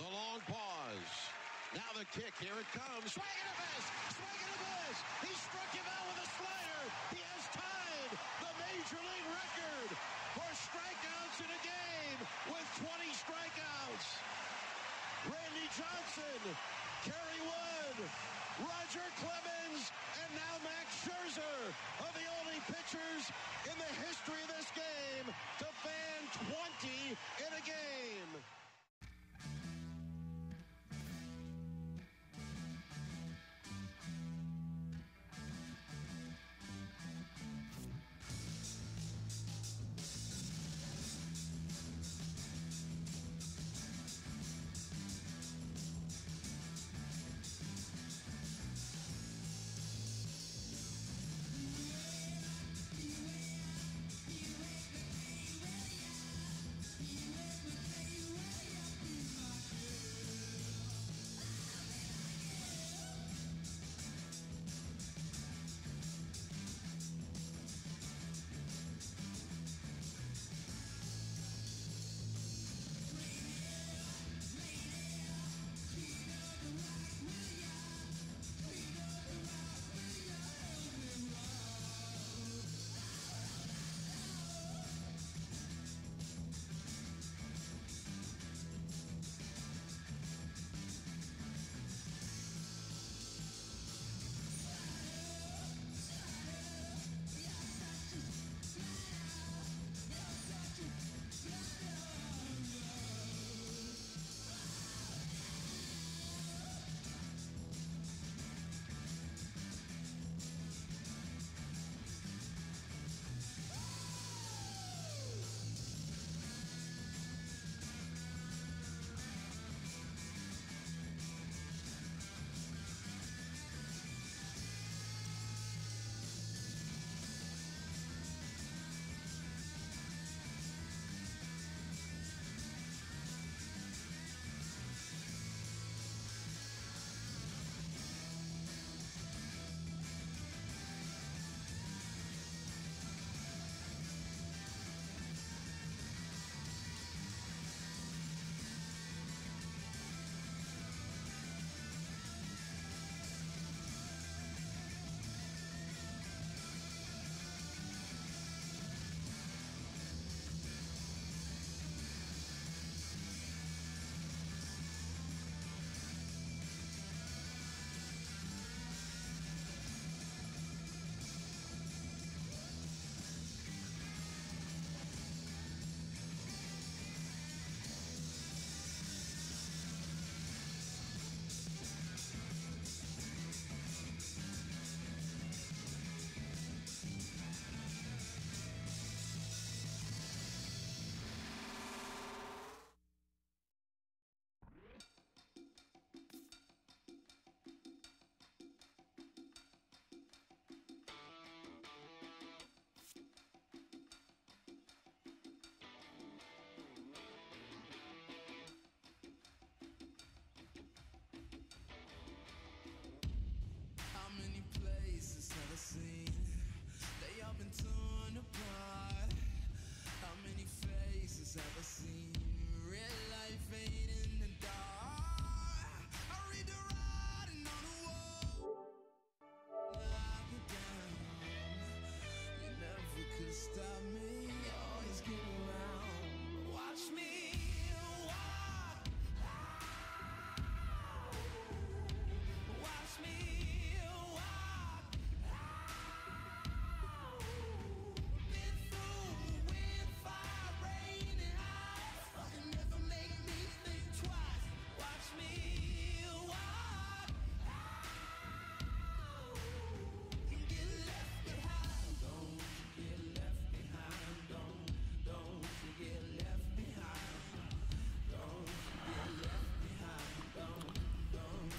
The long pause. Now the kick. Here it comes. Swing and a miss. Swing and a miss. He struck him out with a slider. He has tied the Major League record for strikeouts in a game with 20 strikeouts. Randy Johnson, Kerry Wood, Roger Clemens, and now Max Scherzer are the only pitchers in the history of this game to fan 20 in a game.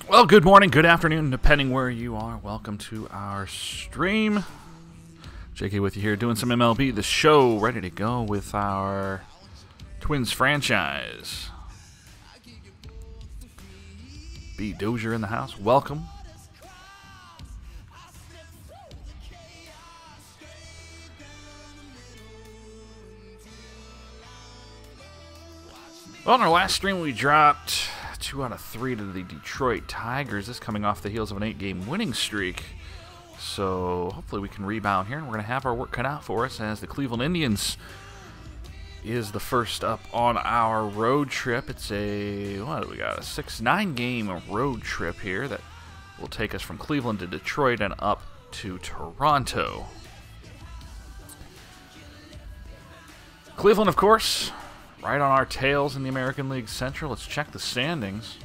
Well, good morning, good afternoon, depending where you are. Welcome to our stream. JK with you here doing some MLB. The show ready to go with our Twins franchise. B. Dozier in the house. Welcome. Well, in our last stream we dropped 2 out of 3 to the Detroit Tigers. This coming off the heels of an 8-game winning streak. So hopefully we can rebound here, and we're going to have our work cut out for us as the Cleveland Indians is the first up on our road trip. It's a, what do we got, a 6-9 game road trip here that will take us from Cleveland to Detroit and up to Toronto. Cleveland, of course, right on our tails in the American League Central. Let's check the standings.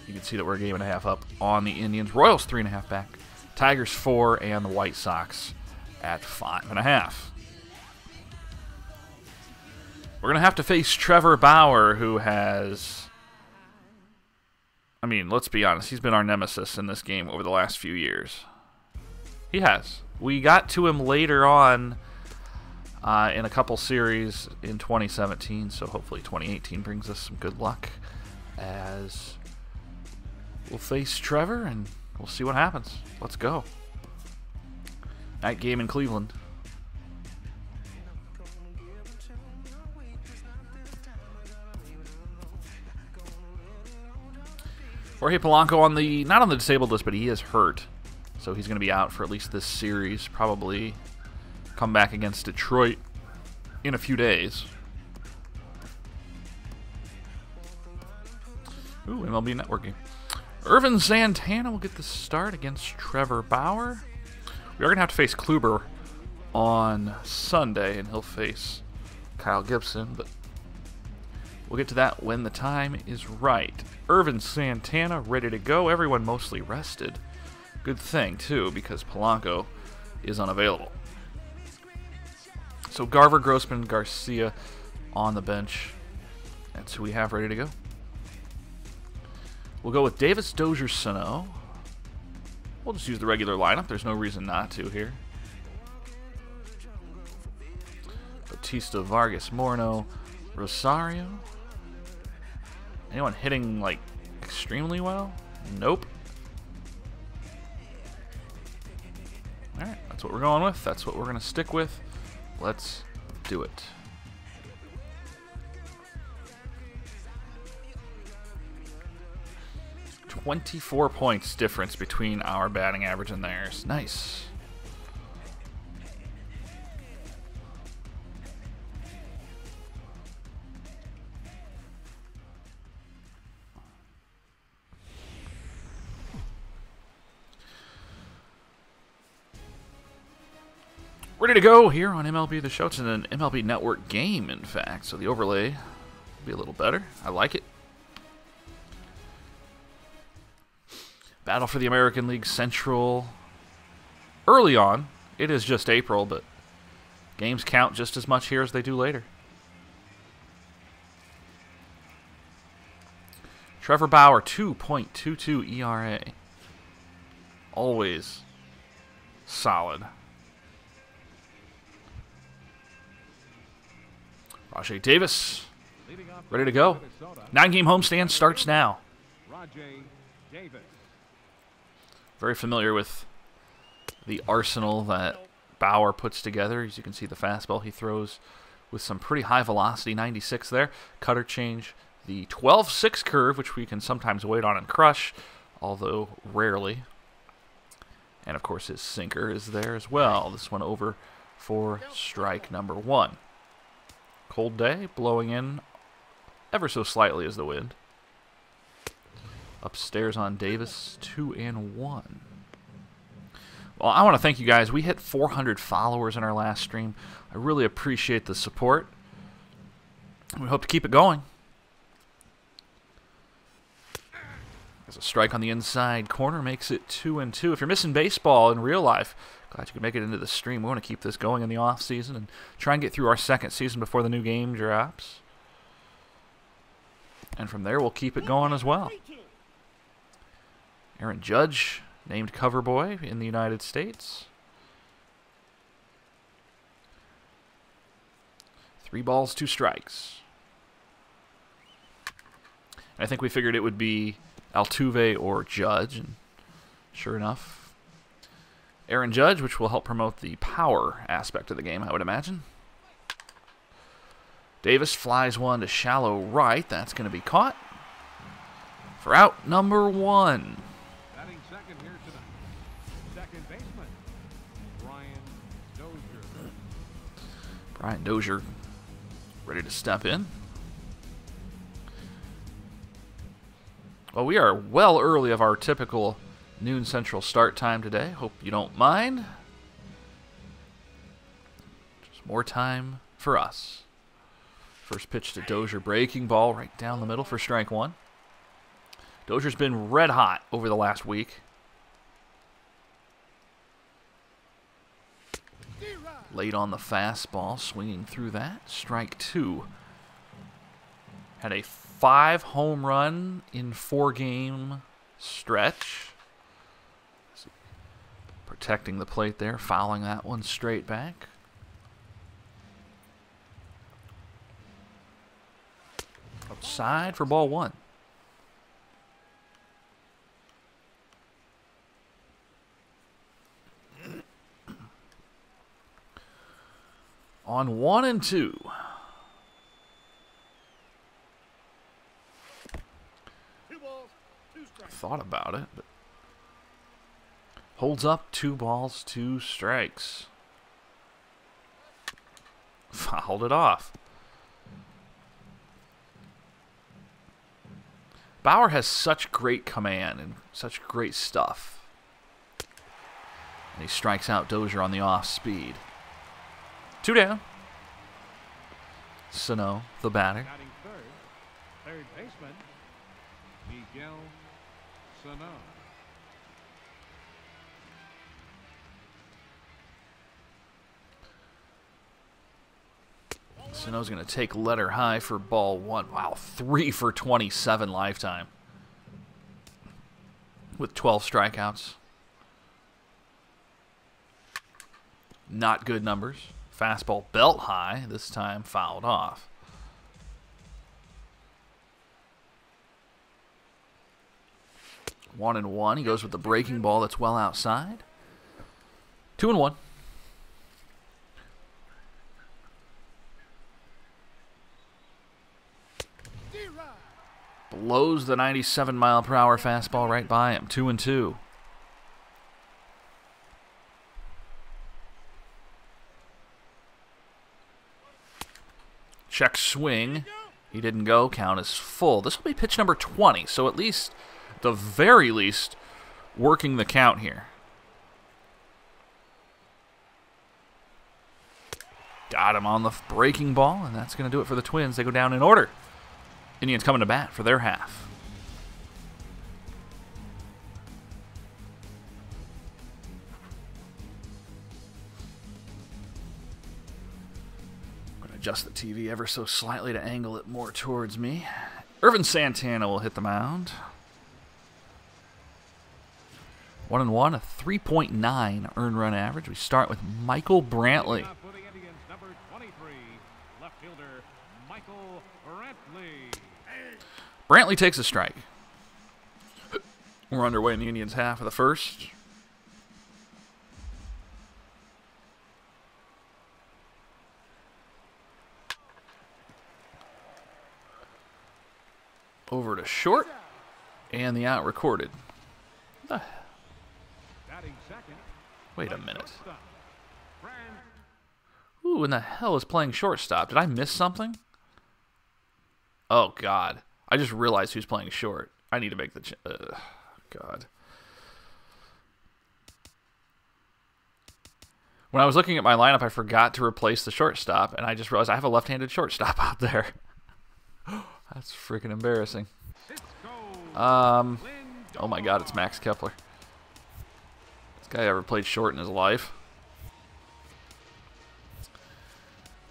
You can see that we're a game and a half up on the Indians. Royals 3.5 back. Tigers 4, and the White Sox at 5.5. We're going to have to face Trevor Bauer, who has, I mean, let's be honest, he's been our nemesis in this game over the last few years. He has. We got to him later on in a couple series in 2017, so hopefully 2018 brings us some good luck as we'll face Trevor, and we'll see what happens. Let's go. Night game in Cleveland. Jorge Polanco on the, not on the disabled list, but he is hurt. So he's going to be out for at least this series. Probably come back against Detroit in a few days. Ooh, MLB networking. Irvin Santana will get the start against Trevor Bauer. We are going to have to face Kluber on Sunday, and he'll face Kyle Gibson, but we'll get to that when the time is right. Irvin Santana ready to go. Everyone mostly rested. Good thing, too, because Polanco is unavailable. So Garver, Grossman, Garcia on the bench. That's who we have ready to go. We'll go with Davis, Dozier, Sano. We'll just use the regular lineup. There's no reason not to here. Batista, Vargas, Morno, Rosario. Anyone hitting, like, extremely well? Nope. Alright, that's what we're going with. That's what we're going to stick with. Let's do it. .24 points difference between our batting average and theirs. Nice. Ready to go here on MLB The Show. It's an MLB Network game, in fact, so the overlay will be a little better. I like it. Battle for the American League Central. Early on, it is just April, but games count just as much here as they do later. Trevor Bauer, 2.22 ERA. Always solid. Rajay Davis, ready to go. 9-game homestand starts now. Very familiar with the arsenal that Bauer puts together. As you can see, the fastball he throws with some pretty high velocity, 96 there. Cutter change, the 12-6 curve, which we can sometimes wait on and crush, although rarely. And, of course, his sinker is there as well. This one over for strike number 1. Cold day, blowing in ever so slightly as the wind. Upstairs on Davis, 2-1. Well, I want to thank you guys. We hit 400 followers in our last stream. I really appreciate the support. We hope to keep it going. There's a strike on the inside corner, makes it 2-2. If you're missing baseball in real life, glad you could make it into the stream. We want to keep this going in the off season and try and get through our second season before the new game drops. And from there, we'll keep it going as well. Aaron Judge, named cover boy in the United States. 3 balls, 2 strikes. I think we figured it would be Altuve or Judge, and sure enough, Aaron Judge, which will help promote the power aspect of the game, I would imagine. Davis flies one to shallow right. That's going to be caught for out number 1. Batting second here tonight. Second baseman, Brian Dozier. Brian Dozier ready to step in. Well, we are well early of our typical noon Central start time today. Hope you don't mind. Just more time for us. First pitch to Dozier, breaking ball right down the middle for strike 1. Dozier's been red hot over the last week. Late on the fastball, swinging through that. Strike 2. Had a 5 home run in 4-game stretch. Protecting the plate there, fouling that one straight back. Outside for ball 1. On 1 and 2. Thought about it, but holds up 2 balls, 2 strikes. Fouled it off. Bauer has such great command and such great stuff. And he strikes out Dozier on the off speed. 2 down. Sano, the batter. Batting third baseman, Miguel Sano. Sano's going to take letter high for ball 1. Wow, 3 for 27 lifetime. With 12 strikeouts. Not good numbers. Fastball belt high, this time fouled off. One and 1. He goes with the breaking ball that's well outside. 2 and 1. Blows the 97-mile-per-hour fastball right by him. 2 and 2. Check swing. He didn't go. Count is full. This will be pitch number 20, so at least, at the very least, working the count here. Got him on the breaking ball, and that's going to do it for the Twins. They go down in order. Indians coming to bat for their half. I'm going to adjust the TV ever so slightly to angle it more towards me. Irvin Santana will hit the mound. 1 and 1, a 3.9 earned run average. We start with Michael Brantley. Brantley takes a strike. We're underway in the Indians' half of the first. Over to short. And the out recorded. Wait a minute. Who in the hell is playing shortstop? Did I miss something? Oh, God. I just realized who's playing short. I need to make the... God. When I was looking at my lineup, I forgot to replace the shortstop, and I just realized I have a left-handed shortstop out there. That's freaking embarrassing. Oh, my God, it's Max Kepler. This guy ever played short in his life?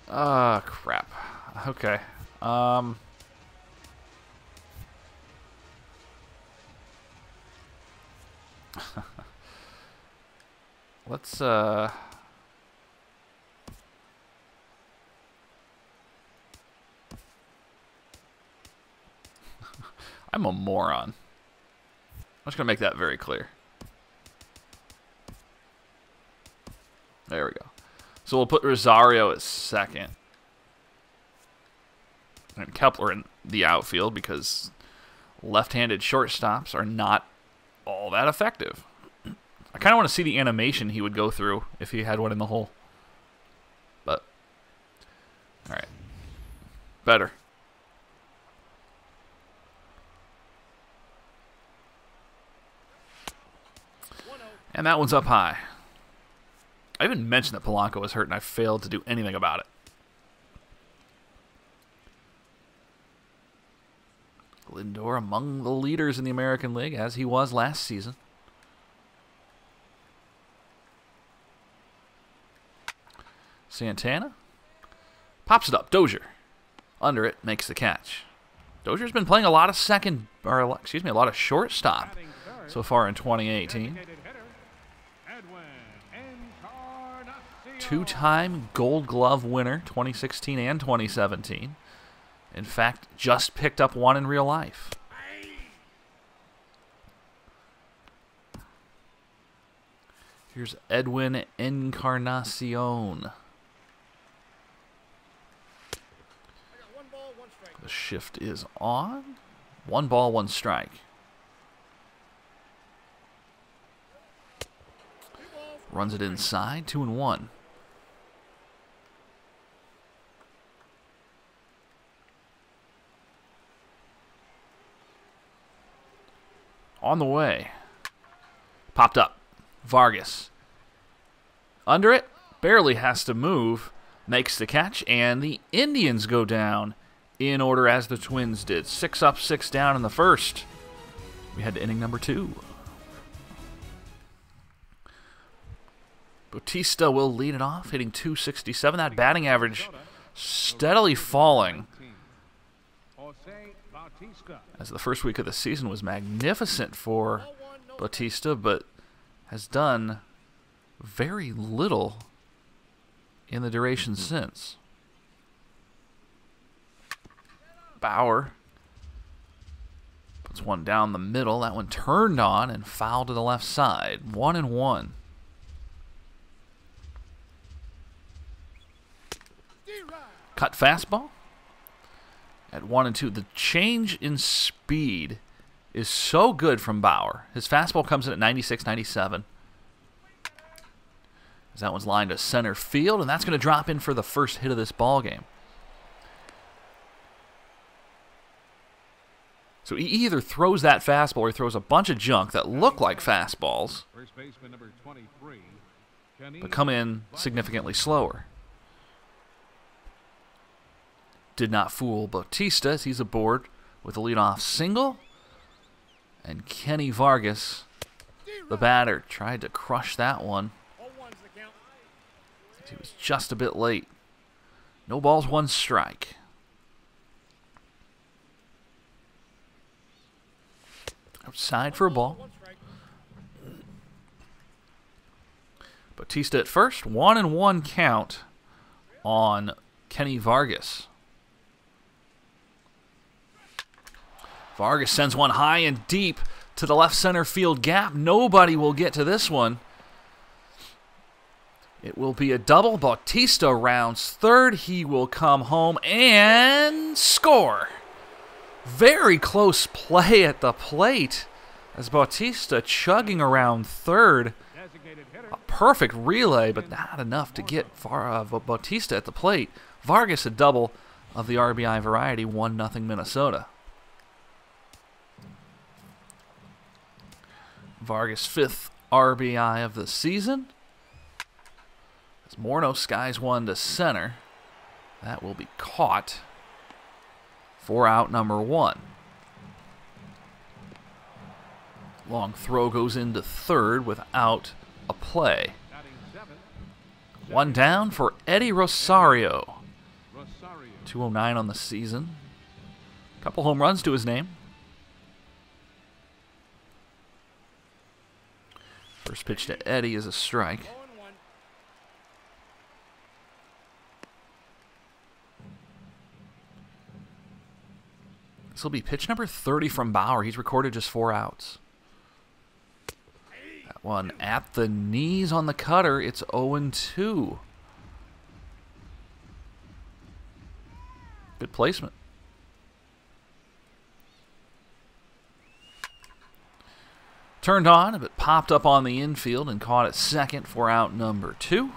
Ah, crap. Okay. Let's, I'm a moron. I'm just going to make that very clear. There we go. So we'll put Rosario at second. and Kepler in the outfield because left-handed shortstops are not all that effective. I kind of want to see the animation he would go through if he had one in the hole. But, all right. Better. And that one's up high. I even mentioned that Polanco was hurt, and I failed to do anything about it. Lindor among the leaders in the American League, as he was last season. Santana pops it up. Dozier under it, makes the catch. Dozier's been playing a lot of a lot of shortstop so far in 2018. Two-time Gold Glove winner, 2016 and 2017. In fact, just picked up one in real life. Here's Edwin Encarnacion. The shift is on. 1 ball, 1 strike. Runs it inside, 2-1. On the way. Popped up. Vargas. Under it. Barely has to move. Makes the catch. And the Indians go down in order as the Twins did. 6 up, 6 down in the first. We head to inning number 2. Bautista will lead it off, hitting .267. That batting average steadily falling, as the first week of the season was magnificent for Bautista, but has done very little in the duration since. Bauer puts one down the middle. That one turned on and fouled to the left side. 1-1. Cut fastball at 1-2. The change in speed is so good from Bauer. His fastball comes in at 96, 97. As that one's lined to center field, and that's going to drop in for the first hit of this ball game. So he either throws that fastball or he throws a bunch of junk that look like fastballs, but come in significantly slower. Did not fool Bautista as he's aboard with a leadoff single. And Kenny Vargas, the batter, tried to crush that one. He was just a bit late. No balls, 1 strike. Outside for a ball. Bautista at first. 1-1 count on Kenny Vargas. Vargas sends one high and deep to the left center field gap. Nobody will get to this one. It will be a double. Bautista rounds third. He will come home and score. Very close play at the plate as Bautista chugging around third. A perfect relay, but not enough to get Bautista at the plate. Vargas a double of the RBI variety, 1-0 Minnesota. Vargas' 5th RBI of the season. As Morneau skies one to center. That will be caught for out number 1. Long throw goes into third without a play. 1 down for Eddie Rosario. 209 on the season. Couple home runs to his name. First pitch to Eddie is a strike. This will be pitch number 30 from Bauer. He's recorded just 4 outs. That one at the knees on the cutter. It's 0-2. Good placement. Turned on, but popped up on the infield and caught at second for out number 2.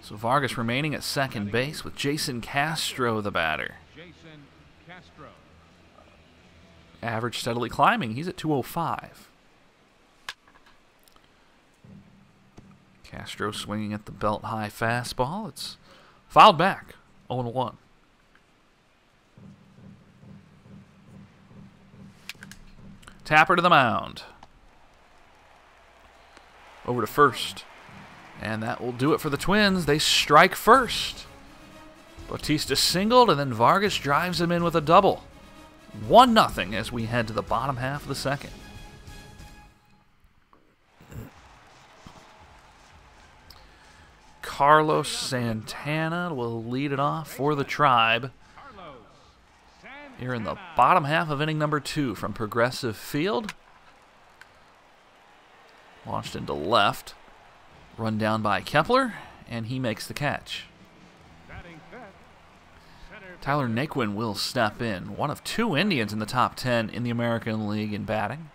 So Vargas remaining at second base with Jason Castro, the batter. Jason Castro. Average steadily climbing. He's at 205. Castro swinging at the belt-high fastball. It's fouled back. 0-1. Tapper to the mound. Over to first. And that will do it for the Twins. They strike first. Bautista singled, and then Vargas drives him in with a double. 1-0 as we head to the bottom half of the second. Carlos Santana will lead it off for the Tribe here in the bottom half of inning number 2 from Progressive Field. Launched into left. Run down by Kepler, and he makes the catch. Tyler Naquin will step in. One of 2 Indians in the top 10 in the American League in batting.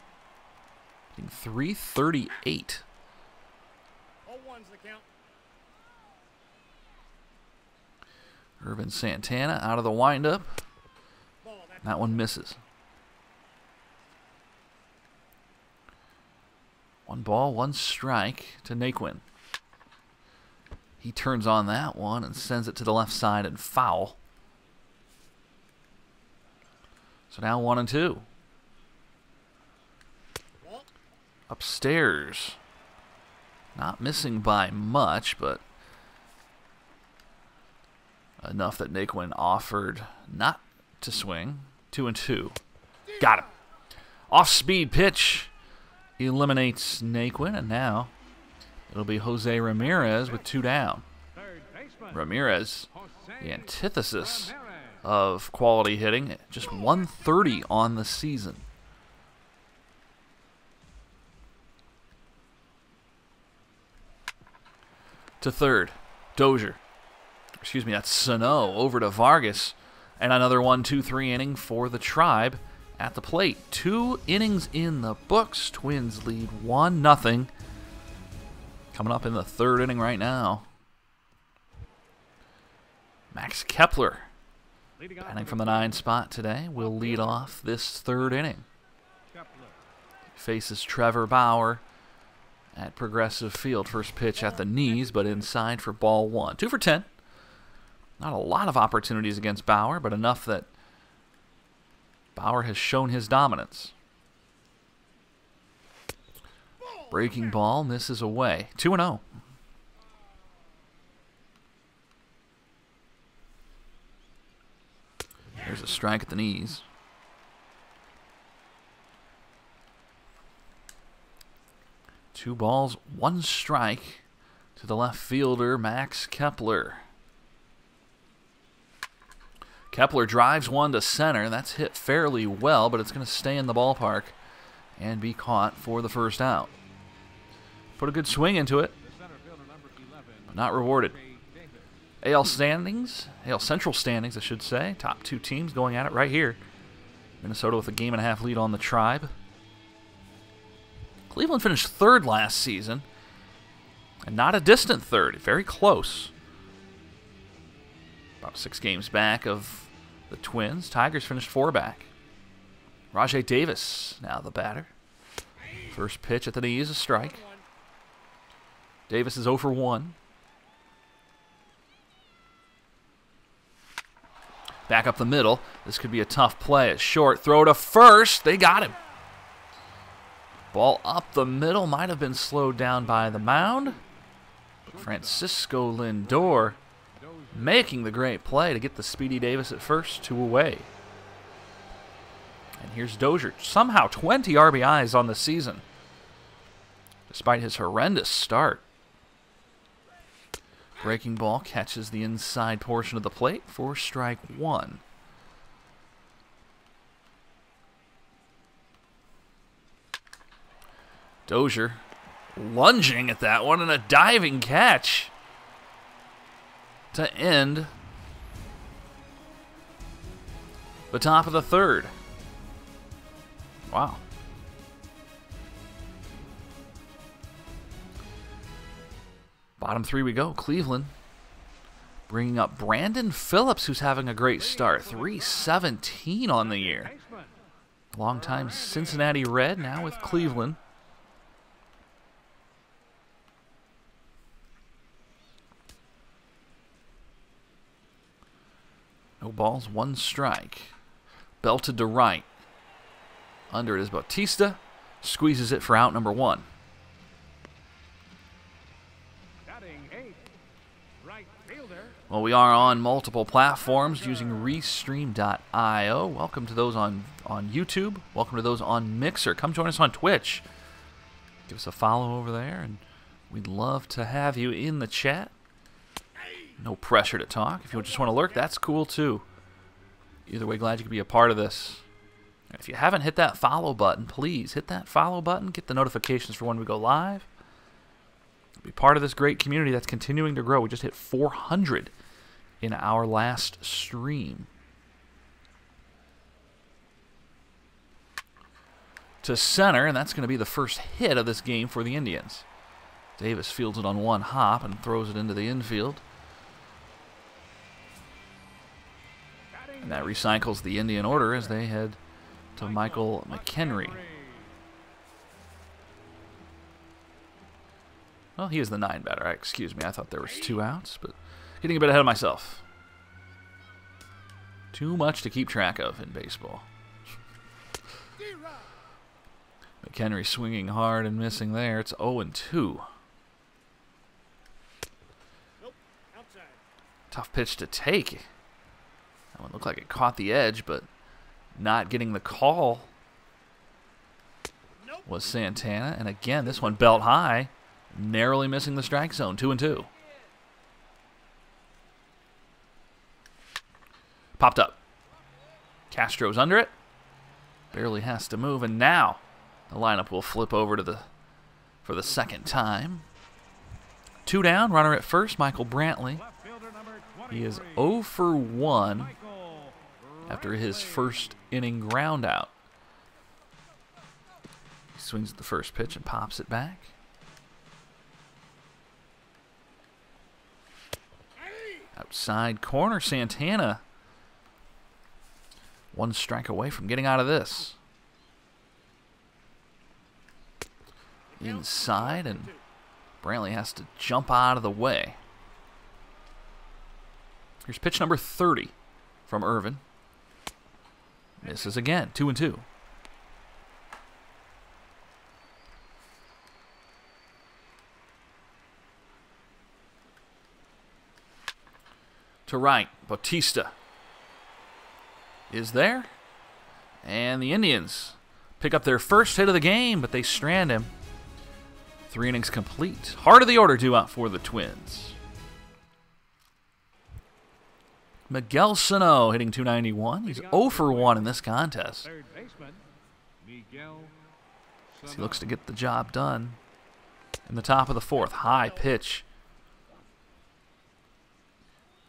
Hitting .338. Irvin Santana out of the windup. That one misses. 1 ball, 1 strike to Naquin. He turns on that one and sends it to the left side and foul. So now 1-2. Upstairs. Not missing by much, but enough that Naquin offered not to swing. 2-2. Got him. Off-speed pitch eliminates Naquin, and now it'll be Jose Ramirez with 2 down. Ramirez, the antithesis of quality hitting, just 130 on the season. To third, Dozier. Excuse me, that's Sano over to Vargas. And another 1-2-3 inning for the Tribe at the plate. 2 innings in the books. Twins lead 1-0. Coming up in the 3rd inning right now. Max Kepler, batting from the 9 spot today, will lead off this 3rd inning. Faces Trevor Bauer at Progressive Field. First pitch at the knees, but inside for ball 1. 2 for 10. Not a lot of opportunities against Bauer, but enough that Bauer has shown his dominance. Breaking ball misses away. 2-0. There's a strike at the knees. Two balls, 1 strike to the left fielder, Max Kepler. Kepler drives one to center. That's hit fairly well, but it's going to stay in the ballpark and be caught for the first out. Put a good swing into it, but not rewarded. AL standings, AL Central standings, I should say. Top 2 teams going at it right here. Minnesota with a 1.5 lead on the Tribe. Cleveland finished 3rd last season, and not a distant 3rd, very close. About 6 games back of the Twins. Tigers finished 4 back. Rajai Davis now the batter. First pitch at the knee is a strike. Davis is 0 for 1. Back up the middle. This could be a tough play. At short. Throw to first. They got him. Ball up the middle. Might have been slowed down by the mound. But Francisco Lindor making the great play to get the speedy Davis at first. 2 away. And here's Dozier. Somehow 20 RBIs on the season, despite his horrendous start. Breaking ball catches the inside portion of the plate for strike 1. Dozier lunging at that one and a diving catch to end the top of the 3rd. Wow. Bottom three we go. Cleveland bringing up Brandon Phillips, who's having a great start. 317 on the year. Longtime Cincinnati Red, now with Cleveland. No balls, one strike. Belted to right. Under it is Bautista. Squeezes it for out number one. Well, we are on multiple platforms using Restream.io. Welcome to those on YouTube. Welcome to those on Mixer. Come join us on Twitch. Give us a follow over there, and we'd love to have you in the chat. No pressure to talk. If you just want to lurk, that's cool too. Either way, glad you could be a part of this. And if you haven't hit that follow button, please hit that follow button. Get the notifications for when we go live. Be part of this great community that's continuing to grow. We just hit 400 in our last stream. To center, and that's going to be the first hit of this game for the Indians. Davis fields it on one hop and throws it into the infield. And that recycles the Indian order as they head to Michael McHenry. Well, he is the 9 batter. Excuse me, I thought there was 2 outs, but getting a bit ahead of myself. Too much to keep track of in baseball. McHenry swinging hard and missing there. It's 0-2. Tough pitch to take. That one looked like it caught the edge, but not getting the call was Santana. And again, this one belt high. Narrowly missing the strike zone, 2-2. Popped up. Castro's under it. Barely has to move, and now the lineup will flip over to for the second time. 2 down, runner at first, Michael Brantley. He is 0 for 1 after his first inning ground out. He swings at the first pitch and pops it back. Outside corner, Santana. 1 strike away from getting out of this. Inside, and Brantley has to jump out of the way. Here's pitch number 30 from Irvin. Misses again, 2-2. To right, Bautista is there. And the Indians pick up their first hit of the game, but they strand him. 3 innings complete. Heart of the order due out for the Twins. Miguel Sano hitting .291. He's 0 for 1 in this contest. He looks to get the job done in the top of the 4th. High pitch.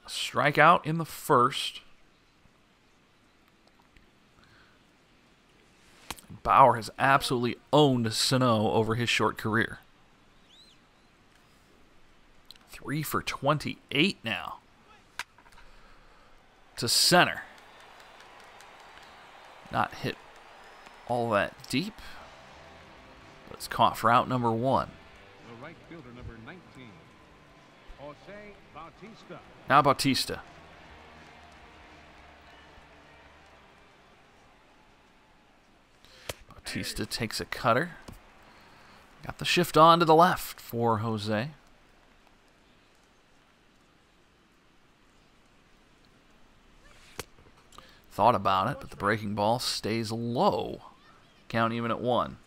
Strikeout in the first. Bauer has absolutely owned Sano over his short career. 3 for 28 now. To center. Not hit all that deep, but it's caught for out number 1. The right fielder, number 19, Jose Bautista. Now Bautista. Bautista takes a cutter. Got the shift on to the left for Jose. Thought about it, but the breaking ball stays low. Count even at 1.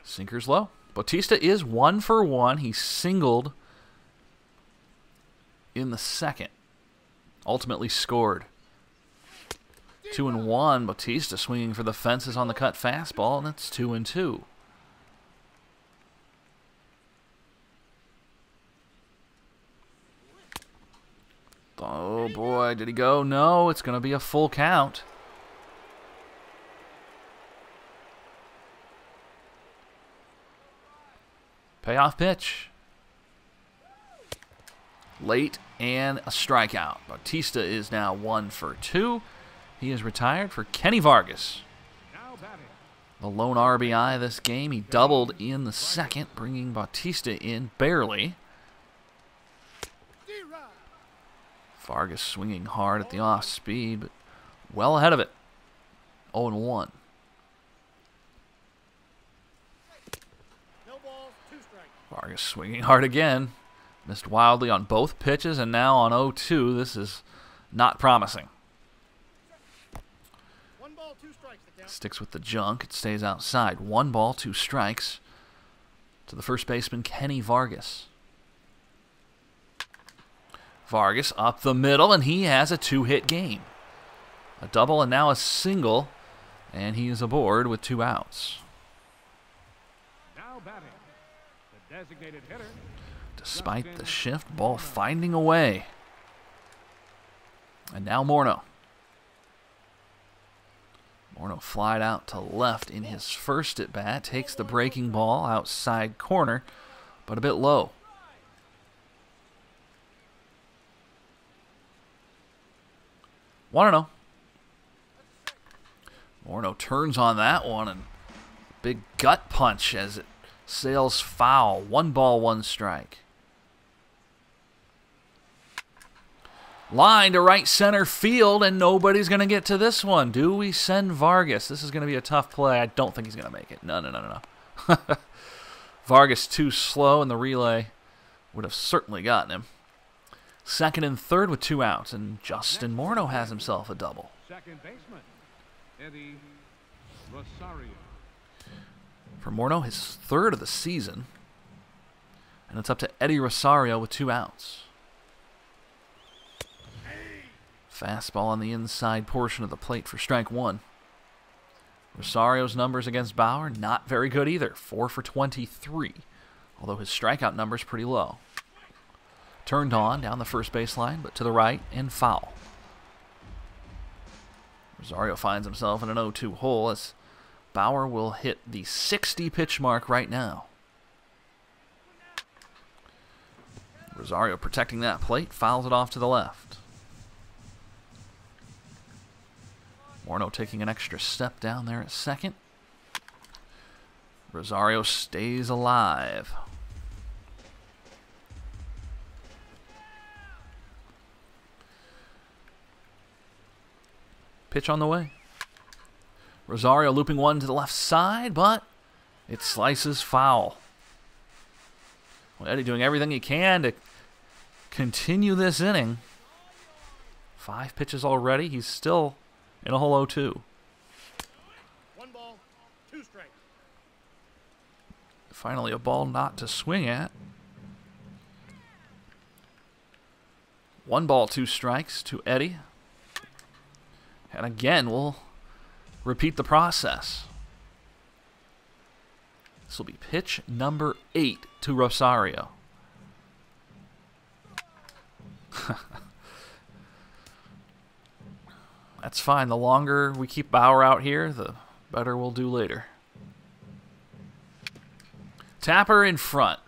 Sinker's low. Bautista is 1 for 1. He singled in the second. Ultimately scored. 2-1. Bautista swinging for the fences on the cut fastball, and it's 2-2. Oh boy. Did he go? No, it's going to be a full count. Payoff pitch. Late and a strikeout. Bautista is now 1 for 2. He is retired for Kenny Vargas. The lone RBI this game. He doubled in the second, bringing Bautista in barely. Vargas swinging hard at the off speed, but well ahead of it. 0-1. Vargas swinging hard again. Missed wildly on both pitches, and now on 0-2. This is not promising. 1 ball, 2 strikes. Sticks with the junk. It stays outside. 1 ball, 2 strikes to the first baseman, Kenny Vargas. Vargas up the middle, and he has a 2-hit game. A double and now a single, and he is aboard with 2 outs. Now batting, the designated hitter. Despite the shift, ball finding a way. And now Morneau. Morneau flied out to left in his first at-bat. Takes the breaking ball outside corner, but a bit low. Want to know. Morneau turns on that one, and big gut punch as it sails foul. 1 ball, 1 strike. Line to right center field, and nobody's going to get to this one. Do we send Vargas? This is going to be a tough play. I don't think he's going to make it. No. Vargas too slow, and the relay would have certainly gotten him. Second and third with 2 outs, and Justin Morneau has himself a double. Second baseman, Eddie Rosario. For Morneau, his 3rd of the season, and it's up to Eddie Rosario with 2 outs. Fastball on the inside portion of the plate for strike 1. Rosario's numbers against Bauer, not very good either. 4 for 23, although his strikeout number's pretty low. Turned on down the first baseline, but to the right and foul. Rosario finds himself in an 0-2 hole as Bauer will hit the 60-pitch mark right now. Rosario protecting that plate, fouls it off to the left. Morneau taking an extra step down there at second. Rosario stays alive. Pitch on the way. Rosario looping one to the left side, but it slices foul. Well, Eddie doing everything he can to continue this inning. 5 pitches already. He's still in a whole 0-2. 1 ball, 2 strikes. Finally a ball not to swing at. 1 ball, 2 strikes to Eddie. And again, we'll repeat the process. This will be pitch number 8 to Rosario. That's fine. The longer we keep Bauer out here, the better we'll do later. Tapper in front.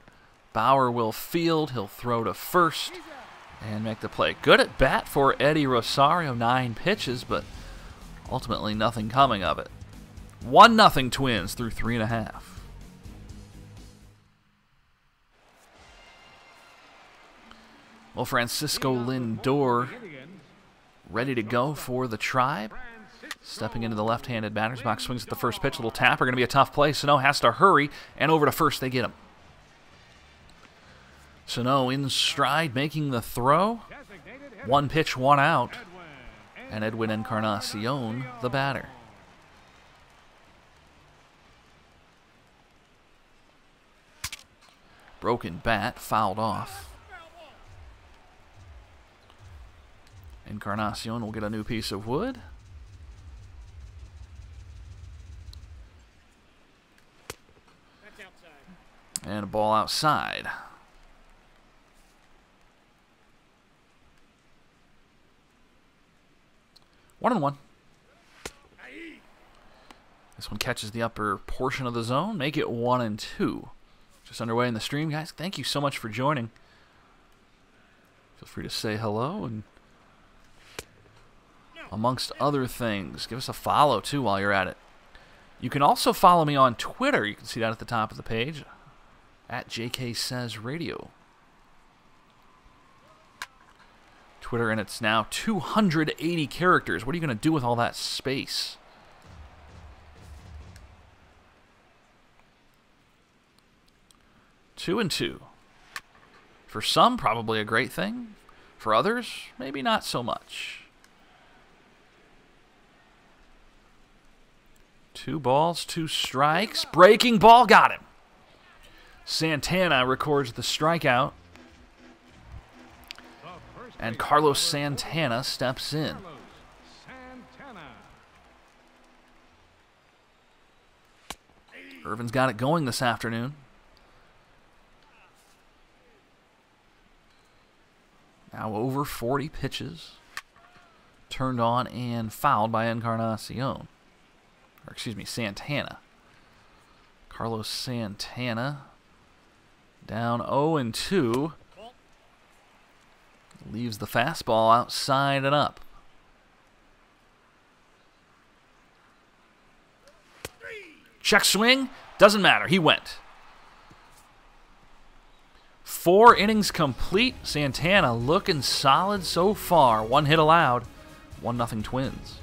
Bauer will field. He'll throw to first and make the play. Good at bat for Eddie Rosario. 9 pitches, but ultimately nothing coming of it. 1-0 Twins through 3.5. Well, Francisco Lindor ready to go for the Tribe. Stepping into the left-handed batter's box, swings at the first pitch. Little tapper, going to be a tough play. Sano has to hurry, and over to first they get him. Sano in stride, making the throw. 1 pitch, 1 out. And Edwin Encarnacion, the batter. Broken bat, fouled off. Encarnacion will get a new piece of wood. That's outside. And a ball outside. 1-1. This one catches the upper portion of the zone. Make it 1-2. Just underway in the stream, guys. Thank you so much for joining. Feel free to say hello and, amongst other things, give us a follow too while you're at it. You can also follow me on Twitter. You can see that at the top of the page at JK Says Radio. Twitter, and it's now 280 characters. What are you going to do with all that space? Two and two. For some, probably a great thing. For others, maybe not so much. 2 balls, 2 strikes. Breaking ball, got him. Santana records the strikeout. And Carlos Santana steps in. Irvin's got it going this afternoon. Now over 40 pitches. Turned on and fouled by Encarnacion. Or excuse me, Santana. Carlos Santana down 0-2. Leaves the fastball outside and up. Check swing. Doesn't matter. He went. 4 innings complete. Santana looking solid so far. 1 hit allowed. 1-0 Twins.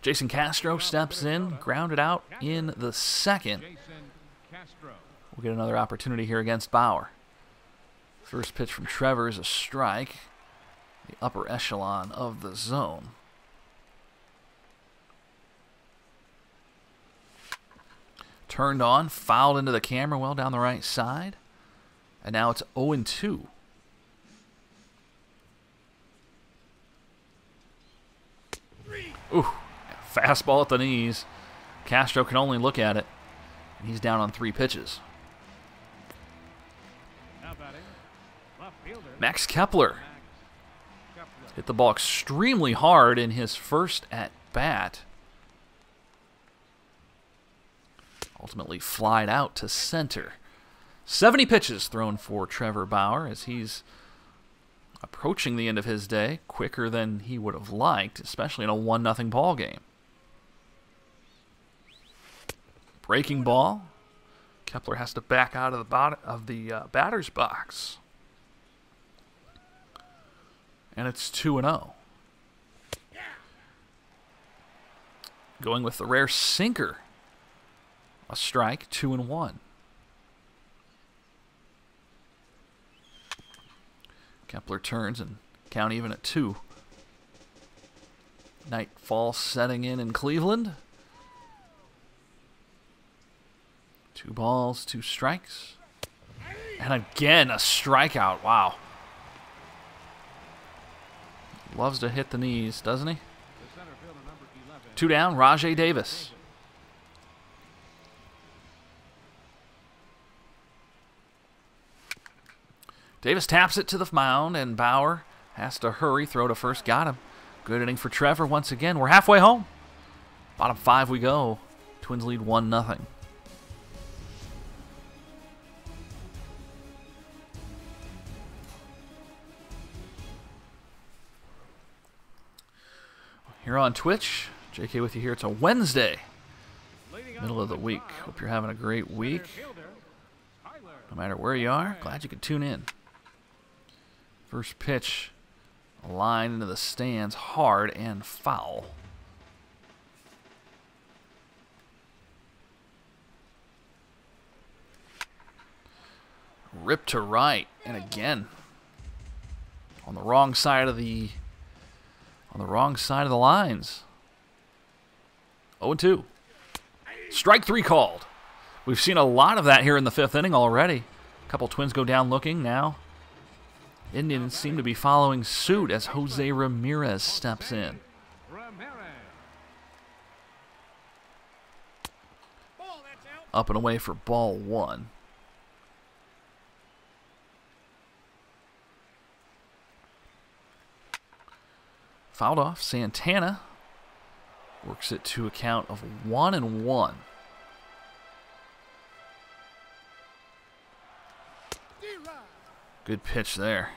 Jason Castro steps in. Grounded out in the second. We'll get another opportunity here against Bauer. First pitch from Trevor is a strike. The upper echelon of the zone. Turned on, fouled into the camera well down the right side. And now it's 0-2. Ooh, fastball at the knees. Castro can only look at it. And he's down on 3 pitches. Max Kepler hit the ball extremely hard in his first at-bat. Ultimately flied out to center. 70 pitches thrown for Trevor Bauer as he's approaching the end of his day quicker than he would have liked, especially in a 1-0 ball game. Breaking ball. Kepler has to back out of the batter's box. And it's 2-0. Going with the rare sinker. A strike, 2-1. Kepler turns and count even at 2. Nightfall setting in Cleveland. 2 balls, 2 strikes. And again, a strikeout. Wow. Loves to hit the knees, doesn't he? 2 down, Rajai Davis. Davis taps it to the mound, and Bauer has to hurry. Throw to first, got him. Good inning for Trevor once again. We're halfway home. Bottom 5 we go. Twins lead 1-0. Here on Twitch, JK with you here. It's a Wednesday, middle of the week. Hope you're having a great week. No matter where you are, glad you could tune in. First pitch, a line into the stands, hard and foul. Rip to right, and again on the wrong side of the lines. 0-2. Strike 3 called. We've seen a lot of that here in the 5th inning already. A couple Twins go down looking now. Indians seem to be following suit as Jose Ramirez steps in. Up and away for ball 1. fouled off. Santana works it to a count of 1-1. Good pitch there.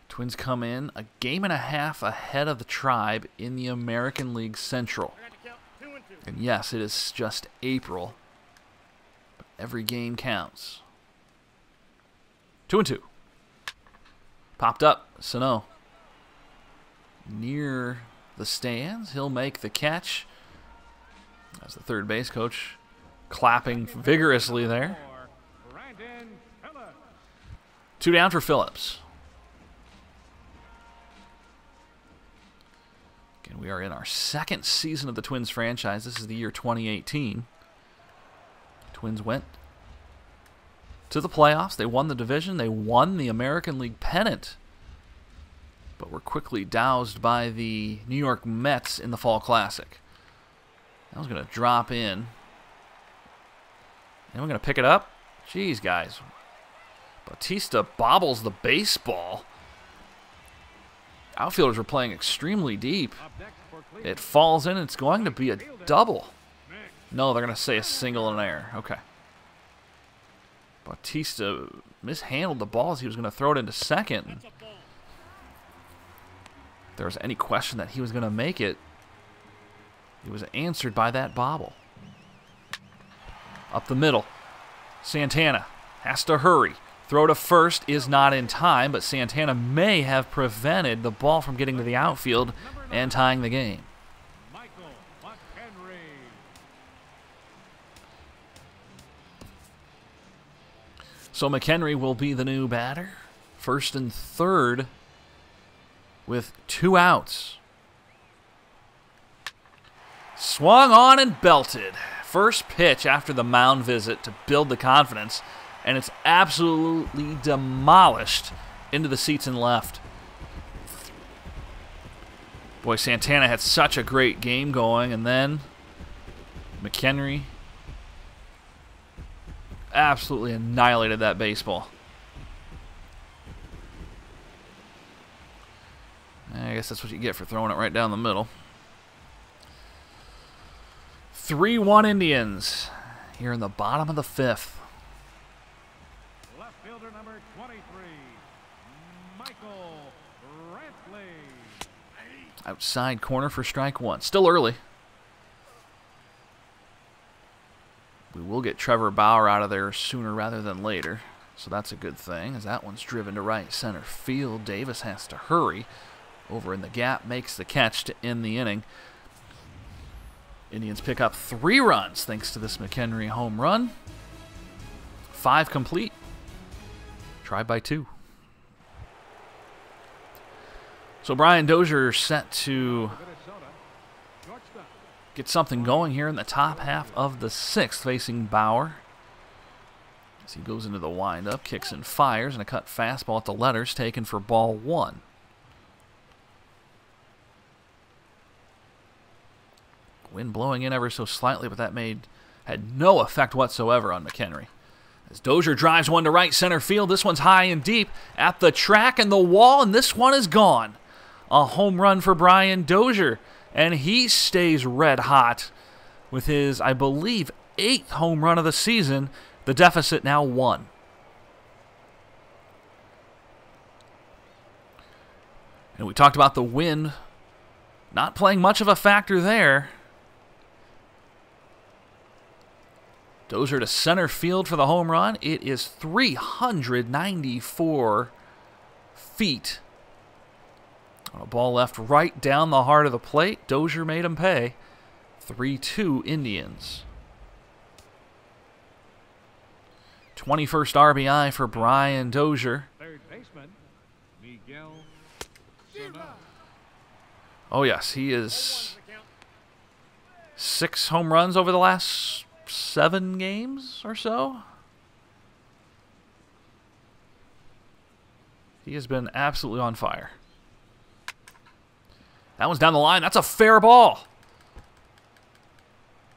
Twins come in a game and a half ahead of the Tribe in the American League Central. And yes, it is just April, but every game counts. 2-2. Popped up, Sano. Near the stands, he'll make the catch. As the third base coach clapping vigorously there. 2 down for Phillips. Again, we are in our second season of the Twins franchise. This is the year 2018. Twins went to the playoffs. They won the division. They won the American League pennant. But were quickly doused by the New York Mets in the Fall Classic. That was going to drop in. And we're going to pick it up. Jeez, guys. Bautista bobbles the baseball. Outfielders were playing extremely deep. It falls in. It's going to be a double. No, they're going to say a single and an error. Okay. Bautista mishandled the ball as he was going to throw it into second. If there was any question that he was going to make it, it was answered by that bobble. Up the middle. Santana has to hurry. Throw to first is not in time, but Santana may have prevented the ball from getting to the outfield and tying the game. So McHenry will be the new batter. First and third with 2 outs. Swung on and belted. First pitch after the mound visit to build the confidence, and it's absolutely demolished into the seats and left. Boy, Santana had such a great game going, and then McHenry absolutely annihilated that baseball. I guess that's what you get for throwing it right down the middle. 3-1 Indians here in the bottom of the 5th. Left fielder number 23, Michael Brantley. Outside corner for strike 1. Still early. We will get Trevor Bauer out of there sooner rather than later, so that's a good thing, as that one's driven to right center field. Davis has to hurry over in the gap, makes the catch to end the inning. Indians pick up 3 runs thanks to this McHenry home run. 5 complete. Tried by 2. So Brian Dozier set to get something going here in the top half of the 6th, facing Bauer. As he goes into the windup, kicks and fires, and a cut fastball at the letters taken for ball 1. Wind blowing in ever so slightly, but that had no effect whatsoever on McHenry. As Dozier drives one to right center field, this one's high and deep at the track and the wall, and this one is gone. A home run for Brian Dozier, and he stays red hot with his, I believe, 8th home run of the season. The deficit now 1. And we talked about the wind not playing much of a factor there. Dozier to center field for the home run. It is 394 feet. On a ball left right down the heart of the plate. Dozier made him pay. 3-2 Indians. 21st RBI for Brian Dozier. Third baseman, Miguel Sano. Oh yes, he is 6 home runs over the last 7 games or so. He has been absolutely on fire. That one's down the line. That's a fair ball.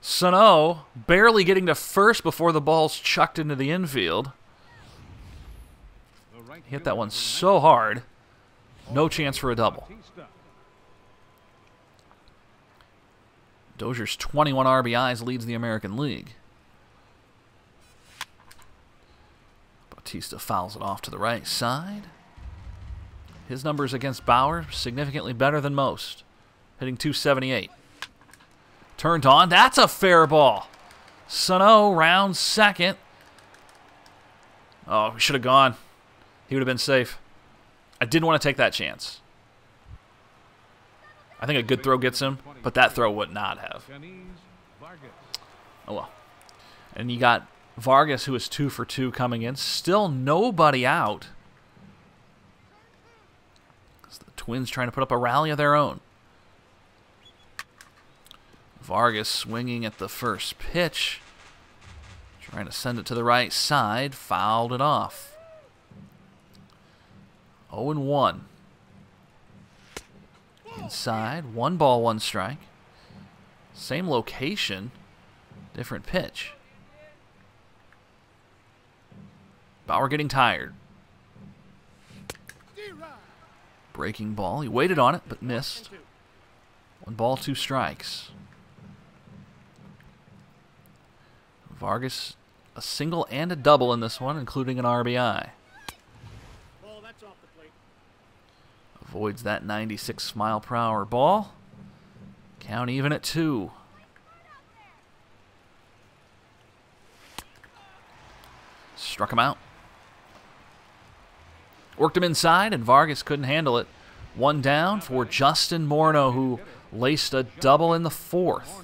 Sano barely getting to first before the ball's chucked into the infield. right Hit fielder, that one number so hard. No chance for a double. Bautista. Dozier's 21 RBIs leads the American League. Bautista fouls it off to the right side. His numbers against Bauer significantly better than most. Hitting .278. Turned on. That's a fair ball. Sano rounds second. Oh, he should have gone. He would have been safe. I didn't want to take that chance. I think a good throw gets him, but that throw would not have. Oh well. And you got Vargas, who is 2 for 2 coming in. Still nobody out. The Twins trying to put up a rally of their own. Vargas swinging at the first pitch. Trying to send it to the right side. Fouled it off. 0-1. Inside. 1 ball, 1 strike. Same location. Different pitch. Bauer getting tired. Breaking ball. He waited on it, but missed. 1 ball, 2 strikes. Vargas, a single and a double in this one, including an RBI. Ball, that's off the plate. Avoids that 96-mile-per-hour ball. Count even at 2. Struck him out. Worked him inside, and Vargas couldn't handle it. 1 down for Justin Morneau, who laced a double in the 4th.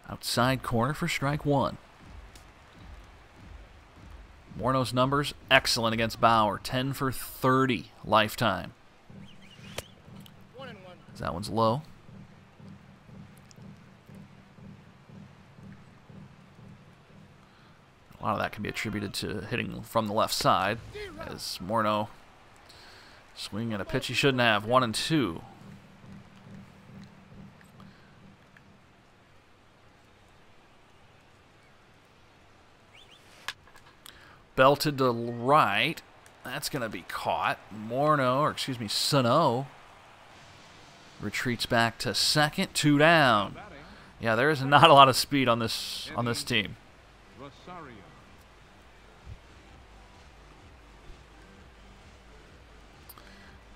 Outside corner for strike 1. Morneau's numbers excellent against Bauer. 10 for 30 lifetime. 1-1. That one's low. A lot of that can be attributed to hitting from the left side, as Morneau swinging at a pitch he shouldn't have. 1-2. Belted to right. That's going to be caught. Sano retreats back to second. 2 down. Yeah, there is not a lot of speed on this team. Rosario.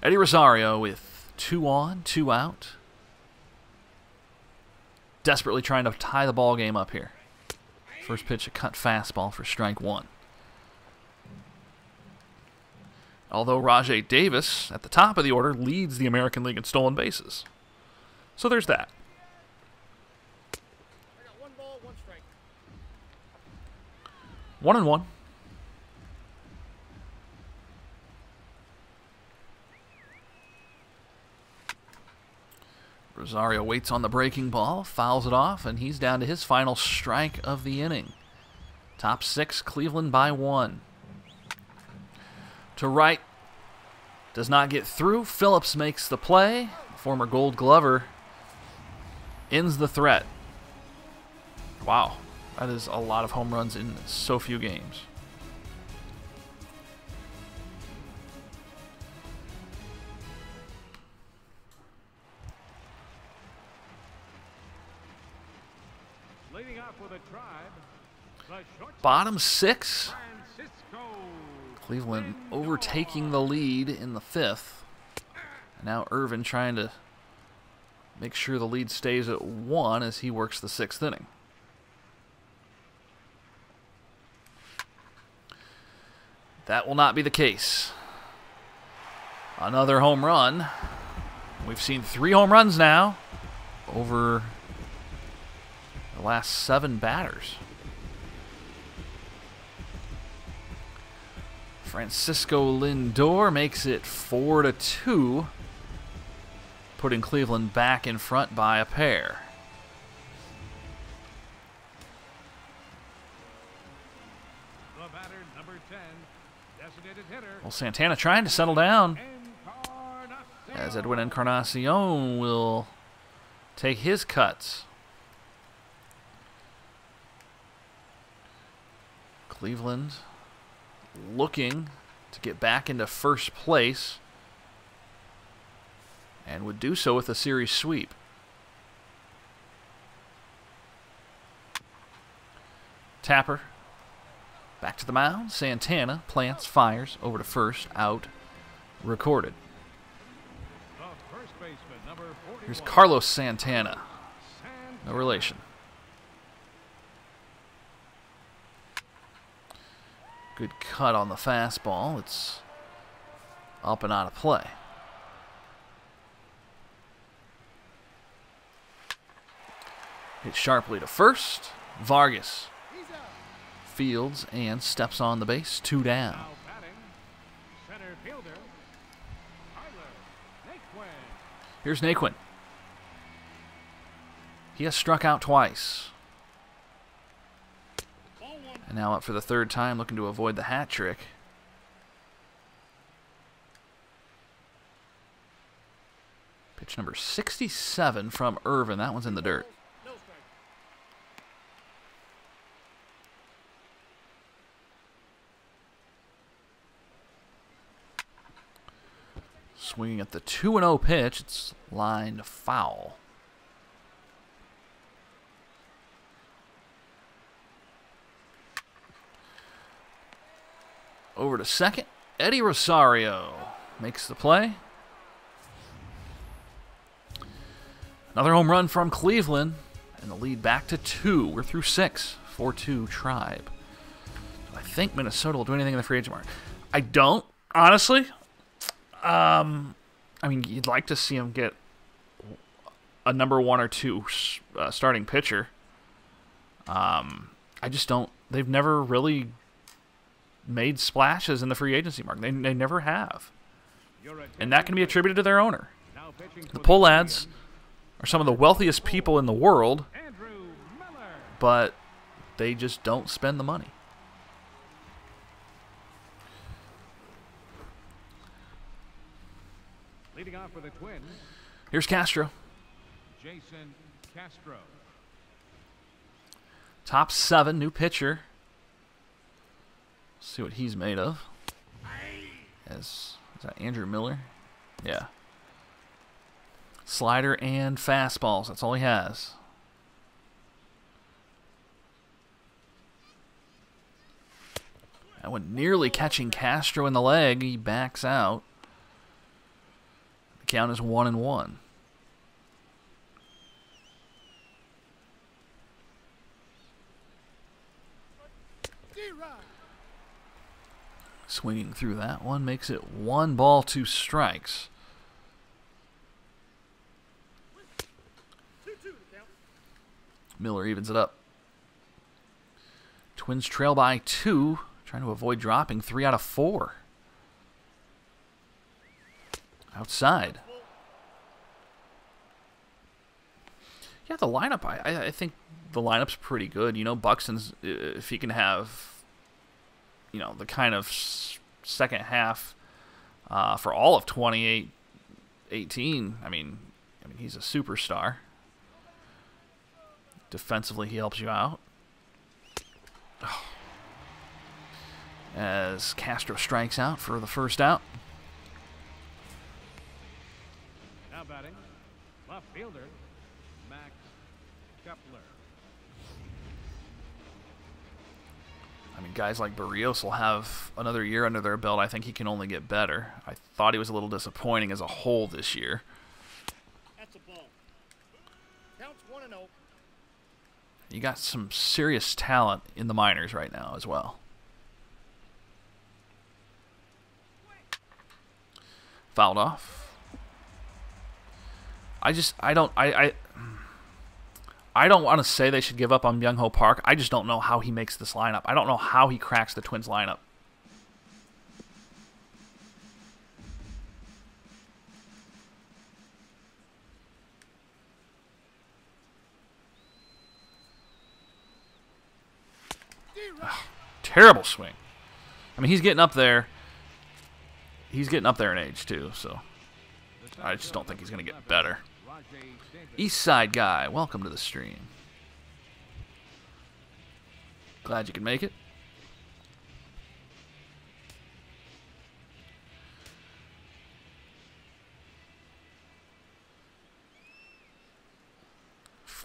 Eddie Rosario with 2 on, 2 out. Desperately trying to tie the ball game up here. First pitch, a cut fastball for strike 1. Although Rajai Davis, at the top of the order, leads the American League in stolen bases. So there's that. I got 1 ball, 1 strike. 1-1. Rosario waits on the breaking ball, fouls it off, and he's down to his final strike of the inning. Top 6, Cleveland by 1. To right, does not get through. Phillips makes the play. Former Gold Glover ends the threat. Wow, that is a lot of home runs in so few games. Leading off with a tribe, the shortstop, Bottom 6. Francisco. Cleveland overtaking the lead in the 5th. And now Irvin trying to make sure the lead stays at 1 as he works the 6th inning. That will not be the case. Another home run. We've seen 3 home runs now over the last 7 batters. Francisco Lindor makes it 4-2, putting Cleveland back in front by a pair. The batter, number 10, designated hitter. Well, Santana trying to settle down Encarnacion. as Edwin Encarnacion will take his cuts. Cleveland looking to get back into first place and would do so with a series sweep. Tapper back to the mound. Santana plants, fires over to first, out, recorded. Here's Carlos Santana. No relation. Good cut on the fastball. It's up and out of play. Hit sharply to first. Vargas fields and steps on the base. 2 down. Here's Naquin. He has struck out twice. And now up for the 3rd time, looking to avoid the hat trick. Pitch number 67 from Irvin. That one's in the dirt. Swinging at the 2-0 pitch. It's lined foul. Over to second. Eddie Rosario makes the play. Another home run from Cleveland. And the lead back to 2. We're through 6. 4-2 Tribe. I think Minnesota will do anything in the free agent market. I don't, honestly. I mean, you'd like to see him get a number 1 or 2 starting pitcher. I just don't. They've never really made splashes in the free agency market. They never have. And that can be attributed to their owner. The Pohlads are some of the wealthiest people in the world, but they just don't spend the money. Leading off for the Twins. Here's Castro. Jason Castro. Top 7, new pitcher. See what he's made of. Is that Andrew Miller? Yeah. Slider and fastballs. That's all he has. That one nearly catching Castro in the leg. He backs out. The count is 1-1. Swinging through that one makes it 1 ball, 2 strikes. Miller evens it up. Twins trail by 2, trying to avoid dropping 3 out of 4. Outside. Yeah, the lineup, I think the lineup's pretty good. You know, Buxton's, if he can have, you know, the kind of second half for all of 2018, I mean, he's a superstar. Defensively, he helps you out. Oh. As Castro strikes out for the first out. Now batting, left fielder, Max Kepler. I mean, guys like Barrios will have another year under their belt. I think he can only get better. I thought he was a little disappointing as a whole this year. That's a ball. Counts 1-0. You got some serious talent in the minors right now as well. Fouled off. I don't want to say they should give up on Byung-Ho Park. I just don't know how he makes this lineup. I don't know how he cracks the Twins lineup. Ugh, terrible swing. I mean, he's getting up there. He's getting up there in age, too, so I just don't think he's going to get better. East Side guy, welcome to the stream. Glad you can make it.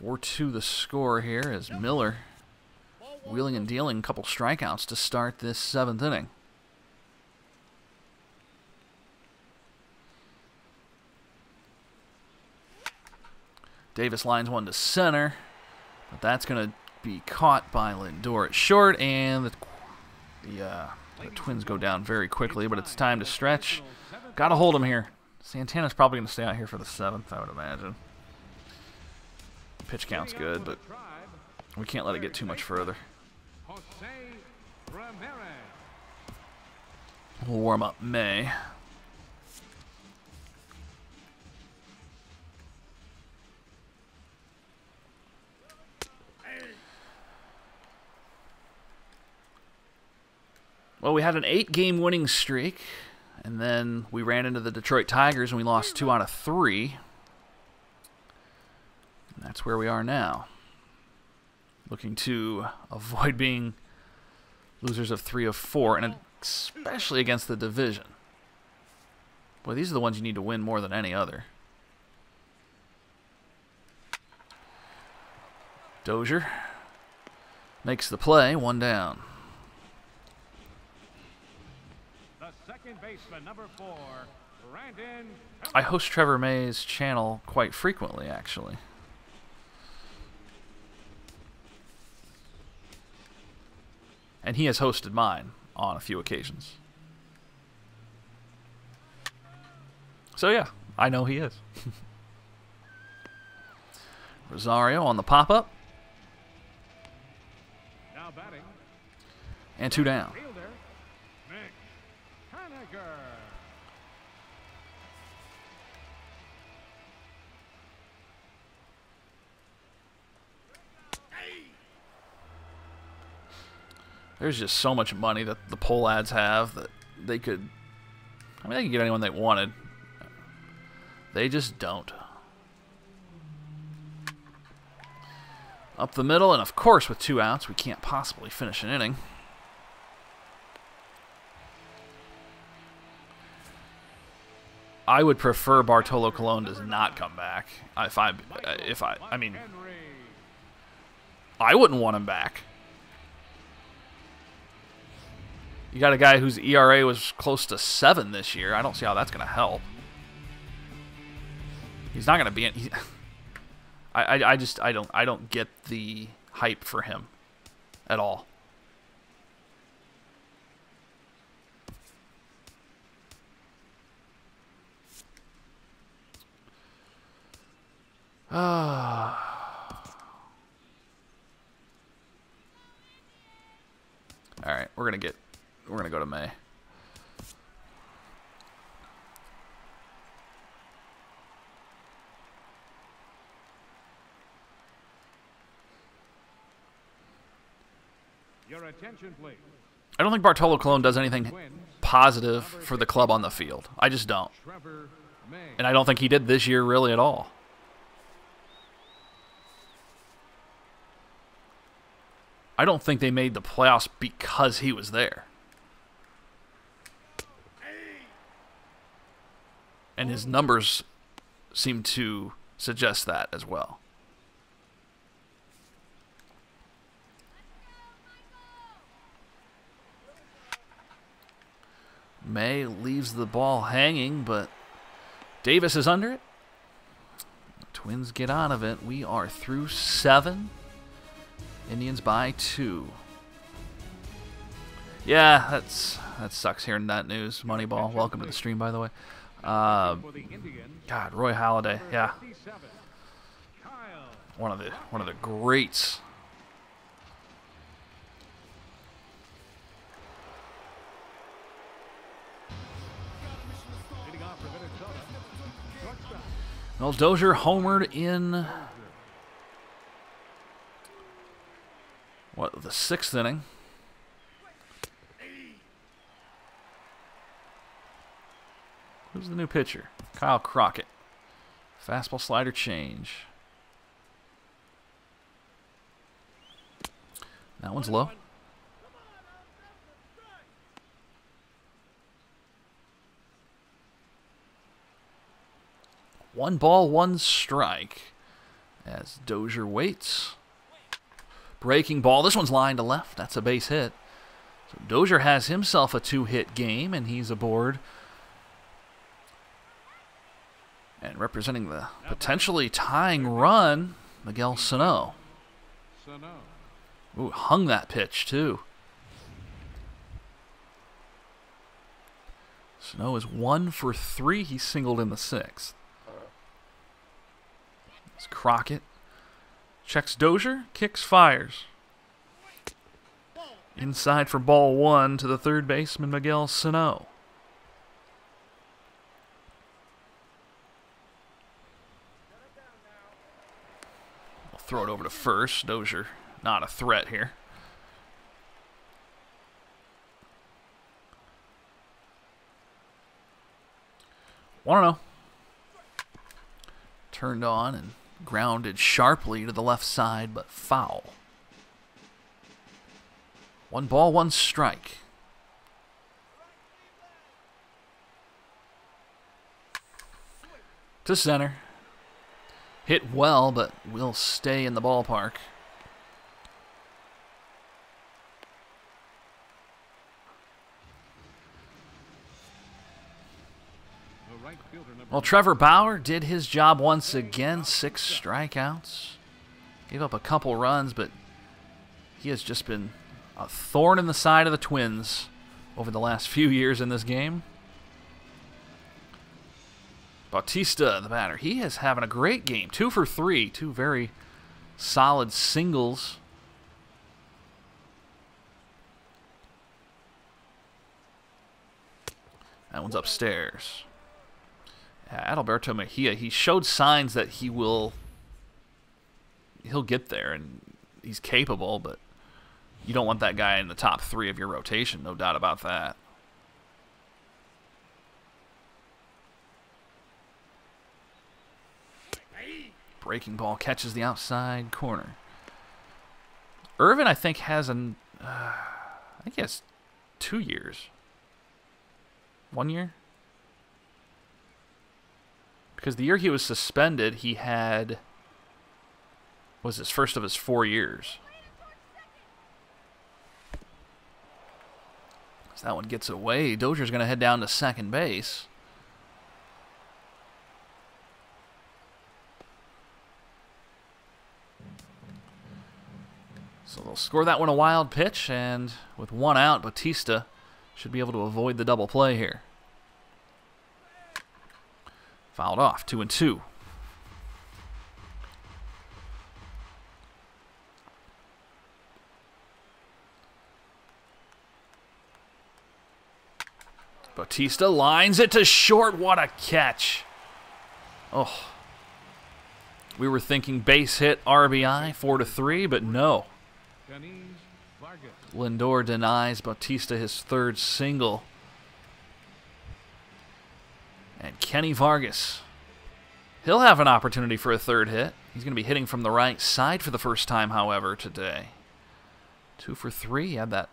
4-2 the score here as Miller wheeling and dealing a couple strikeouts to start this 7th inning. Davis lines one to center, but that's going to be caught by Lindor at short, and the Twins go down very quickly, but it's time to stretch. Got to hold him here. Santana's probably going to stay out here for the 7th, I would imagine. Pitch count's good, but we can't let it get too much further. We'll warm up May. Well, we had an 8-game winning streak, and then we ran into the Detroit Tigers and we lost 2 out of 3. And that's where we are now. Looking to avoid being losers of 3 of 4, and especially against the division. Boy, these are the ones you need to win more than any other. Dozier makes the play, 1 down. Baseman, number 4, Brandon. I host Trevor May's channel quite frequently, actually. And he has hosted mine on a few occasions. So yeah, I know he is. Rosario on the pop-up. Now batting. And 2 down. There's just so much money that the poll ads have that they could... I mean, they could get anyone they wanted. They just don't. Up the middle, and of course with 2 outs, we can't possibly finish an inning. I would prefer Bartolo Colon does not come back. I mean, I wouldn't want him back. You got a guy whose ERA was close to 7 this year. I don't see how that's going to help. He's not going to be in. I don't get the hype for him at all. All right, we're gonna go to May. Your attention, please. I don't think Bartolo Colon does anything positive for the club on the field. I just don't. And I don't think he did this year really at all. I don't think they made the playoffs because he was there. And his numbers seem to suggest that as well. May leaves the ball hanging, but Davis is under it. The Twins get out of it. We are through 7. Indians by 2. Yeah, that sucks hearing that news. Moneyball, welcome to the stream, by the way. God, Roy Halladay, yeah, one of the greats. Well, Dozier homered in the 6th inning. Who's the new pitcher? Kyle Crockett. Fastball slider change. That one's low. One ball, one strike. as Dozier waits. Breaking ball. This one's lined to left. That's a base hit. So Dozier has himself a 2-hit game, and he's aboard. And representing the potentially tying run, Miguel Sano. Ooh, hung that pitch, too. Sano is 1 for 3. He singled in the 6th. It's Crockett. Checks Dozier, kicks, fires. Inside for ball 1 to the third baseman, Miguel Sano. We'll throw it over to first. Dozier, not a threat here. Want to know. Turned on and grounded sharply to the left side, but foul. 1 ball, 1 strike. To center. Hit well, but will stay in the ballpark. Well, Trevor Bauer did his job once again. 6 strikeouts. Gave up a couple runs, but he has just been a thorn in the side of the Twins over the last few years in this game. Bautista, the batter, he is having a great game. 2 for 3. 2 very solid singles. That one's upstairs. Adalberto Mejia, he showed signs that he'll get there, and he's capable, but you don't want that guy in the top 3 of your rotation, no doubt about that. Breaking ball catches the outside corner. Irvin, I think, has I think he has 2 years. 1 year? Because the year he was suspended, he had, was his first of his 4 years. As that one gets away, Dozier's going to head down to second base. So they'll score that one a wild pitch, and with 1 out, Bautista should be able to avoid the double play here. Fouled off, 2-2. Bautista lines it to short. What a catch. Oh. We were thinking base hit, RBI, 4-3, but no. Lindor denies Bautista his 3rd single. And Kenny Vargas, he'll have an opportunity for a 3rd hit. He's going to be hitting from the right side for the first time, however, today. 2 for 3. He had that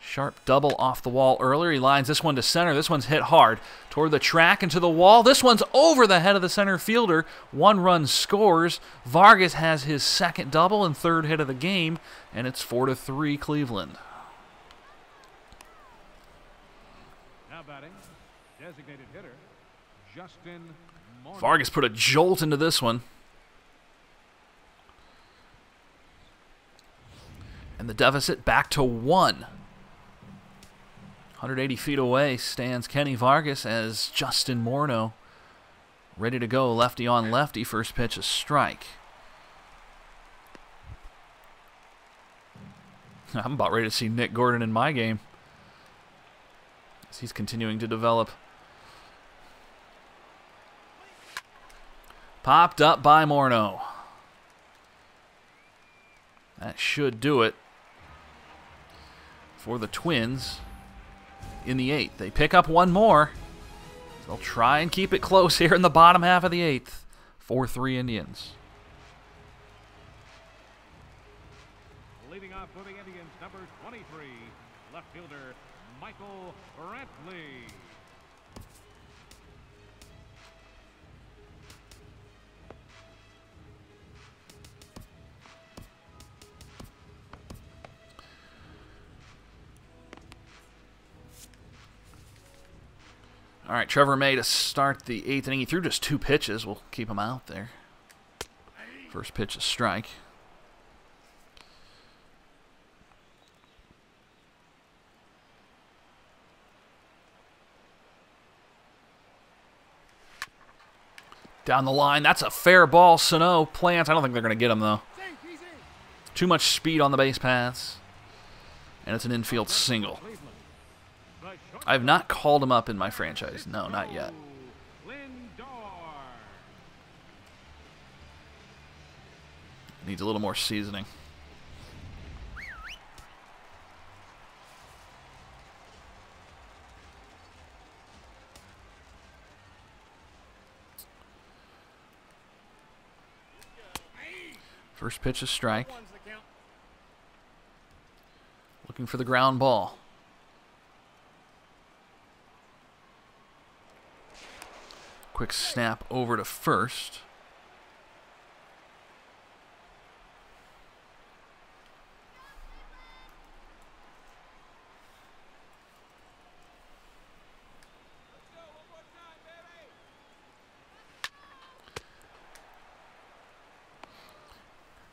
sharp double off the wall earlier. He lines this one to center. This one's hit hard toward the track and to the wall. This one's over the head of the center fielder. 1 run scores. Vargas has his 2nd double and 3rd hit of the game, and it's 4-3 Cleveland. Now batting, designated hitter, Justin Morneau. Vargas put a jolt into this one. And the deficit back to 1. 180 feet away stands Kenny Vargas as Justin Morneau ready to go. Lefty on lefty. First pitch, a strike. I'm about ready to see Nick Gordon in my game as he's continuing to develop. Popped up by Morneau. That should do it for the Twins in the 8th. They pick up 1 more. They'll try and keep it close here in the bottom half of the 8th. 4-3 Indians. Leading off for the Indians, number 23, left fielder Michael Brantley. All right, Trevor May to start the 8th inning. He threw just 2 pitches. We'll keep him out there. First pitch, a strike. Down the line, that's a fair ball. Sano plants. I don't think they're going to get him, though. Too much speed on the base paths. And it's an infield single. I have not called him up in my franchise. No, not yet. Needs a little more seasoning. First pitch, a strike. Looking for the ground ball. Quick snap over to first.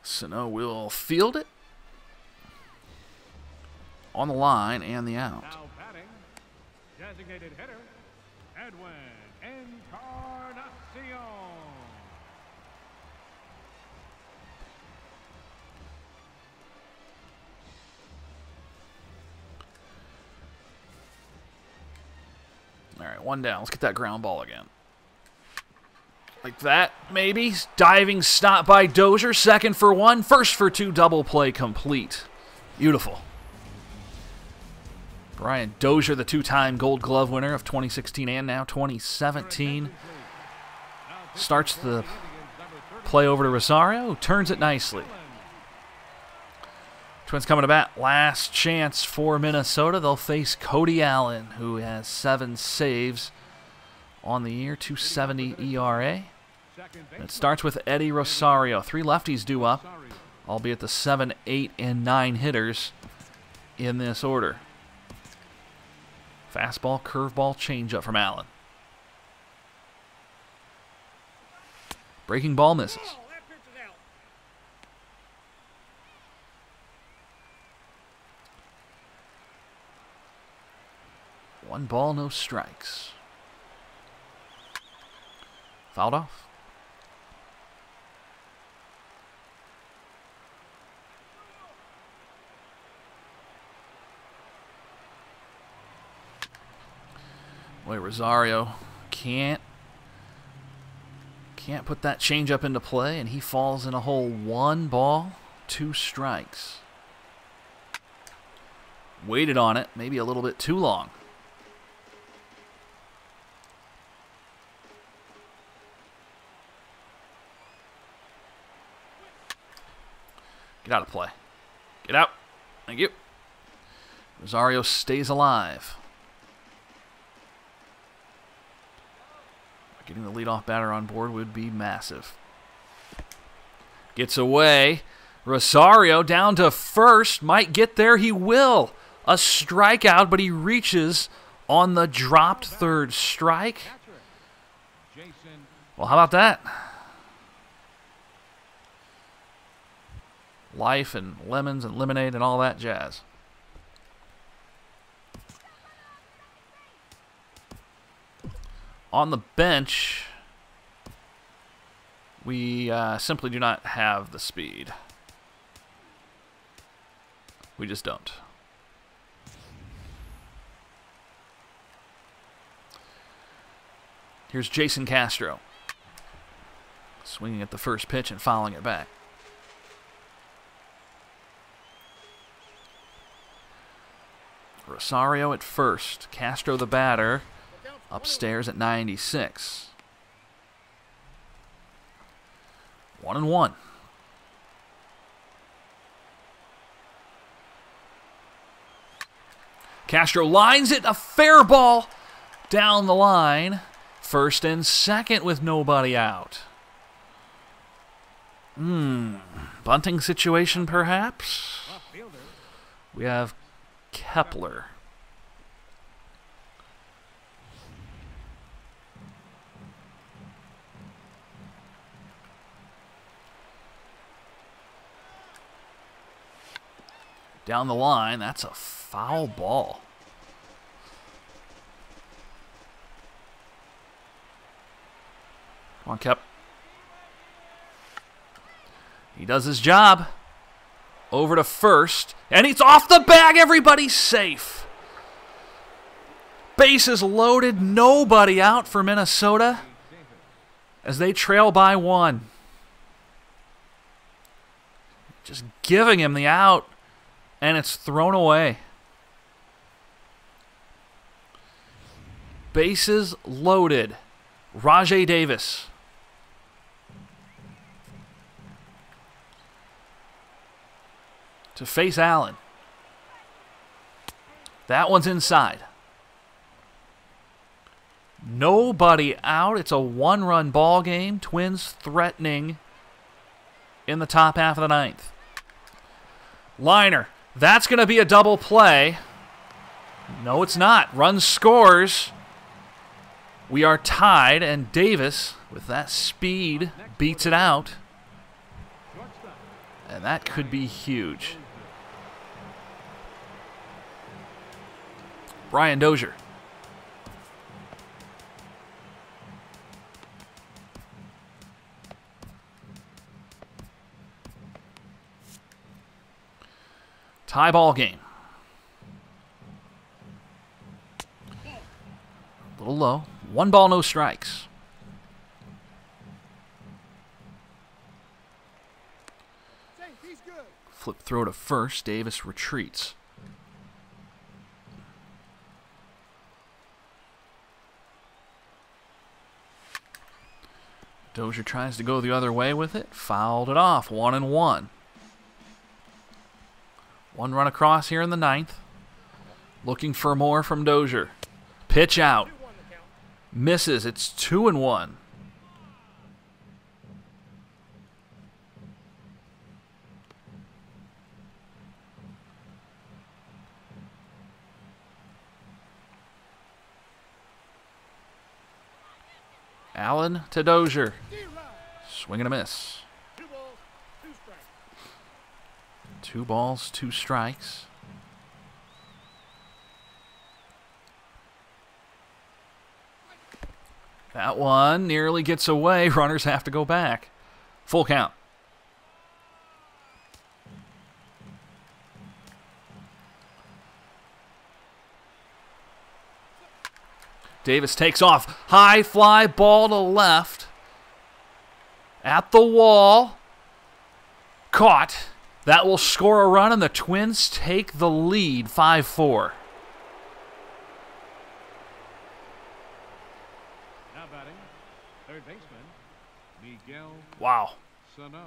Sano will field it on the line and the out. Now batting, designated hitter, Edwin Encarnacion. All right, 1 down. Let's get that ground ball again. Like that, maybe. Diving stop by Dozier. Second for 1. First for 2. Double play complete. Beautiful. Brian Dozier, the 2-time Gold Glove winner of 2016 and now 2017. Starts the play over to Rosario, who turns it nicely. Twins coming to bat. Last chance for Minnesota. They'll face Cody Allen, who has 7 saves on the year, 2.70 ERA. And it starts with Eddie Rosario. 3 lefties due up, albeit the 7, 8, and 9 hitters in this order. Fastball, curveball, changeup from Allen. Breaking ball misses. One ball, no strikes. Fouled off. Boy, Rosario can't put that changeup into play, and he falls in a hole. 1 ball, 2 strikes. Waited on it, maybe a little bit too long. Get out of play. Get out. Thank you. Rosario stays alive. Getting the leadoff batter on board would be massive. Gets away. Rosario down to first. Might get there. He will. A strikeout, but he reaches on the dropped third strike. Well, how about that? Life and lemons and lemonade and all that jazz. On the bench, we simply do not have the speed. We just don't. Here's Jason Castro. Swinging at the first pitch and fouling it back. Rosario at first. Castro the batter. Upstairs at 96. 1-1. Castro lines it. A fair ball down the line. First and second with nobody out. Bunting situation, perhaps? We have Kepler. Down the line, that's a foul ball. Come on, Kep. He does his job. Over to first. And he's off the bag. Everybody's safe. Bases loaded. Nobody out for Minnesota as they trail by 1. Just giving him the out. And it's thrown away. Bases loaded. Rajai Davis. To face Allen. That one's inside. Nobody out. It's a 1-run ball game. Twins threatening in the top half of the 9th. Liner. That's going to be a double play. No, it's not. Run scores. We are tied, and Davis, with that speed, beats it out. And that could be huge. Brian Dozier. Tie ball game. A little low. 1 ball, no strikes. Flip throw to first. Davis retreats. Dozier tries to go the other way with it. Fouled it off. 1-1. 1 run across here in the 9th. Looking for more from Dozier. Pitch out. Misses. It's 2-1. Allen to Dozier. Swing and a miss. 2 balls, 2 strikes. That one nearly gets away. Runners have to go back. Full count. Davis takes off. High fly ball to left. At the wall. Caught. That will score a run, and the Twins take the lead 5-4. Now batting, third baseman, Miguel. Wow. Sano.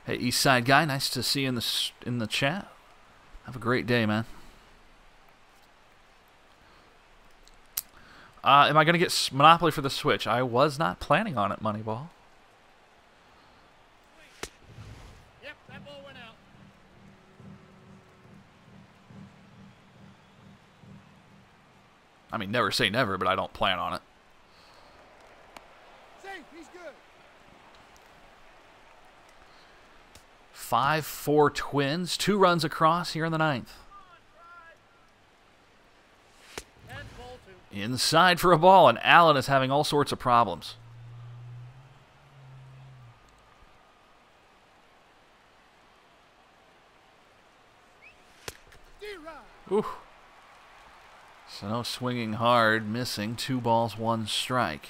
Hey, East Side guy, nice to see you in the chat. Have a great day, man. Am I going to get Monopoly for the Switch? I was not planning on it, Moneyball. Yep, that ball went out. I mean, never say never, but I don't plan on it. Safe, he's good. 5-4 Twins. 2 runs across here in the 9th. Inside for a ball, and Allen is having all sorts of problems. Ooh. Sano swinging hard, missing. 2 balls, 1 strike.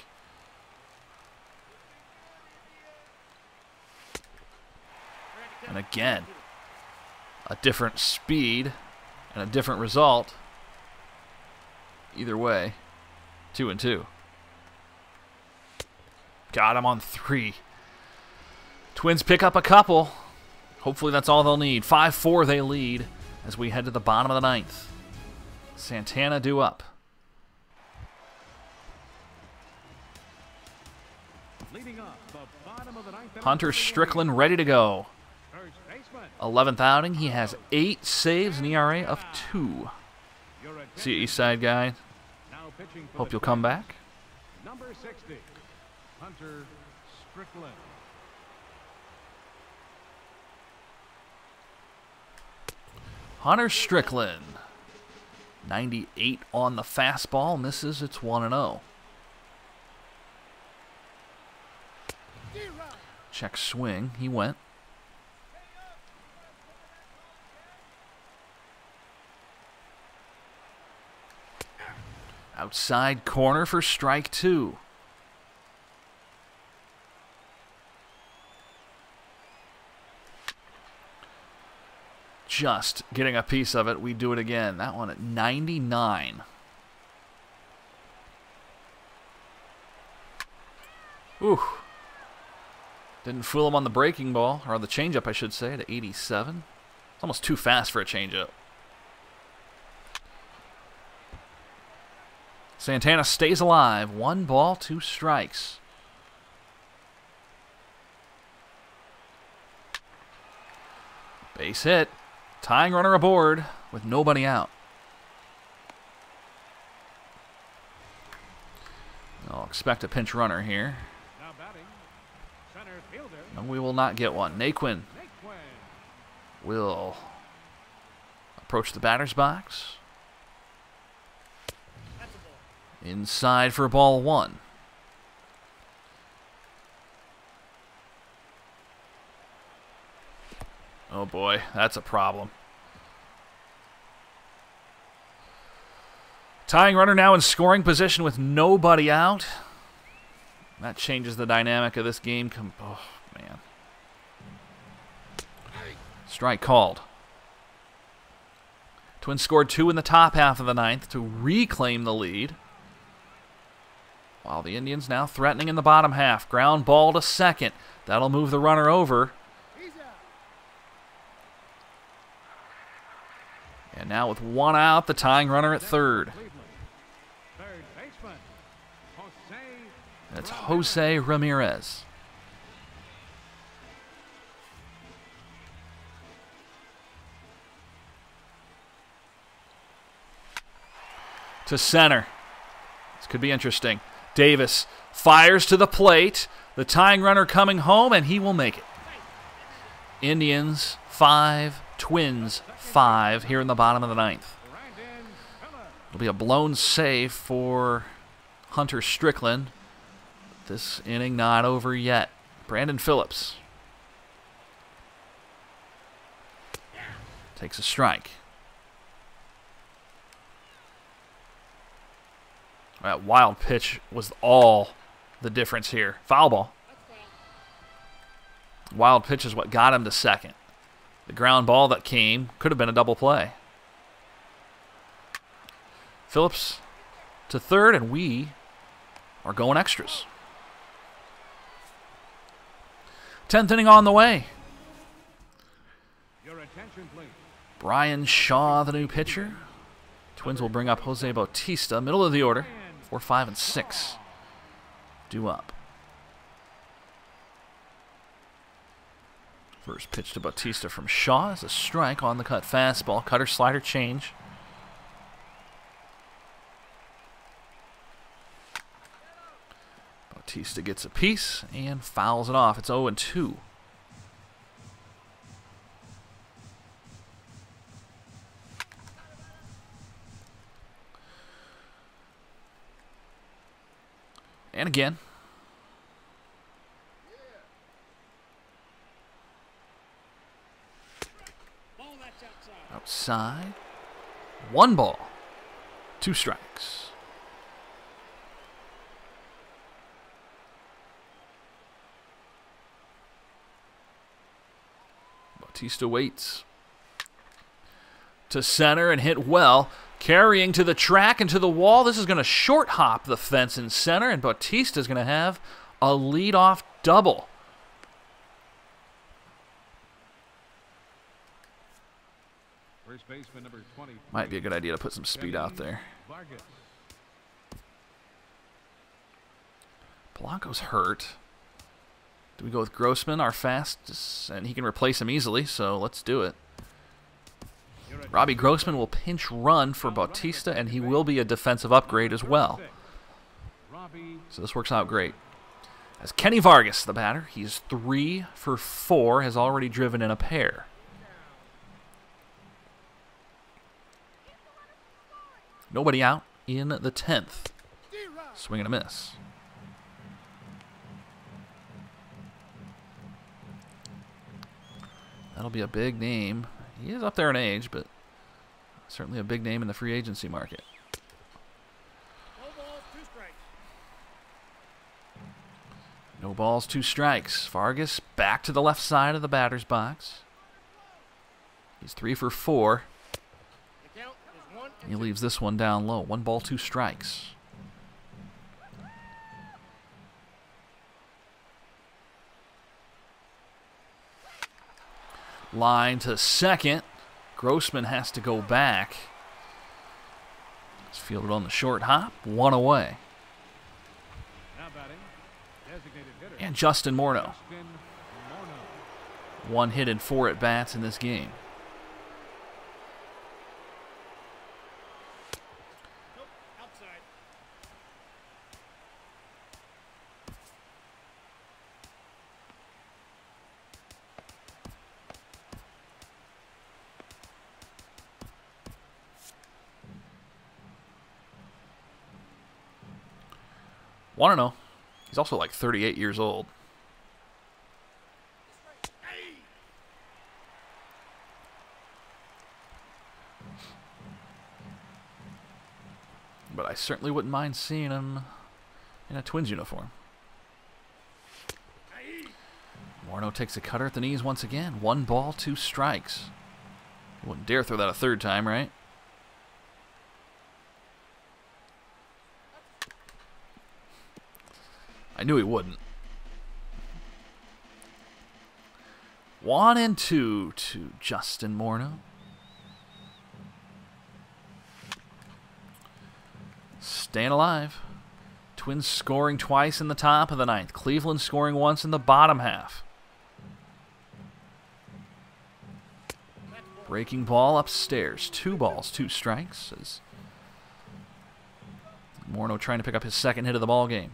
And again, a different speed and a different result. Either way, 2-2. Got him on 3. Twins pick up a couple. Hopefully that's all they'll need. 5-4 they lead as we head to the bottom of the 9th. Santana due up. Leading up the bottom of the 9th. Hunter Strickland ready to go. 11th outing. He has 8 saves, an ERA of 2. See you, East Side guy. Hope you'll come back. Number 60, Hunter Strickland. Hunter Strickland. 98 on the fastball. Misses. It's 1-0. Check swing. He went. Outside corner for strike 2. Just getting a piece of it. We do it again. That one at 99. Ooh. Didn't fool him on the breaking ball, or on the changeup, I should say, to 87. It's almost too fast for a changeup. Santana stays alive. 1 ball, 2 strikes. Base hit. Tying runner aboard with nobody out. I'll expect a pinch runner here. Now batting, center fielder. No, we will not get one. Naquin will approach the batter's box. Inside for ball 1. Oh boy, that's a problem. Tying runner now in scoring position with nobody out. That changes the dynamic of this game. Oh, man. Strike called. Twins scored 2 in the top half of the 9th to reclaim the lead. While the Indians now threatening in the bottom half. Ground ball to second. That'll move the runner over. And now with 1 out, the tying runner at third. Third baseman, That's Jose Ramirez. To center. This could be interesting. Davis fires to the plate. The tying runner coming home, and he will make it. Indians 5, Twins 5 here in the bottom of the 9th. It'll be a blown save for Hunter Strickland. This inning not over yet. Brandon Phillips takes a strike. That wild pitch was all the difference here. Foul ball. Wild pitch is what got him to second. The ground ball that came could have been a double play. Phillips to third, and we are going extras. 10th inning on the way. Your attention, please. Brian Shaw, the new pitcher. Twins will bring up Jose Bautista, middle of the order. 4, 5, and 6. Due up. First pitch to Bautista from Shaw is a strike on the cut fastball. Cutter slider change. Bautista gets a piece and fouls it off. It's 0-2. And again. Outside. 1 ball. 2 strikes. Bautista waits. To center and hit well. Carrying to the track and to the wall. This is going to short hop the fence in center, and Bautista is going to have a leadoff double. First baseman number 20. Might be a good idea to put some speed out there. Vargas. Polanco's hurt. Do we go with Grossman, our fastest? And he can replace him easily, so let's do it. Robbie Grossman will pinch run for Bautista, and he will be a defensive upgrade as well. So this works out great. As Kenny Vargas, the batter, he's 3 for 4, has already driven in a pair. Nobody out in the 10th. Swing and a miss. That'll be a big name. He is up there in age, but certainly a big name in the free agency market. No balls, 2 strikes. No balls, 2 strikes. Vargas back to the left side of the batter's box. He's 3 for 4. The count is 1 and He 2. leaves this one down low. 1 ball, 2 strikes. Line to second. Grossman has to go back. It's fielded on the short hop. 1 away. Now batting, designated hitter. And Justin Morneau. Justin Morneau. 1 hit and 4 at bats in this game. Nope, outside. Want to know? He's also like 38 years old. But I certainly wouldn't mind seeing him in a Twins uniform. Morneau takes a cutter at the knees once again. 1 ball, 2 strikes. Wouldn't dare throw that a 3rd time, right? I knew he wouldn't. 1 and 2 to Justin Morneau. Staying alive. Twins scoring twice in the top of the 9th. Cleveland scoring once in the bottom half. Breaking ball upstairs. 2 balls, 2 strikes. As Morneau trying to pick up his 2nd hit of the ball game.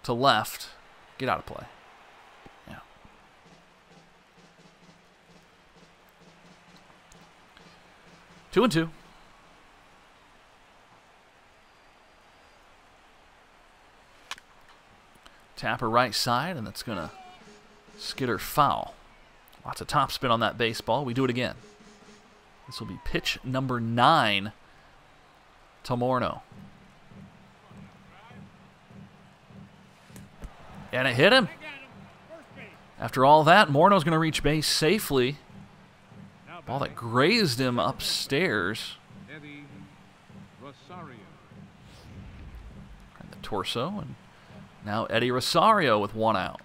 To left. Get out of play. Yeah. Two and 2. Tapper right side, and that's going to skitter foul. Lots of topspin on that baseball. We do it again. This will be pitch number 9 to Morneau. And it hit him. After all that, Morneau's going to reach base safely. Now Ball that batting, grazed him upstairs. Eddie Rosario. And the torso. And now Eddie Rosario with 1 out.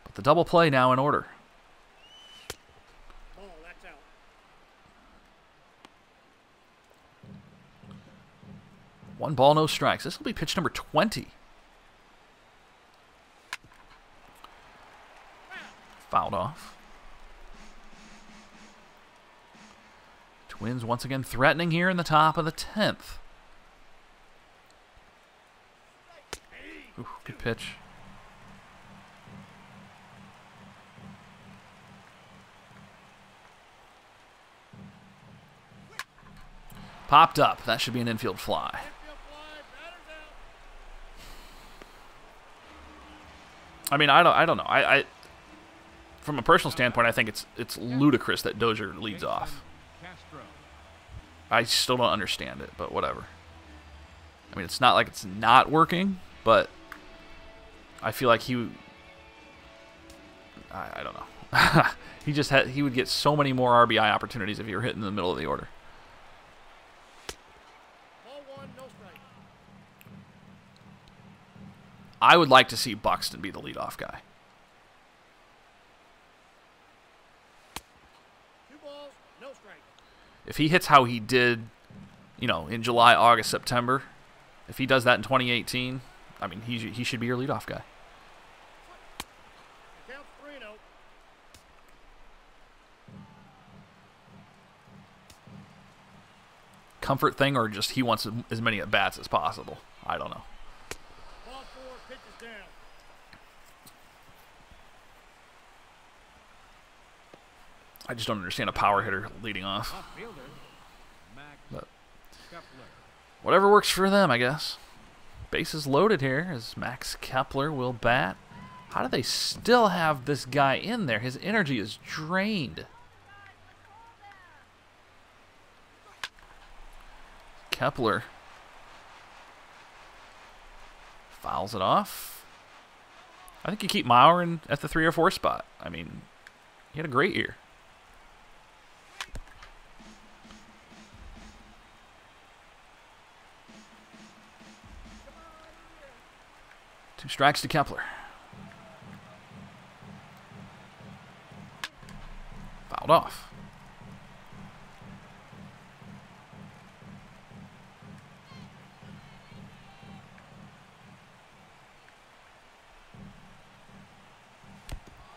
But the double play now in order. Ball, that's out. 1 ball, no strikes. This will be pitch number 20. Fouled off. Twins once again threatening here in the top of the 10th. Ooh, good pitch. Popped up. That should be an infield fly. Infield fly, batter's out. I mean, I don't know. I from a personal standpoint, I think it's ludicrous that Dozier leads off. Castro. I still don't understand it, but whatever. I mean, it's not like it's not working, but I feel like he I don't know. He would get so many more RBI opportunities if he were hitting in the middle of the order. Ball 1, no strike. I would like to see Buxton be the leadoff guy. 2 balls, no strike. If he hits how he did, in July, August, September, if he does that in 2018, I mean, he should be your leadoff guy. The count's 3-0. Comfort thing, or just he wants as many at bats as possible. I don't know. Ball 4, pitch is down. I just don't understand a power hitter leading off. Left fielder, Max But Kepler. whatever works for them, I guess. Bases loaded here as Max Kepler will bat. How do they still have this guy in there? His energy is drained. Kepler fouls it off. I think you keep Mauer at the 3 or 4 spot. I mean, he had a great year. Two strikes to Kepler. Fouled off.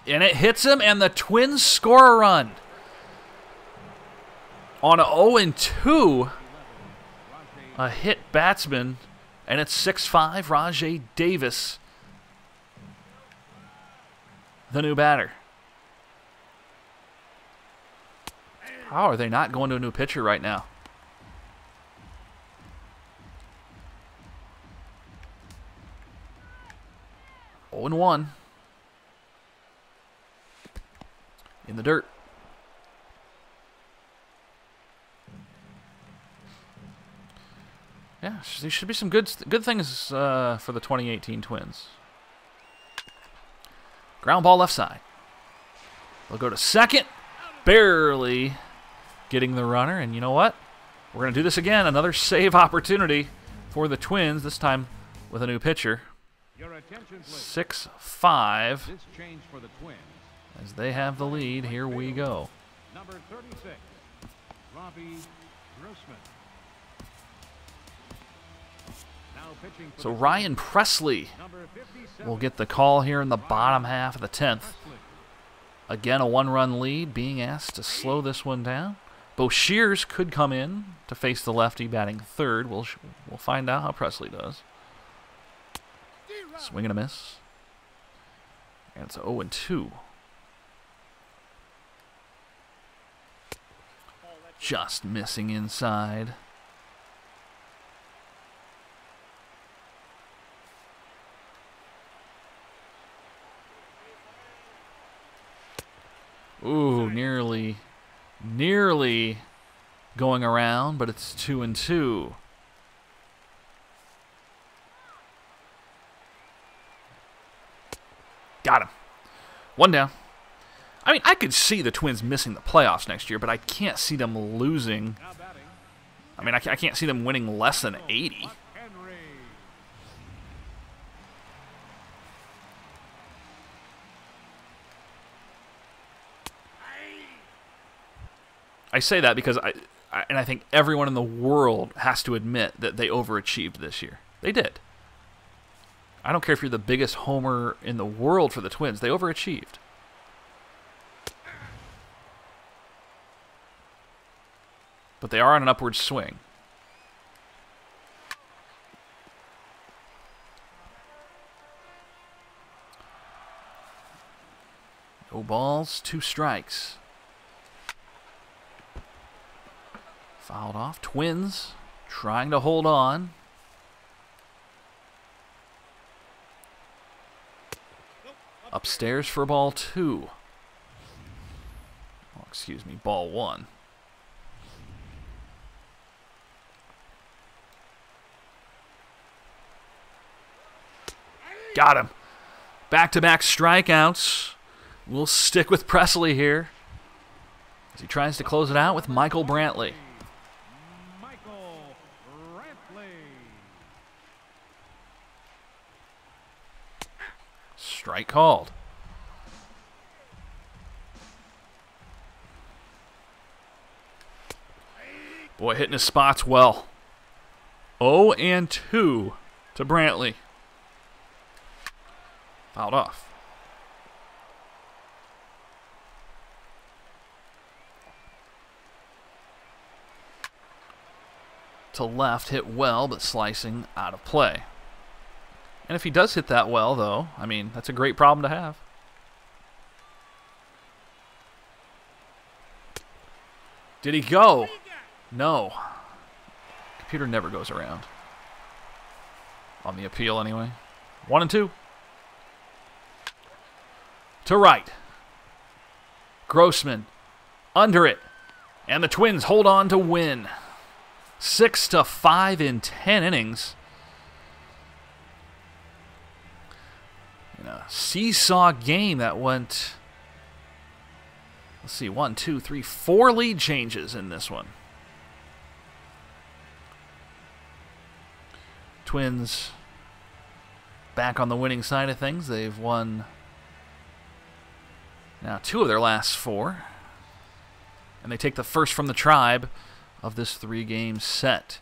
And it hits him, and the Twins score a run. On a 0-2, a hit batsman, and it's 6-5, Rajay Davis, the new batter. How are they not going to a new pitcher right now? Oh and 1. In the dirt. Yeah, there should be some good things for the 2018 Twins. Ground ball left side. They'll go to second. Barely getting the runner. And you know what? We're going to do this again. Another save opportunity for the Twins, this time with a new pitcher. Your attention, please. 6-5 This change for the Twins. as they have the lead. Here we go. Number 36, Robbie Grossman. Now pitching for So the Ryan Presley number 57, will get the call here in the bottom half of the 10th. Presley. Again, a 1-run lead, being asked to slow this one down. Bo Shears could come in to face the lefty batting third. We'll find out how Presley does. Swing and a miss. And it's 0-2. Just missing inside. Ooh, nearly going around, but it's 2-2. Got him. One down. I mean, I could see the Twins missing the playoffs next year, but I can't see them losing. Now batting, I mean, I can't see them winning less than 80. Henry. I say that because I think everyone in the world has to admit that they overachieved this year. They did. I don't care if you're the biggest homer in the world for the Twins. They overachieved. But they are on an upward swing. No balls, 2 strikes. Fouled off. Twins trying to hold on. Upstairs for ball 2. Oh, excuse me, ball 1. Got him. Back-to-back strikeouts. We'll stick with Presley here as he tries to close it out with Michael Brantley. Michael Brantley. Strike called. Boy, hitting his spots well. 0-2 to Brantley. Fouled off. To left, hit well, but slicing out of play. And if he does hit that well, though, I mean, that's a great problem to have. Did he go? No. Computer never goes around. On the appeal, anyway. 1 and 2. To right. Grossman. Under it. And the Twins hold on to win. 6-5 in 10 innings. In a seesaw game that went... Let's see, 1, 2, 3, 4 lead changes in this one. Twins back on the winning side of things. They've won now 2 of their last 4. And they take the first from the Tribe of this 3-game set.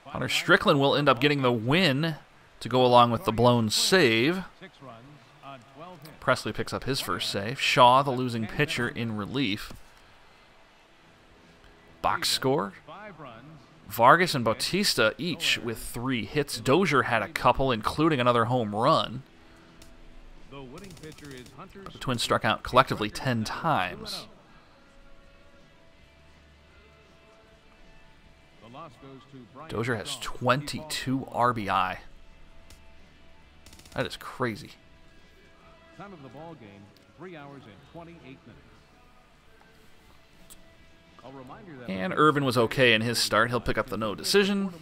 Hunter Strickland will end up getting the win to go along with the blown save. Presley picks up his first save. Shaw, the losing pitcher, in relief. Box score. Vargas and Bautista each with 3 hits. Dozier had a couple, including another home run. The Twins struck out collectively 10 times. Dozier has 22 RBI. That is crazy. Time of the ball game, 3 hours and 28 minutes. And Irvin was okay in his start. He'll pick up the no decision.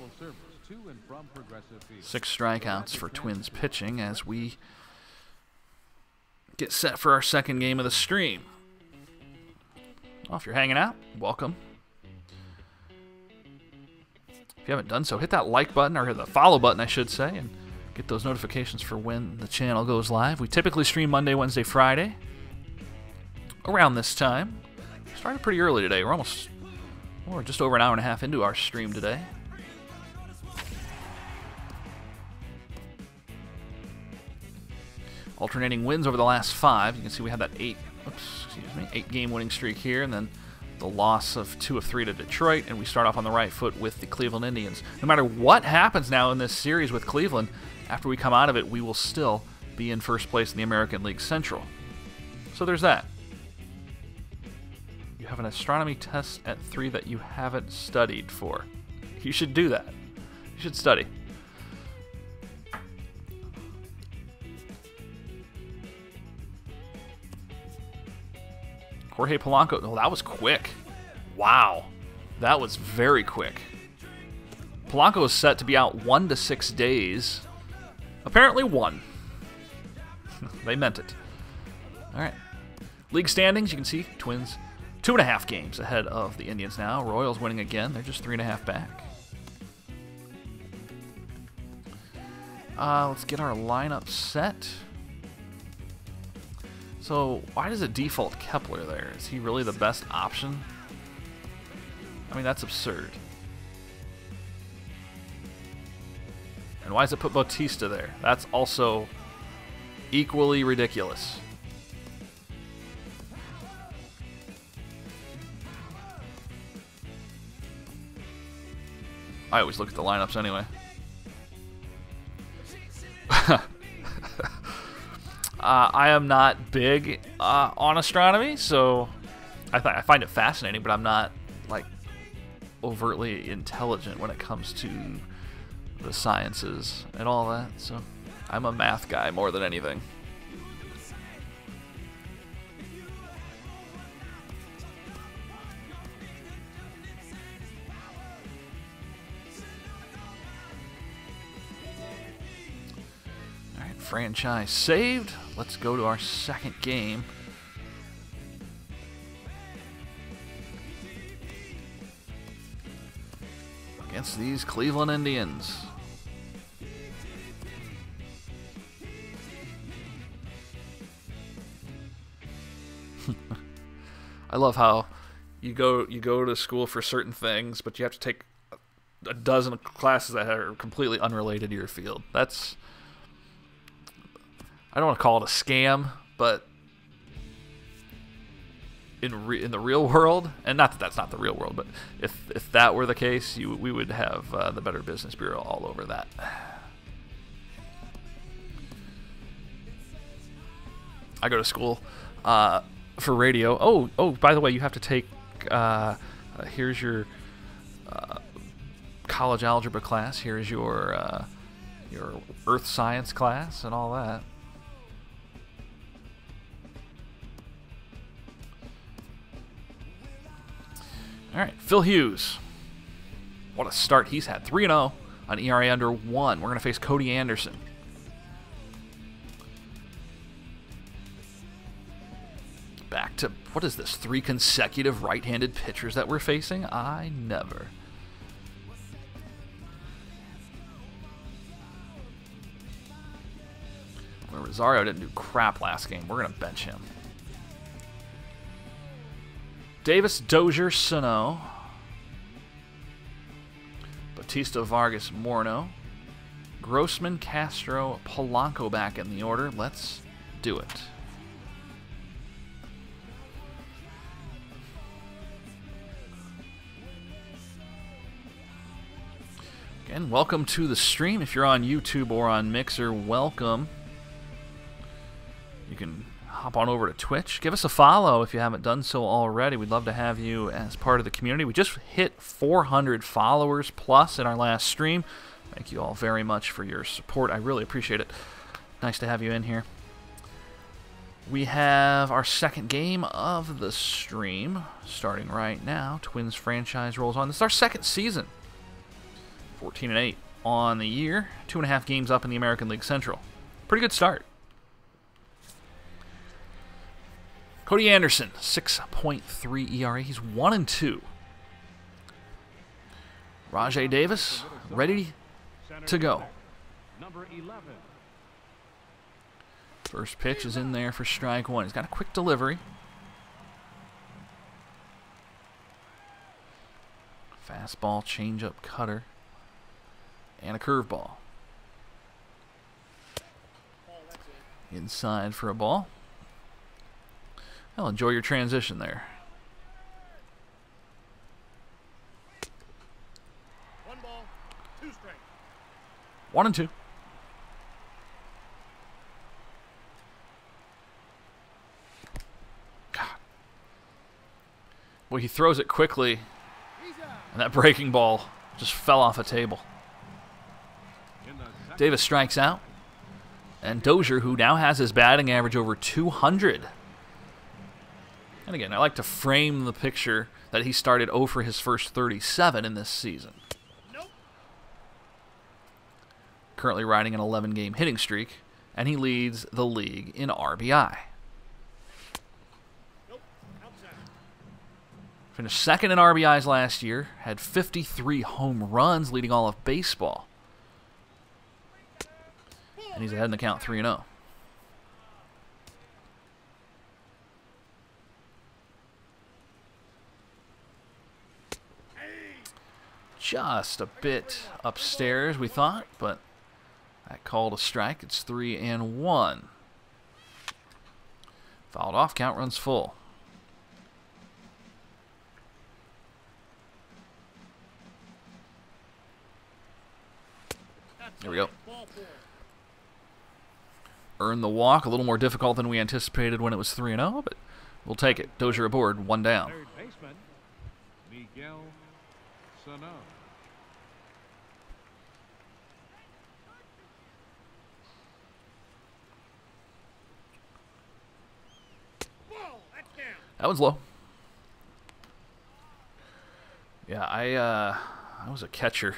6 strikeouts for Twins pitching as we get set for our second game of the stream. Well, if you're hanging out, welcome. If you haven't done so, hit that like button, or the follow button, I should say, and get those notifications for when the channel goes live. We typically stream Monday, Wednesday, Friday around this time. Started pretty early today. We're just over an hour and a half into our stream today. Alternating wins over the last 5. You can see we have that 8-game winning streak here, and then the loss of 2 of 3 to Detroit, and we start off on the right foot with the Cleveland Indians. No matter what happens now in this series with Cleveland, after we come out of it, we will still be in first place in the American League Central. So there's that. You have an astronomy test at 3 that you haven't studied for. You should do that. You should study. Jorge Polanco. Oh, that was quick. Wow. That was very quick. Polanco is set to be out 1 to 6 days. Apparently 1. They meant it. All right. League standings, you can see Twins 2.5 games ahead of the Indians now. Royals winning again. They're just 3.5 back. Let's get our lineup set. So, why does it default Kepler there? Is he really the best option? I mean, that's absurd. And why does it put Bautista there? That's also equally ridiculous. I always look at the lineups anyway. I am not big on astronomy, so I find it fascinating, but I'm not like overtly intelligent when it comes to the sciences and all that. So I'm a math guy more than anything. All right, franchise saved. Let's go to our second game. Against these Cleveland Indians. I love how you go to school for certain things, but you have to take a dozen classes that are completely unrelated to your field. That's, I don't want to call it a scam, but in the real world, and not that that's not the real world, but if that were the case, we would have the Better Business Bureau all over that. I go to school for radio. Oh, by the way, you have to take Here's your college algebra class. Here's your earth science class and all that. All right, Phil Hughes. What a start he's had. 3-0 on ERA under 1. We're going to face Cody Anderson. Back to, what is this, 3 consecutive right-handed pitchers that we're facing? I never. Well, Rosario didn't do crap last game. We're going to bench him. Davis, Dozier, Sano. Batista, Vargas, Morno. Grossman, Castro, Polanco back in the order. Let's do it. Again, welcome to the stream. If you're on YouTube or on Mixer, welcome. You can hop on over to Twitch. Give us a follow if you haven't done so already. We'd love to have you as part of the community. We just hit 400 followers plus in our last stream. Thank you all very much for your support. I really appreciate it. Nice to have you in here. We have our second game of the stream starting right now. Twins franchise rolls on. This is our second season. 14-8 on the year. 2.5 games up in the American League Central. Pretty good start. Cody Anderson, 6.3 ERA. He's 1-2. Rajai Davis, ready to go. Number 11. First pitch is in there for strike 1. He's got a quick delivery. Fastball, changeup, cutter, and a curveball. Inside for a ball. Well, enjoy your transition there. 1 ball, 2 strikes. 1-2. God. Well, he throws it quickly, and that breaking ball just fell off a table. Davis strikes out. And Dozier, who now has his batting average over 200. And again, I like to frame the picture that he started 0 for his first 37 in this season. Nope. Currently riding an 11-game hitting streak, and he leads the league in RBI. Nope. Outside. Finished second in RBIs last year, had 53 home runs, leading all of baseball. And he's ahead in the count 3-0. Just a bit upstairs, we thought, but that called a strike. It's 3-1. Fouled off, count runs full. There we go. Ball 4. Earned the walk, a little more difficult than we anticipated when it was 3-0, but we'll take it. Dozier aboard, 1 down. Third baseman, Miguel Sano. Ball, that's down. That one's low. Yeah, I was a catcher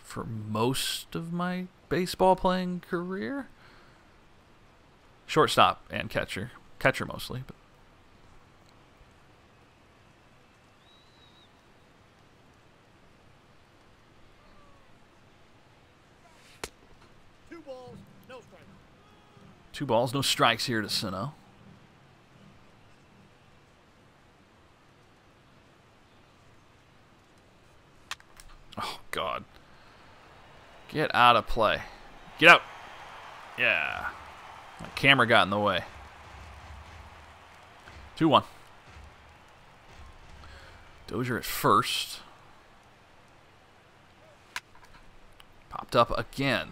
for most of my baseball playing career. Shortstop and catcher. Catcher mostly. But 2 balls, no strikes. 2 balls, no strikes here to Sino. Oh, God. Get out of play. Get out. Yeah. My camera got in the way. 2-1. Dozier at first. Popped up again.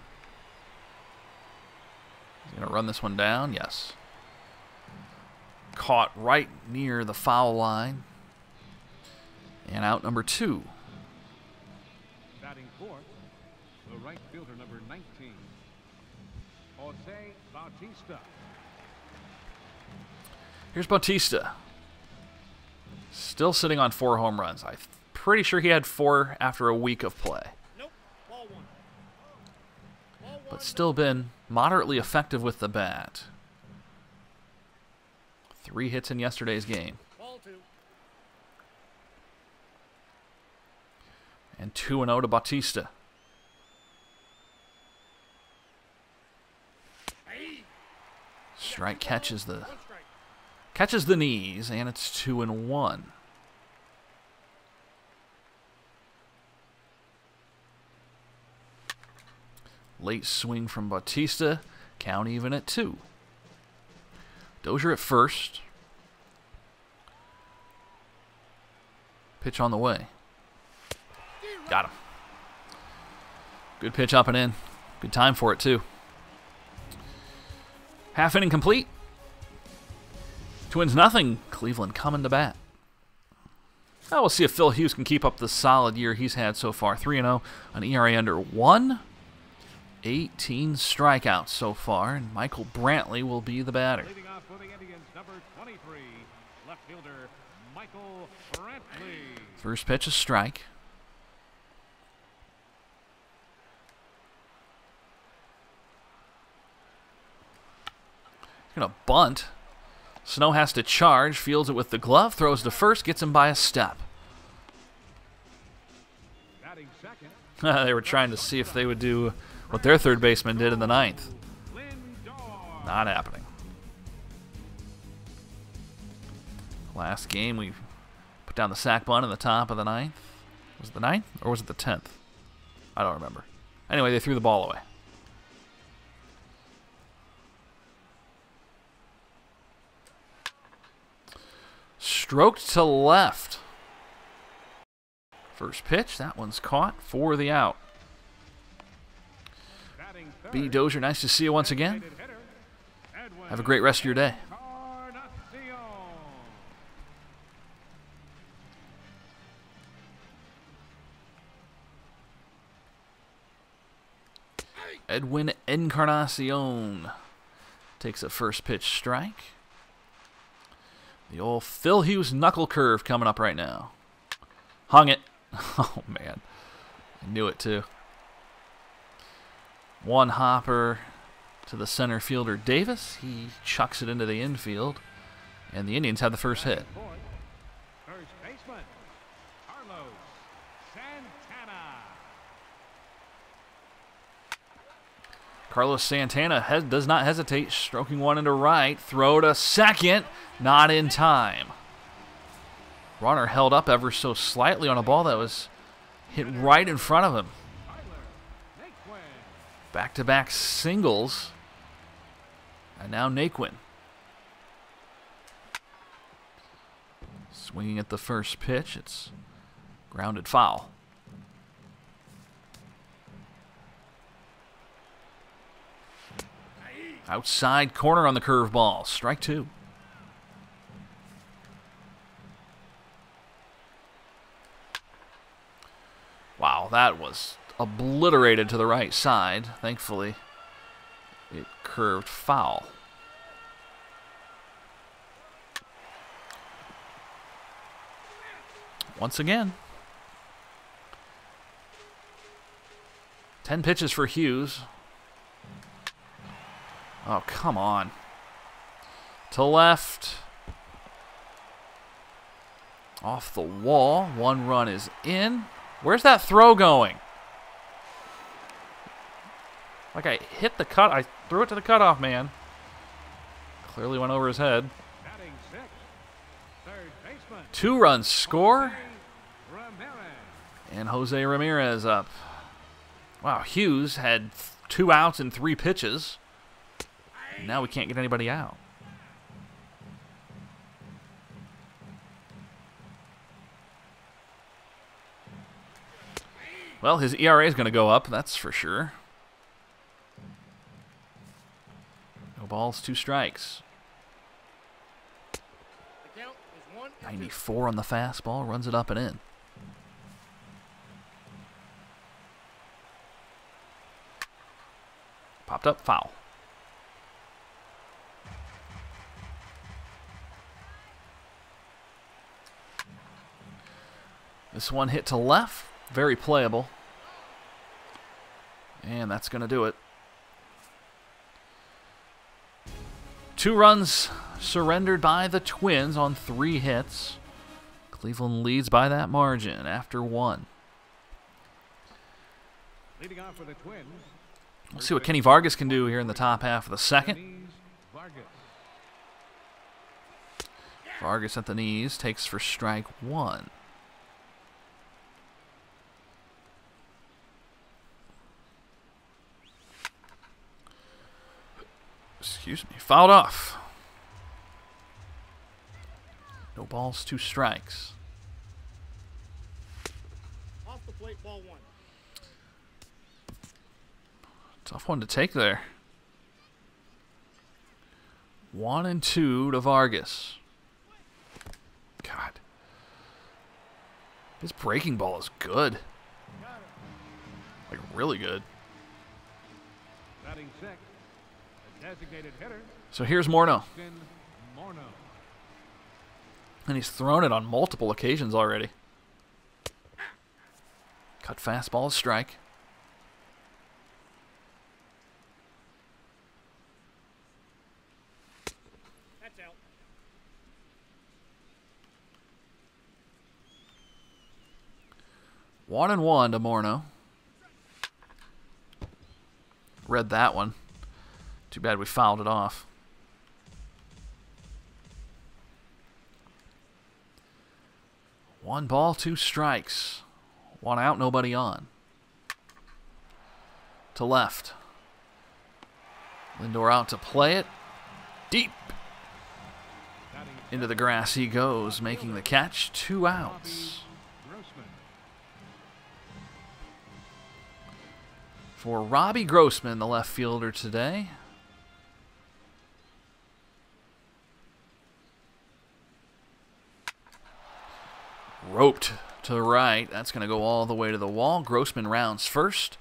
He's going to run this one down. Yes. Caught right near the foul line. And out number 2. Batting fourth, the right fielder, number 19, Jose Bautista. Here's Bautista. Still sitting on 4 home runs. I'm pretty sure he had 4 after a week of play. Nope. Ball one. Ball But one. still been moderately effective with the bat. 3 hits in yesterday's game. Ball two. And 2-0 to Bautista. Hey. Strike catches the One strike. catches the knees, and it's 2-1. Late swing from Bautista. Count even at 2. Dozier at first. Pitch on the way. Got him. Good pitch up and in. Good time for it, too. Half inning complete. Twins nothing. Cleveland coming to bat. Now we'll see if Phil Hughes can keep up the solid year he's had so far. 3-0, an ERA under 1. 18 strikeouts so far, and Michael Brantley will be the batter. Leading off for the Indians, number 23, left fielder Michael Brantley. First pitch, a strike. He's going to bunt. Snow has to charge, fields it with the glove, throws to first, gets him by a step. Batting second, They were trying to see if they would do what their third baseman did in the 9th. Lindor. Not happening. Last game, we put down the sack bunt in the top of the 9th. Was it the 9th or was it the 10th? I don't remember. Anyway, they threw the ball away. Stroked to left. First pitch, that one's caught for the out. Batting third, B. Dozier, nice to see you once again. designated hitter, Edwin Have a great rest of your day. Encarnacion. Edwin Encarnacion takes a first pitch strike. The old Phil Hughes knuckle curve coming up right now. Hung it. Oh, man. I knew it, too. One hopper to the center fielder, Davis. He chucks it into the infield. And the Indians have the first hit. Fourth, first baseman Carlos Santana. Carlos Santana does not hesitate, stroking one into right. Throw to second. Not in time. Runner held up ever so slightly on a ball that was hit right in front of him. Tyler Naquin. Back-to-back singles. And now Naquin. Swinging at the first pitch. It's grounded foul. Outside corner on the curveball. Strike 2. Wow, that was obliterated to the right side. Thankfully, it curved foul. Once again. 10 pitches for Hughes. Oh, come on. To left. Off the wall. 1 run is in. Where's that throw going? Like I hit the cut. I threw it to the cutoff man. Clearly went over his head. Batting sixth, third baseman 2 runs score. Ramirez. And Jose Ramirez up. Wow, Hughes had 2 outs and 3 pitches. Now we can't get anybody out. Well, his ERA is going to go up, that's for sure. No balls, 2 strikes. The count is 1-2. 94 on the fastball, runs it up and in. Popped up, foul. This one hit to left, very playable. And that's going to do it. 2 runs surrendered by the Twins on 3 hits. Cleveland leads by that margin after 1. Leading off for the Twins. We'll see what Kenny Vargas can do here in the top half of the second. Vargas at the knees takes for strike 1. Excuse me, fouled off. No balls, 2 strikes. Off the plate, ball 1. Tough one to take there. 1-2 to Vargas. God. His breaking ball is good. Like, really good. Batting 6. Designated hitter. So here's Morneau. Morneau. And he's thrown it on multiple occasions already. Cut fastball, strike. That's out. One and one to Morneau. Read that one. Too bad we fouled it off. One ball, 2 strikes. 1 out, nobody on. To left. Lindor out to play it. Deep. Into the grass he goes, making the catch. 2 outs. For Robbie Grossman, the left fielder today. Roped to the right. That's going to go all the way to the wall. Grossman rounds first.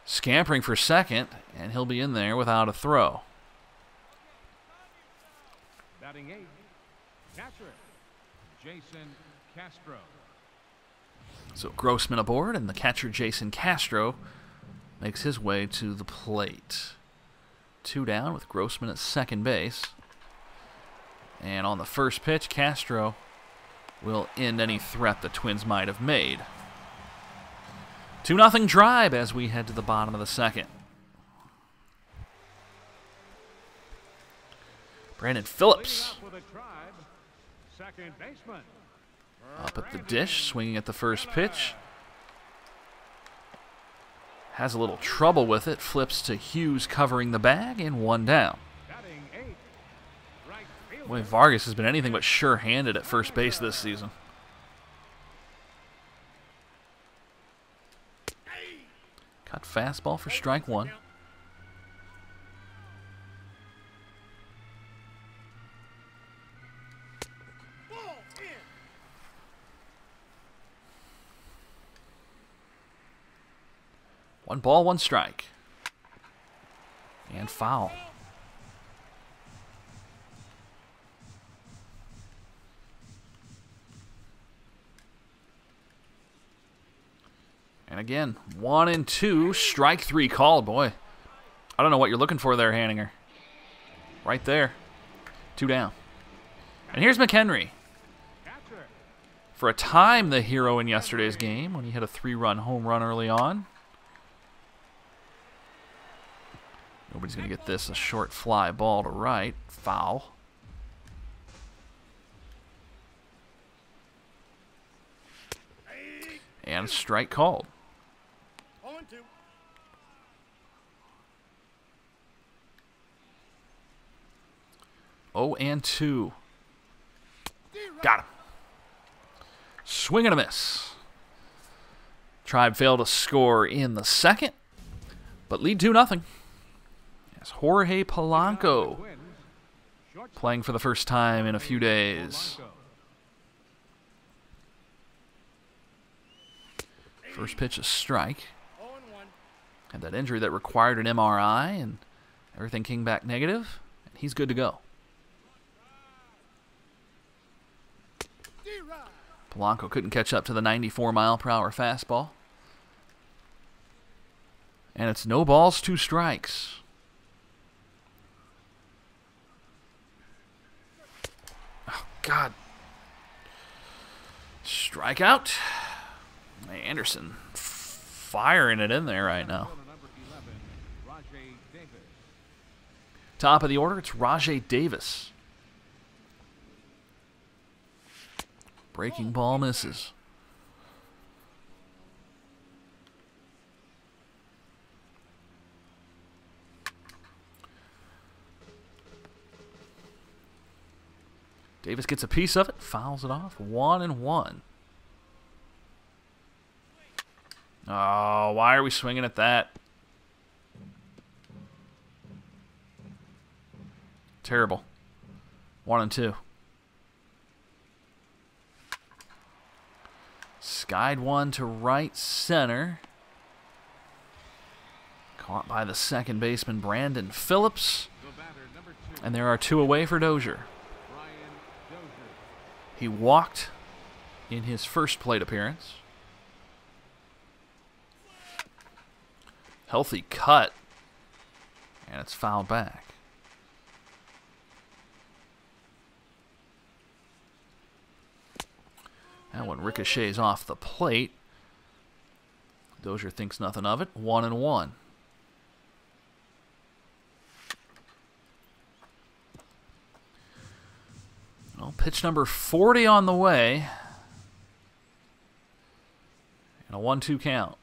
Scampering for second, and he'll be in there without a throw. Batting 8, catcher, Jason Castro. So Grossman aboard, and the catcher Jason Castro makes his way to the plate. 2 down with Grossman at second base. And on the first pitch, Castro will end any threat the Twins might have made. 2-0 Tribe as we head to the bottom of the second. Brandon Phillips up at the dish, swinging at the first pitch. Has a little trouble with it. Flips to Hughes covering the bag, and 1 down. Boy, Vargas has been anything but sure-handed at first base this season. Cut fastball for strike 1. One ball, 1 strike. And foul. And again, 1-2, strike 3 called. Boy, I don't know what you're looking for there, Hanninger. Right there. 2 down. And here's McHenry. For a time, the hero in yesterday's game when he hit a 3-run home run early on. Nobody's going to get this. A short fly ball to right. Foul. And strike called. 0-2. Oh, and 2. Got him. Swing and a miss. Tribe failed to score in the second, but lead 2-0. As Jorge Polanco playing for the first time in a few days. First pitch, a strike. Had that injury that required an MRI, and everything came back negative, and he's good to go. Polanco couldn't catch up to the 94-mile-per-hour fastball. And it's no balls, 2 strikes. Oh, God. Strikeout. Anderson firing it in there right now. Top of the order, it's Rajai Davis. Breaking ball misses. Davis gets a piece of it, fouls it off. 1-1. Oh, why are we swinging at that? Terrible. 1-2. Skied one to right center. Caught by the second baseman, Brandon Phillips. And there are 2 away for Dozier. He walked in his first plate appearance. Healthy cut. And it's fouled back. That one ricochets off the plate. Dozier thinks nothing of it. 1-1. Well, pitch number 40 on the way. And a 1-2 count.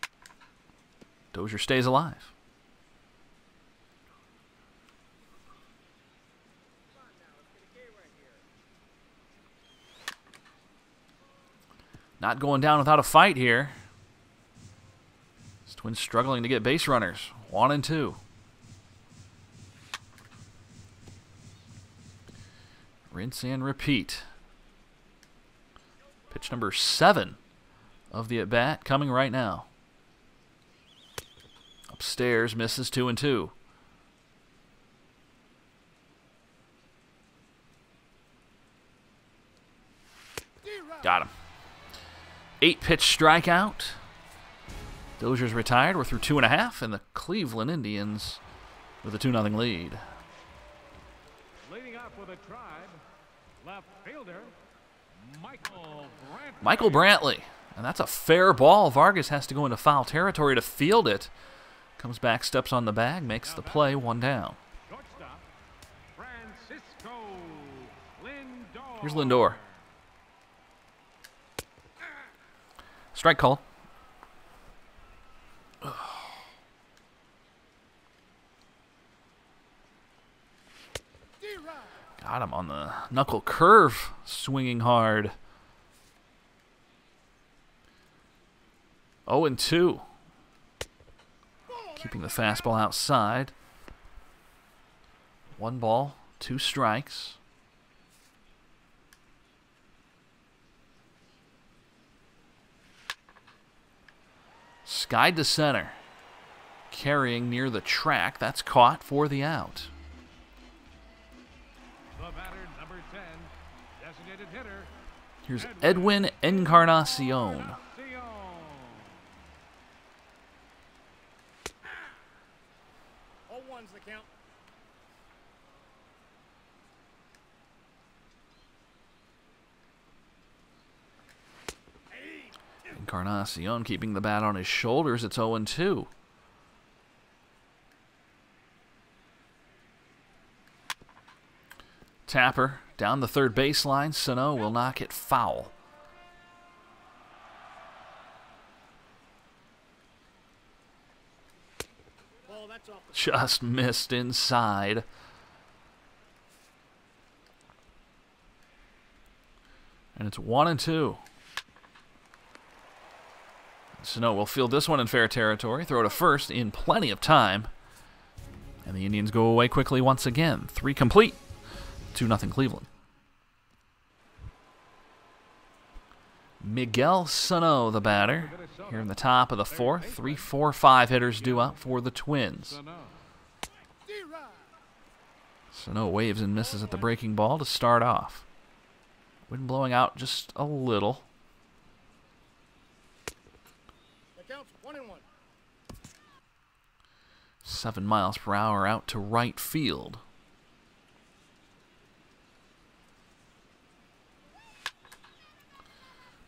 Dozier stays alive. Not going down without a fight here. This Twins struggling to get base runners. 1-2. Rinse and repeat. Pitch number 7 of the at-bat coming right now. Upstairs, misses 2-2. Got him. 8-pitch strikeout. Dozier's retired. We're through 2.5, and the Cleveland Indians with a 2-0 lead. Leading off with a tribe, left fielder, Michael Brantley. And that's a fair ball. Vargas has to go into foul territory to field it. Comes back, steps on the bag, makes the play, 1 down. Shortstop, Francisco Lindor. Here's Lindor. Strike call. Got him on the knuckle curve, swinging hard. 0-2. Keeping the fastball outside. 1 ball, 2 strikes. Skied to center. Carrying near the track. That's caught for the out. The batter, number 10, designated hitter. Here's Edwin Encarnacion. 0-1's the count. Encarnacion keeping the bat on his shoulders. It's 0-2. Tapper down the third baseline. Sano will knock it foul. Ball, that's off the Just missed inside. And it's 1-2. Sano will field this one in fair territory. Throw to first in plenty of time. And the Indians go away quickly once again. 3 complete. 2-0 Cleveland. Miguel Sano, the batter. here in the top of the fourth. 3, 4, 5 hitters due up for the Twins. Sano waves and misses at the breaking ball to start off. Wind blowing out just a little. The count's 1-1. 7 miles per hour out to right field.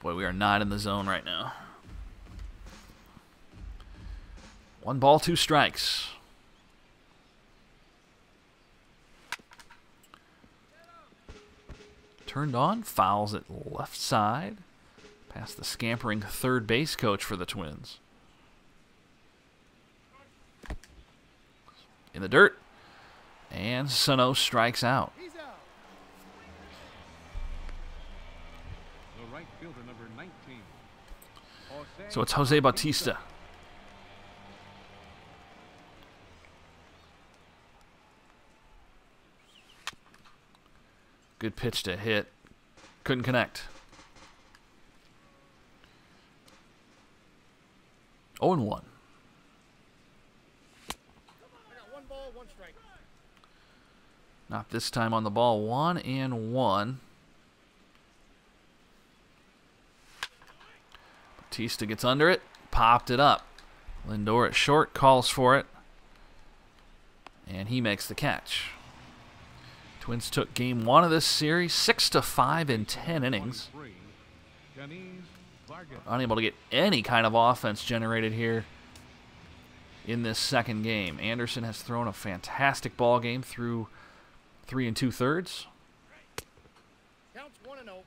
Boy, we are not in the zone right now. 1 ball, 2 strikes. Turned on, fouls it left side. Past the scampering third base coach for the Twins. In the dirt. And Sano strikes out. The right fielder, number 19. So it's Jose Bautista. Good pitch to hit. Couldn't connect. 0-1. I got 1 ball, 1 strike. Not this time on the ball. 1-1. Bautista gets under it. Popped it up. Lindor at short calls for it. And he makes the catch. Twins took game 1 of this series 6-5 in 10 innings. Unable to get any kind of offense generated here in this second game. Anderson has thrown a fantastic ball game through 3 2/3. Counts 1-0.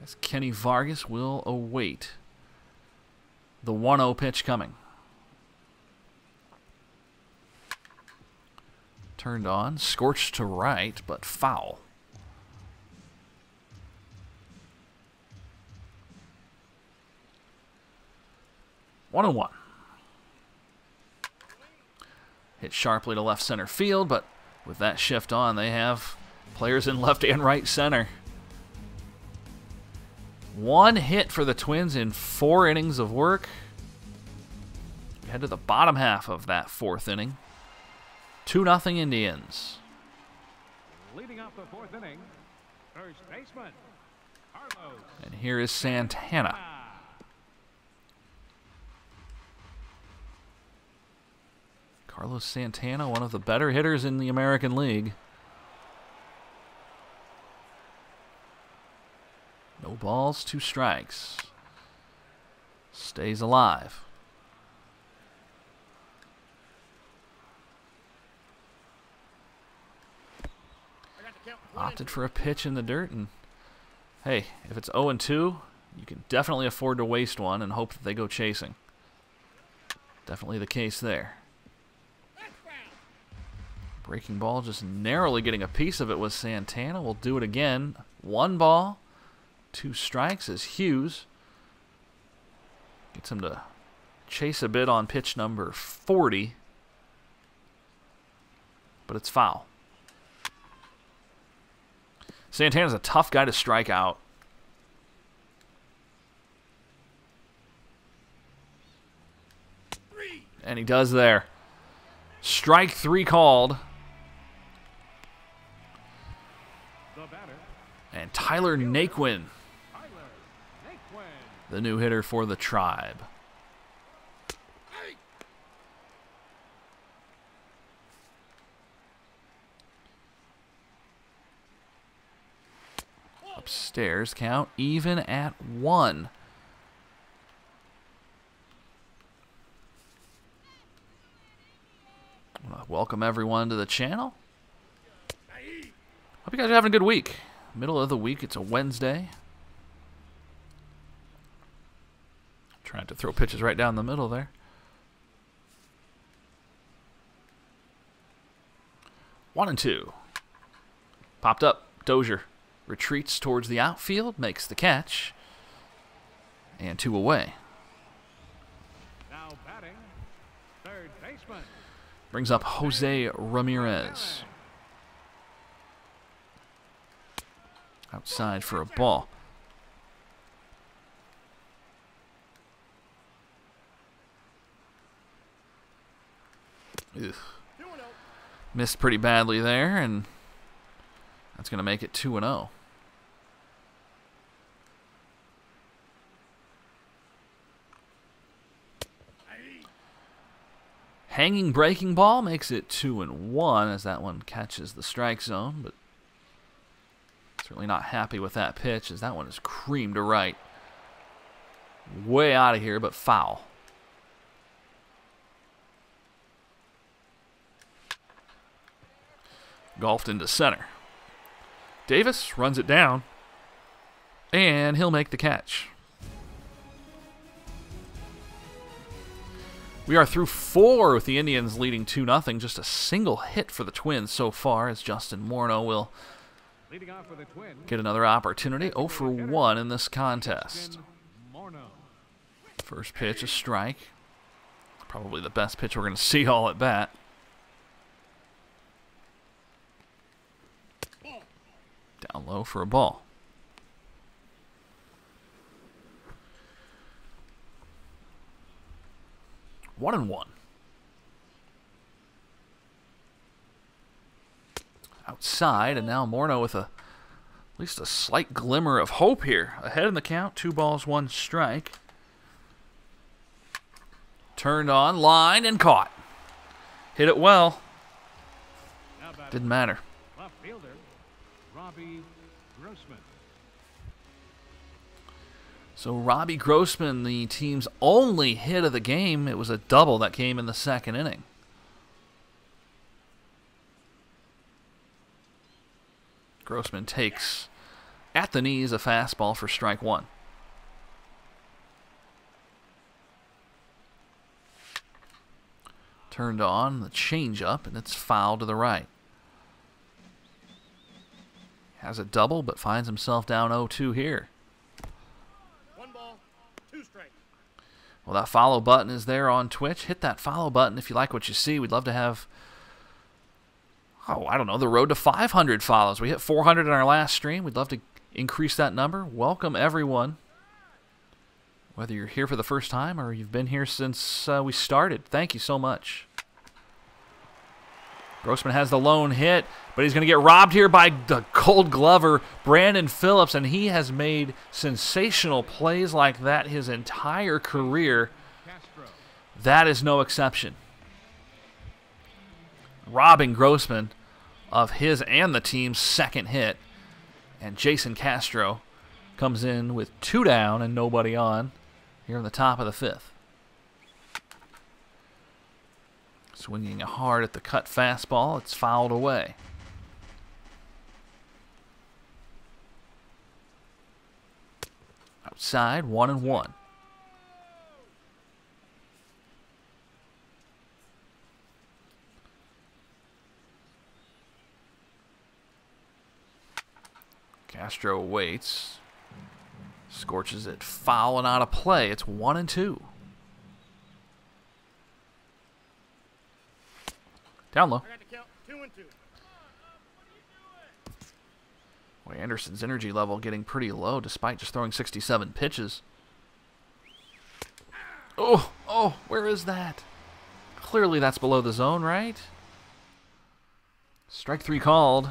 As Kenny Vargas will await the 1-0 pitch coming. Turned on, scorched to right, but foul. One and 1. Hit sharply to left center field, but with that shift on, they have players in left and right center. 1 hit for the Twins in 4 innings of work. We head to the bottom half of that 4th inning. 2-0 Indians. Leading off the 4th inning, first baseman, Carlos. And here is Santana. Carlos Santana, one of the better hitters in the American League. No balls, 2 strikes. Stays alive. Opted for a pitch in the dirt, and hey, if it's 0-2, you can definitely afford to waste one and hope that they go chasing. Definitely the case there. Breaking ball, just narrowly getting a piece of it was Santana. We'll do it again. 1 ball, 2 strikes as Hughes gets him to chase a bit on pitch number 40, but it's foul. Santana's a tough guy to strike out. And he does there. Strike 3 called. And Tyler Naquin, the new hitter for the Tribe. Upstairs, count even at 1. I want to welcome everyone to the channel. Hope you guys are having a good week. Middle of the week, it's a Wednesday. Trying to throw pitches right down the middle there. 1-2. Popped up, Dozier. Retreats towards the outfield, makes the catch, and 2 away. Now batting, third baseman. Brings up Jose Ramirez. Outside for a ball. Ugh. 2-0. Missed pretty badly there, and that's going to make it 2-0. Hanging breaking ball makes it 2-1 as that one catches the strike zone, but certainly not happy with that pitch as that one is creamed to right. Way out of here, but foul. Golfed into center. Davis runs it down, and he'll make the catch. We are through 4 with the Indians leading 2-0. Just a single hit for the Twins so far as Justin Morneau will get another opportunity. 0 for 1 in this contest. First pitch, a strike. Probably the best pitch we're going to see all at bat. Down low for a ball. One and one. Outside, and now Morneau with at least a slight glimmer of hope here. Ahead in the count, 2 balls, 1 strike. Turned on, lined, and caught. Hit it well. Didn't matter. Left fielder, Robbie Grossman. So Robbie Grossman, the team's only hit of the game. It was a double that came in the second inning. Grossman takes at the knees a fastball for strike 1. Turned on the changeup, and it's fouled to the right. Has a double, but finds himself down 0-2 here. 1 ball, 2 strikes. Well, that follow button is there on Twitch. Hit that follow button if you like what you see. We'd love to have, I don't know, the road to 500 follows. We hit 400 in our last stream. We'd love to increase that number. Welcome, everyone. Whether you're here for the first time or you've been here since we started, thank you so much. Grossman has the lone hit, but he's going to get robbed here by the Gold Glover, Brandon Phillips, and he has made sensational plays like that his entire career. That is no exception. Robbing Grossman of his and the team's second hit, and Jason Castro comes in with 2 down and nobody on here in the top of the 5th. Swinging hard at the cut fastball, it's fouled away. Outside, 1-1. Castro waits. Scorches it foul and out of play. It's 1-2. Down low. I got the count 2-2. Boy, Anderson's energy level getting pretty low despite just throwing 67 pitches. Oh, where is that? Clearly that's below the zone, right? Strike 3 called.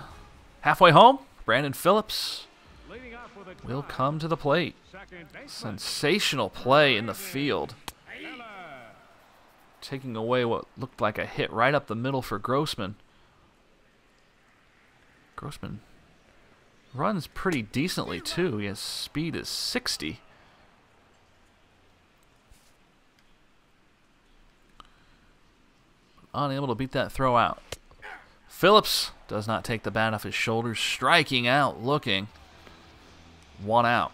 Halfway home, Brandon Phillips will come to the plate. Sensational play in the field. Taking away what looked like a hit right up the middle for Grossman. Grossman runs pretty decently, too. His speed is 60. Unable to beat that throw out. Phillips does not take the bat off his shoulders. Striking out, looking. 1 out.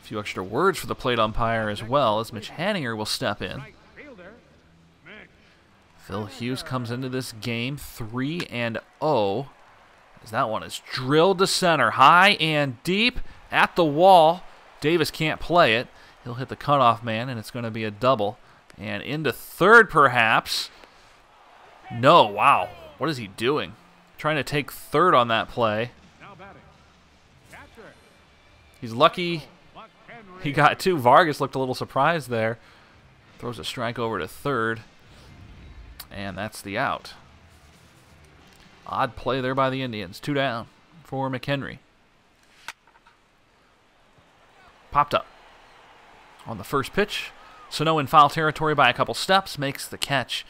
A few extra words for the plate umpire as well as Mitch Hanninger will step in. Phil Hughes comes into this game 3-0 as that one is drilled to center. High and deep at the wall. Davis can't play it. He'll hit the cutoff man, and it's going to be a double. And into third, perhaps. No, wow. What is he doing? Trying to take third on that play. He's lucky he got 2. Vargas looked a little surprised there. Throws a strike over to third. And that's the out. Odd play there by the Indians. 2 down for McHenry. Popped up. On the first pitch, Sano in foul territory by a couple steps, makes the catch,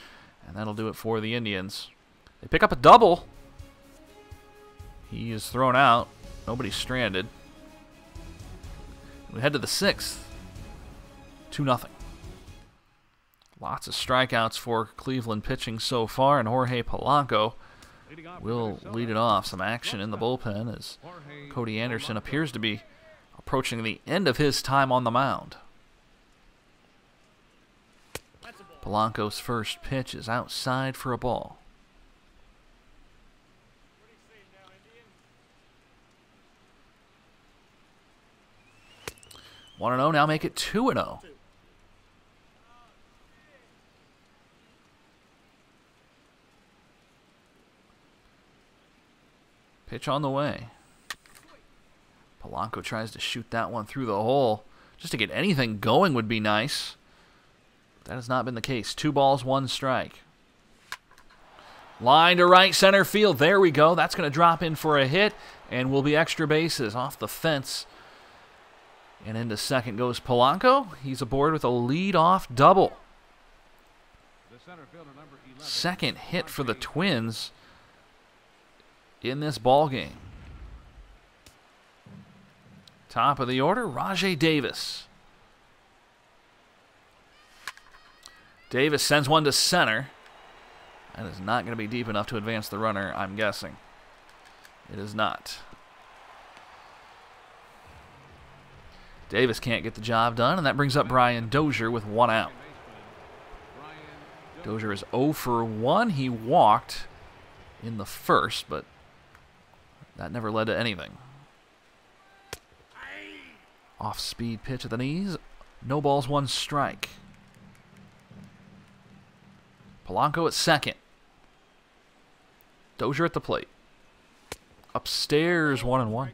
and that'll do it for the Indians. They pick up a double. He is thrown out. Nobody's stranded. We head to the 6th. 2-0. Lots of strikeouts for Cleveland pitching so far, and Jorge Polanco will lead it off. Some action in the bullpen as Cody Anderson appears to be approaching the end of his time on the mound. Polanco's first pitch is outside for a ball. One 1-0, now make it 2-0. Pitch on the way. Polanco tries to shoot that one through the hole. Just to get anything going would be nice. That has not been the case. 2 balls, 1 strike. Line to right center field. There we go. That's going to drop in for a hit, and will be extra bases off the fence. And into second goes Polanco. He's aboard with a lead-off double. Second hit for the Twins in this ball game. Top of the order, Rajai Davis. Davis sends one to center. That is not going to be deep enough to advance the runner, I'm guessing. It is not. Davis can't get the job done, and that brings up Brian Dozier with 1 out. Dozier is 0 for 1. He walked in the first, but that never led to anything. Off-speed pitch at the knees. No balls, 1 strike. Polanco at second. Dozier at the plate. Upstairs, 1-1.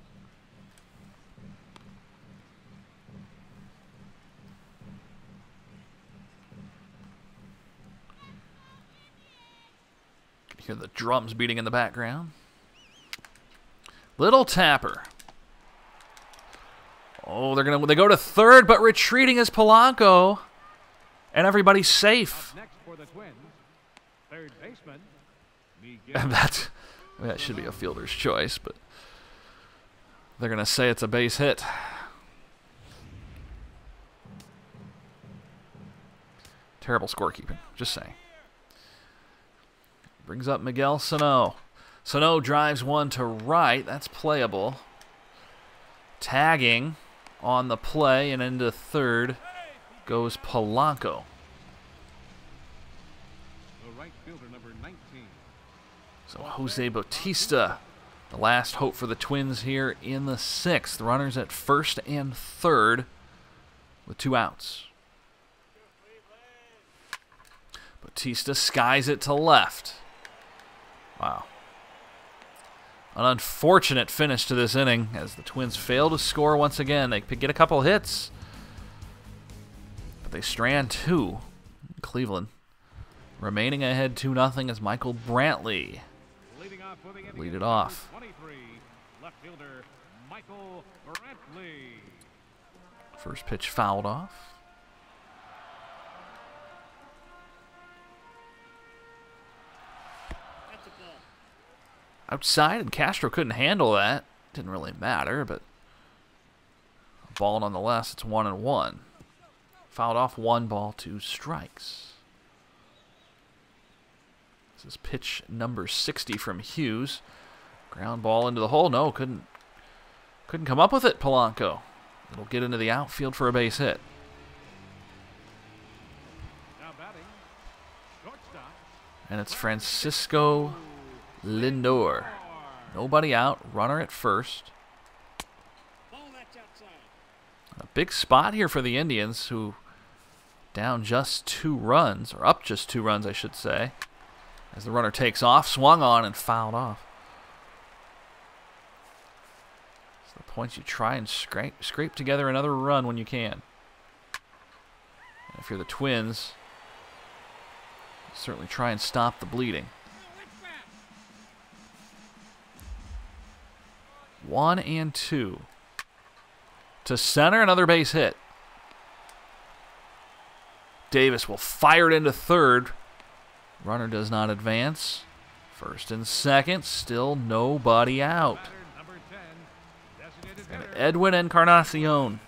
You hear the drums beating in the background. Little tapper. Oh, they go to third, but retreating is Polanco, and everybody's safe. Next for the Twins, third baseman. And that should be a fielder's choice, but they're going to say it's a base hit. Terrible scorekeeping, just saying. Brings up Miguel Sano. Sano drives one to right. That's playable. Tagging on the play, and into third goes Polanco. The right fielder, number 19. So Jose Bautista, the last hope for the Twins here in the 6th. Runners at first and third with 2 outs. Bautista skies it to left. Wow. An unfortunate finish to this inning as the Twins fail to score once again. They get a couple hits, but they strand 2. Cleveland remaining ahead 2-0 as Michael Brantley lead it off. 23, left fielder Michael Brantley. First pitch fouled off. Outside, and Castro couldn't handle that. Didn't really matter, but a ball nonetheless. It's 1-1. Fouled off, 1 ball, 2 strikes. This is pitch number 60 from Hughes. Ground ball into the hole. No, couldn't come up with it, Polanco. It'll get into the outfield for a base hit. Now batting, shortstop. And it's Francisco Lindor. Nobody out. Runner at first. A big spot here for the Indians, who down just 2 runs, or up just 2 runs, I should say, as the runner takes off, swung on, and fouled off. It's the point you try and scrape together another run when you can. And if you're the Twins, Certainly try and stop the bleeding. 1-2. To center, another base hit. Davis will fire it into third. Runner does not advance. First and second, still nobody out. And Edwin Encarnacion.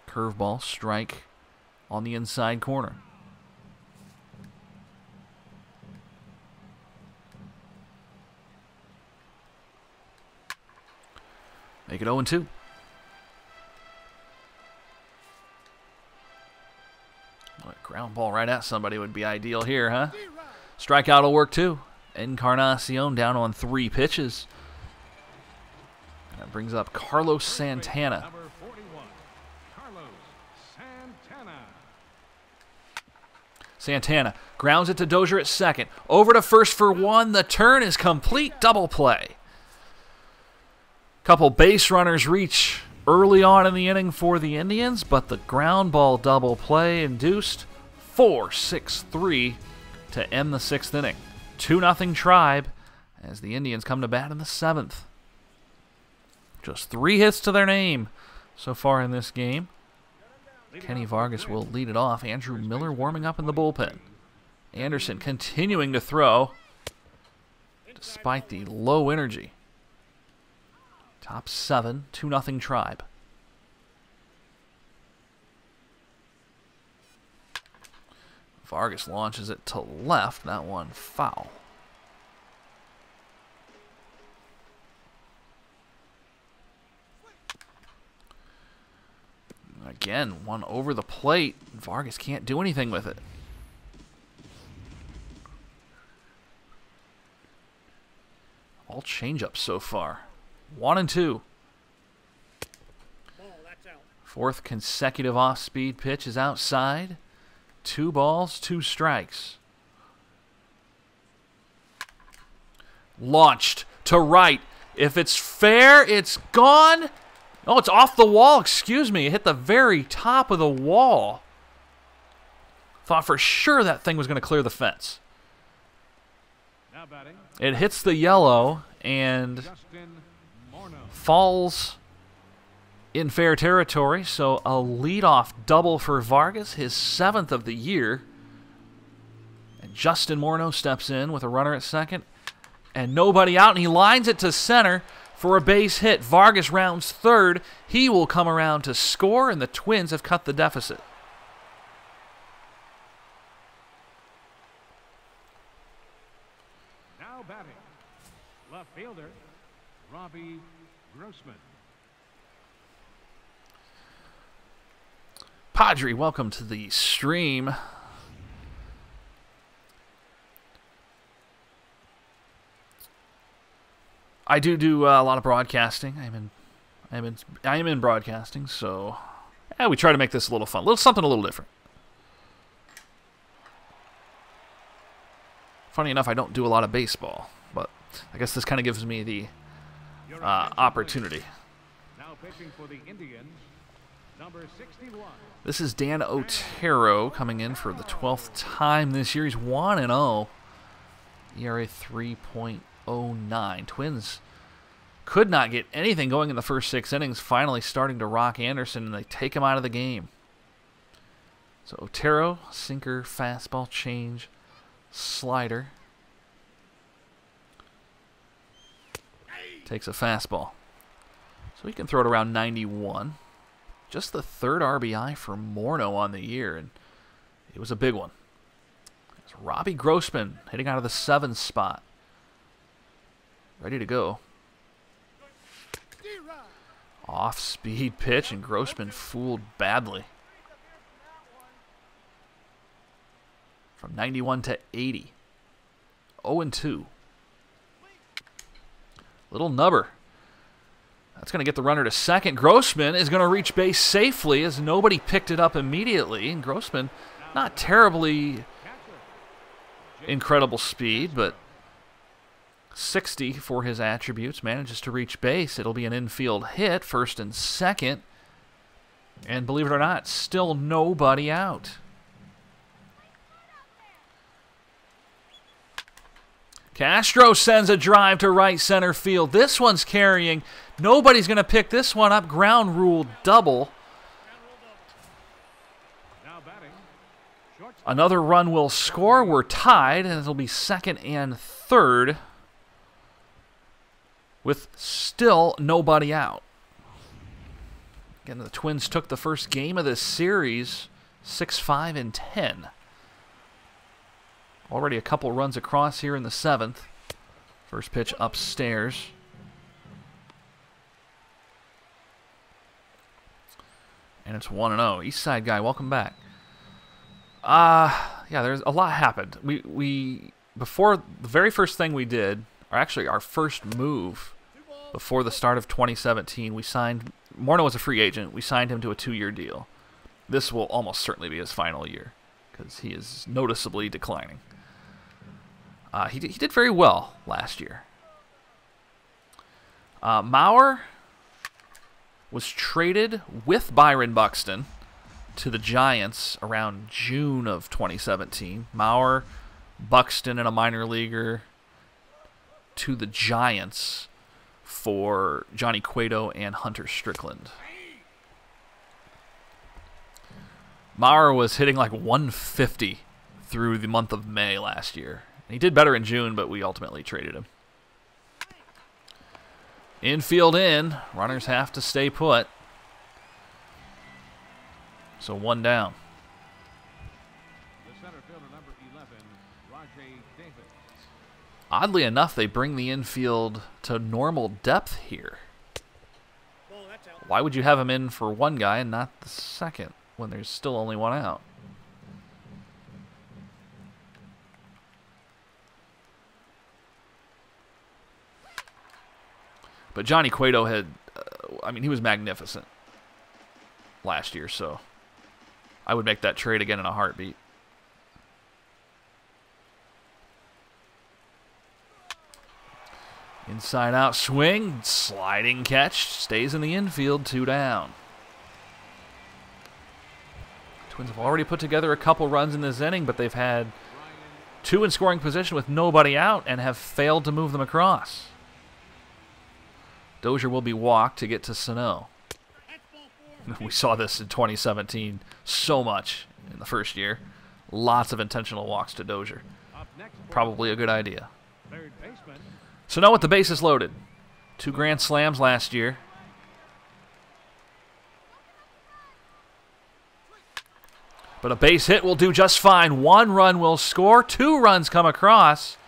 Curveball, strike on the inside corner. Make it 0-2. Ground ball right at somebody would be ideal here, huh? Strikeout will work too. Encarnacion down on 3 pitches. That brings up Carlos Santana. Number 41, Carlos Santana. Santana grounds it to Dozier at second. Over to first for 1. The turn is complete. Double play. Couple base runners reach early on in the inning for the Indians, but the ground ball double play induced 4-6-3 to end the 6th inning. 2-0 Tribe as the Indians come to bat in the 7th. Just 3 hits to their name so far in this game. Kenny Vargas will lead it off. Andrew Miller warming up in the bullpen. Anderson continuing to throw despite the low energy. Top 7, 2-0 Tribe. Vargas launches it to left. That one foul. Again, one over the plate. Vargas can't do anything with it. All changeups so far. 1-2. Fourth consecutive off-speed pitch is outside. 2 balls, 2 strikes. Launched to right. If it's fair, it's gone. Oh, it's off the wall. Excuse me. It hit the very top of the wall. Thought for sure that thing was going to clear the fence. Now batting, It hits the yellow and Justin Morneau. falls in fair territory, so a leadoff double for Vargas, his 7th of the year. And Justin Morneau steps in with a runner at second and nobody out, and he lines it to center for a base hit. Vargas rounds third. He will come around to score, and the Twins have cut the deficit. Now batting, left fielder, Robbie Grossman. Padre, welcome to the stream. I do a lot of broadcasting. I am in broadcasting, so yeah, we try to make this a little fun, something a little different. Funny enough, I don't do a lot of baseball, but I guess this kind of gives me the opportunity. Now pitching for the Indians, number 61. This is Dan Otero coming in for the 12th time this year. He's 1-0. ERA 3.09. Twins could not get anything going in the first 6 innings, finally starting to rock Anderson, and they take him out of the game. So Otero, sinker, fastball, change, slider. Takes a fastball. So he can throw it around 91. Just the 3rd RBI for Morneau on the year, and it was a big one. It's Robbie Grossman hitting out of the 7th spot. Ready to go. Off-speed pitch, and Grossman fooled badly. From 91 to 80. 0-2. Little nubber. That's going to get the runner to second. Grossman is going to reach base safely as nobody picked it up immediately. And Grossman, not terribly incredible speed, but 60 for his attributes, manages to reach base. It'll be an infield hit, first and second. And believe it or not, still nobody out. Castro sends a drive to right center field. This one's carrying. Nobody's going to pick this one up. Ground rule double. Another run will score. We're tied, and it'll be second and third with still nobody out. Again, the Twins took the first game of this series, 6-5-10. Already a couple runs across here in the seventh. First pitch upstairs. And it's 1-0. East Side guy, welcome back. Yeah, there's a lot happened. We before the very first thing we did, or actually our first move before the start of 2017, we signed Morneau was a free agent. We signed him to a 2-year deal. This will almost certainly be his final year because he is noticeably declining. He did very well last year. Mauer was traded with Byron Buxton to the Giants around June of 2017. Mauer, Buxton, and a minor leaguer to the Giants for Johnny Cueto and Hunter Strickland. Mauer was hitting like 150 through the month of May last year. He did better in June, but we ultimately traded him. Infield in. Runners have to stay put. So one down. The center fielder, number 11, Rajay Davis. Oddly enough, they bring the infield to normal depth here. Why would you have him in for one guy and not the second when there's still only one out? But Johnny Cueto had, he was magnificent last year, so I would make that trade again in a heartbeat. Inside out swing, sliding catch, stays in the infield, 2 down. Twins have already put together a couple runs in this inning, but they've had 2 in scoring position with nobody out and have failed to move them across. Dozier will be walked to get to Sano. We saw this in 2017 so much in the first year. Lots of intentional walks to Dozier. Probably a good idea. Sano with the bases loaded. 2 grand slams last year. But a base hit will do just fine. 1 run will score. 2 runs come across.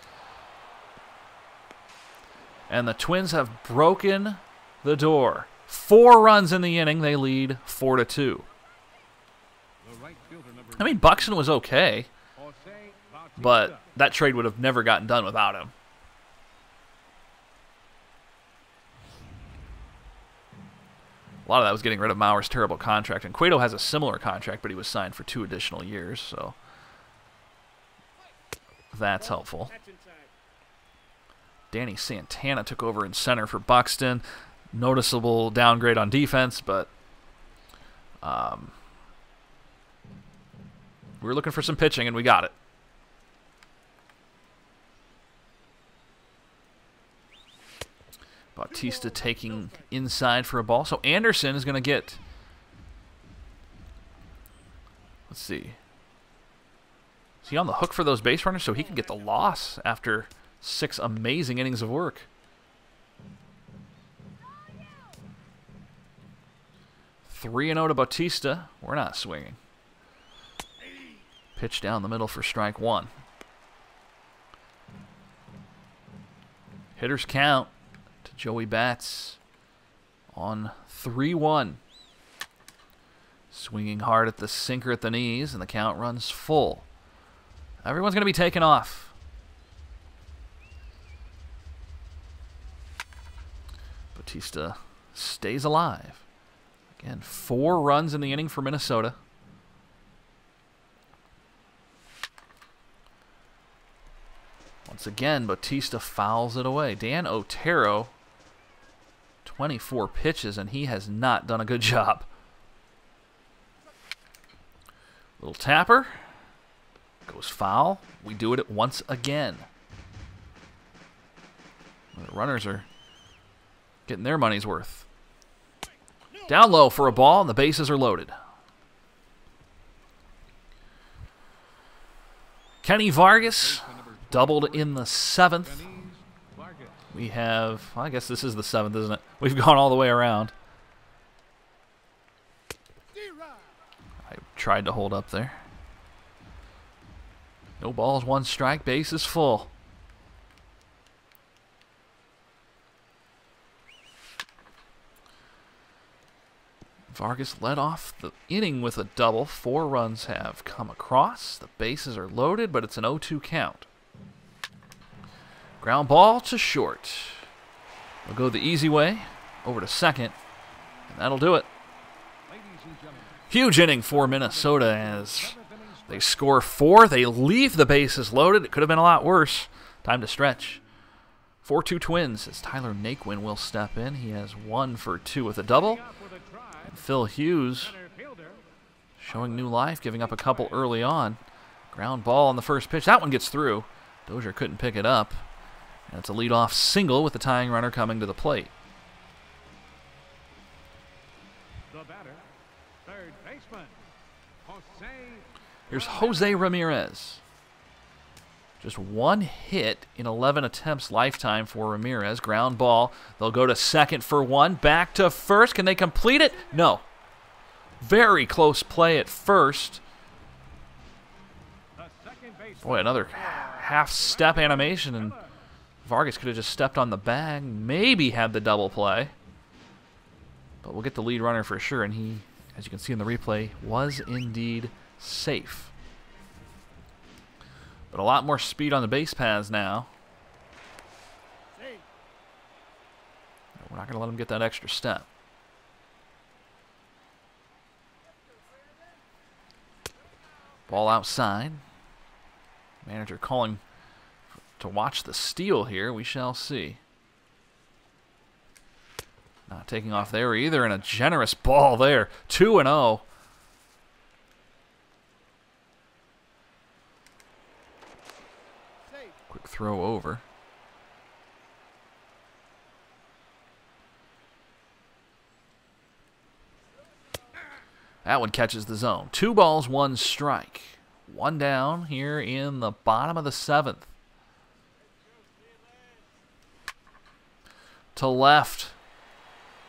And the Twins have broken the door. 4 runs in the inning. They lead 4-2. Buxton was okay, but that trade would have never gotten done without him. A lot of that was getting rid of Mauer's terrible contract, and Cueto has a similar contract, but he was signed for 2 additional years, so that's helpful. Danny Santana took over in center for Buxton. Noticeable downgrade on defense, but we were looking for some pitching, and we got it. Bautista taking inside for a ball. So Anderson is going to get, let's see. Is he on the hook for those base runners so he can get the loss after 6 amazing innings of work? Three 3-0 to Bautista. We're not swinging. Pitch down the middle for strike 1. Hitters count to Joey Bats on 3-1. Swinging hard at the sinker at the knees, and the count runs full. Everyone's going to be taken off. Bautista stays alive. Again, 4 runs in the inning for Minnesota. Once again, Bautista fouls it away. Dan Otero, 24 pitches, and he has not done a good job. Little tapper. Goes foul. We do it once again. The runners are getting their money's worth. Down low for a ball, and the bases are loaded. Kenny Vargas doubled in the 7th. We have, I guess this is the 7th, isn't it? We've gone all the way around. I tried to hold up there. No balls, 1 strike, base is full. Vargas led off the inning with a double. 4 runs have come across. The bases are loaded, but it's an 0-2 count. Ground ball to short. We'll go the easy way, over to second, and that'll do it. Huge inning for Minnesota as they score 4. They leave the bases loaded. It could have been a lot worse. Time to stretch. 4-2 Twins as Tyler Naquin will step in. He has 1 for 2 with a double. And Phil Hughes showing new life, giving up a couple early on. Ground ball on the first pitch. That one gets through. Dozier couldn't pick it up. And it's a leadoff single with the tying runner coming to the plate. The batter, third baseman, Here's Jose Ramirez. Just 1 hit in 11 attempts lifetime for Ramirez. Ground ball. They'll go to second for 1. Back to first. Can they complete it? No. Very close play at first. Boy, another half-step animation, and Vargas could have just stepped on the bag, maybe had the double play. But we'll get the lead runner for sure, and he, as you can see in the replay, was indeed safe. But a lot more speed on the base paths now. We're not going to let him get that extra step. Ball outside. Manager calling to watch the steal here. We shall see. Not taking off there either, and a generous ball there. 2-0. Quick throw over. That one catches the zone. 2 balls, 1 strike. 1 down here in the bottom of the 7th. To left.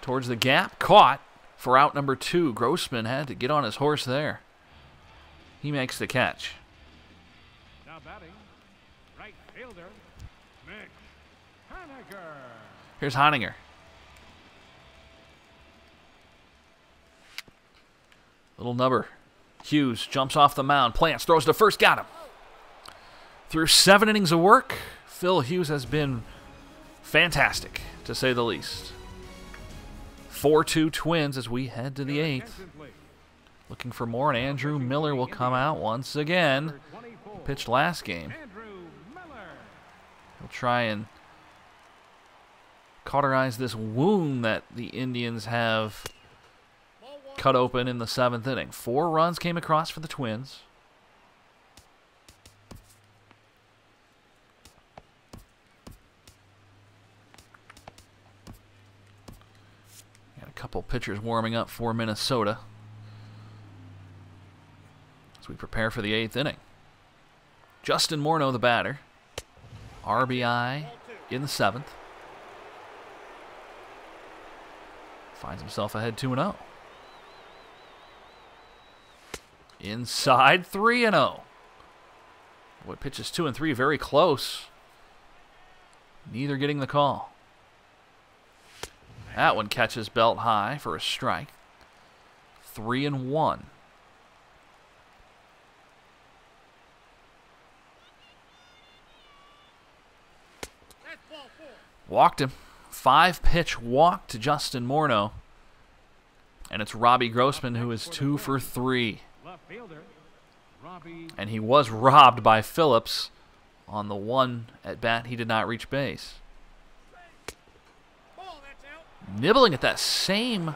Towards the gap. Caught for out number 2. Grossman had to get on his horse there. He makes the catch. now batting, right fielder, Mitch Haniger. Here's Haniger. Little number. Hughes jumps off the mound. Plants, throws to first. Got him. Through 7 innings of work, Phil Hughes has been fantastic, to say the least. 4-2 Twins as we head to the 8th. Looking for more, and Andrew Miller will come out once again. Pitched last game. He'll try and cauterize this wound that the Indians have cut open in the 7th inning. 4 runs came across for the Twins. Got a couple pitchers warming up for Minnesota as we prepare for the 8th inning. Justin Morneau, the batter. RBI in the 7th. Finds himself ahead 2-0. Inside 3-0. Boy, pitches 2 and 3 very close. Neither getting the call. That one catches belt high for a strike. 3-1. Walked him. 5-pitch walk to Justin Morneau. And it's Robbie Grossman who is 2 for 3. And he was robbed by Phillips on the 1 at bat. He did not reach base. Nibbling at that same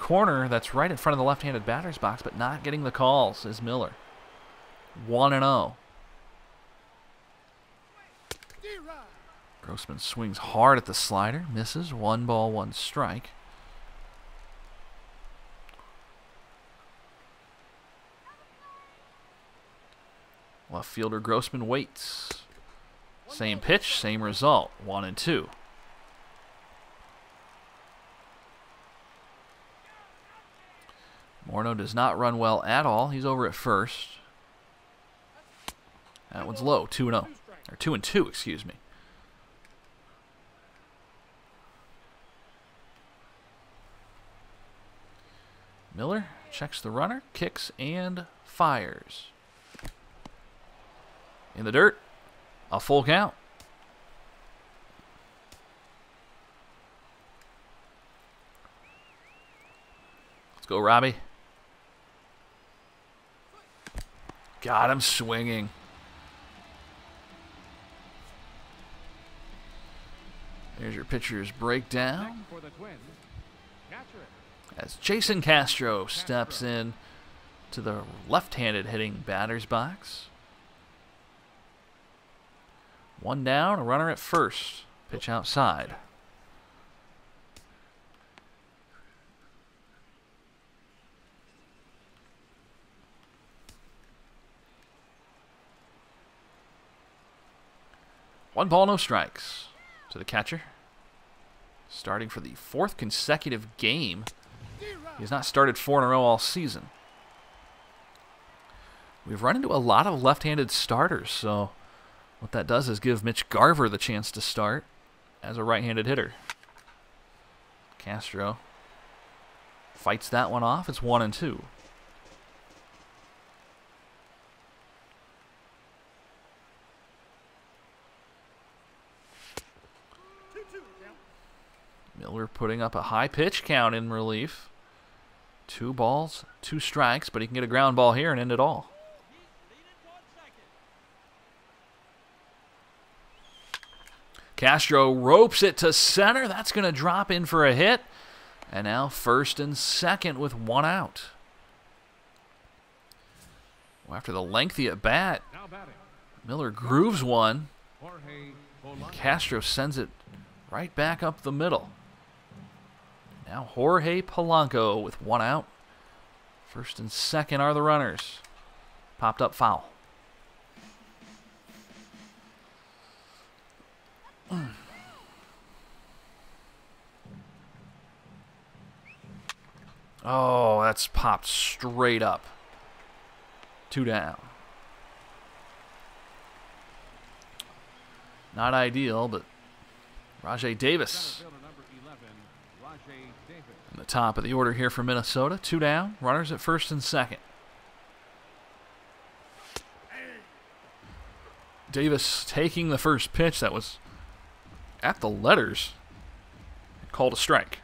corner that's right in front of the left-handed batter's box, but not getting the calls is Miller. 1-0. Grossman swings hard at the slider, misses. 1 ball, 1 strike. Left fielder Grossman waits. Same pitch, same result. 1-2. Morneau does not run well at all. He's over at first. That one's low. 2-0. Or 2-2, excuse me. Miller checks the runner, kicks, and fires. In the dirt. A full count. Let's go, Robbie. Got him swinging. There's your pitcher's breakdown. As Jason Castro steps in to the left-handed hitting batter's box. 1 down, a runner at first. Pitch outside. One ball, no strikes to the catcher. Starting for the 4th consecutive game. He has not started 4 in a row all season. We've run into a lot of left-handed starters, so what that does is give Mitch Garver the chance to start as a right-handed hitter. Castro fights that one off. It's 1-2. Miller putting up a high pitch count in relief. 2 balls, 2 strikes, but he can get a ground ball here and end it all. Castro ropes it to center. That's going to drop in for a hit. And now 1st and 2nd with 1 out. Well, after the lengthy at bat, Miller grooves one. And Castro sends it right back up the middle. Now Jorge Polanco with 1 out. 1st and 2nd are the runners. Popped up foul. Oh, that's popped straight up. 2 down. Not ideal, but Rajai Davis in the top of the order here for Minnesota. 2 down. Runners at 1st and 2nd. Davis taking the first pitch that was at the letters. Called a strike.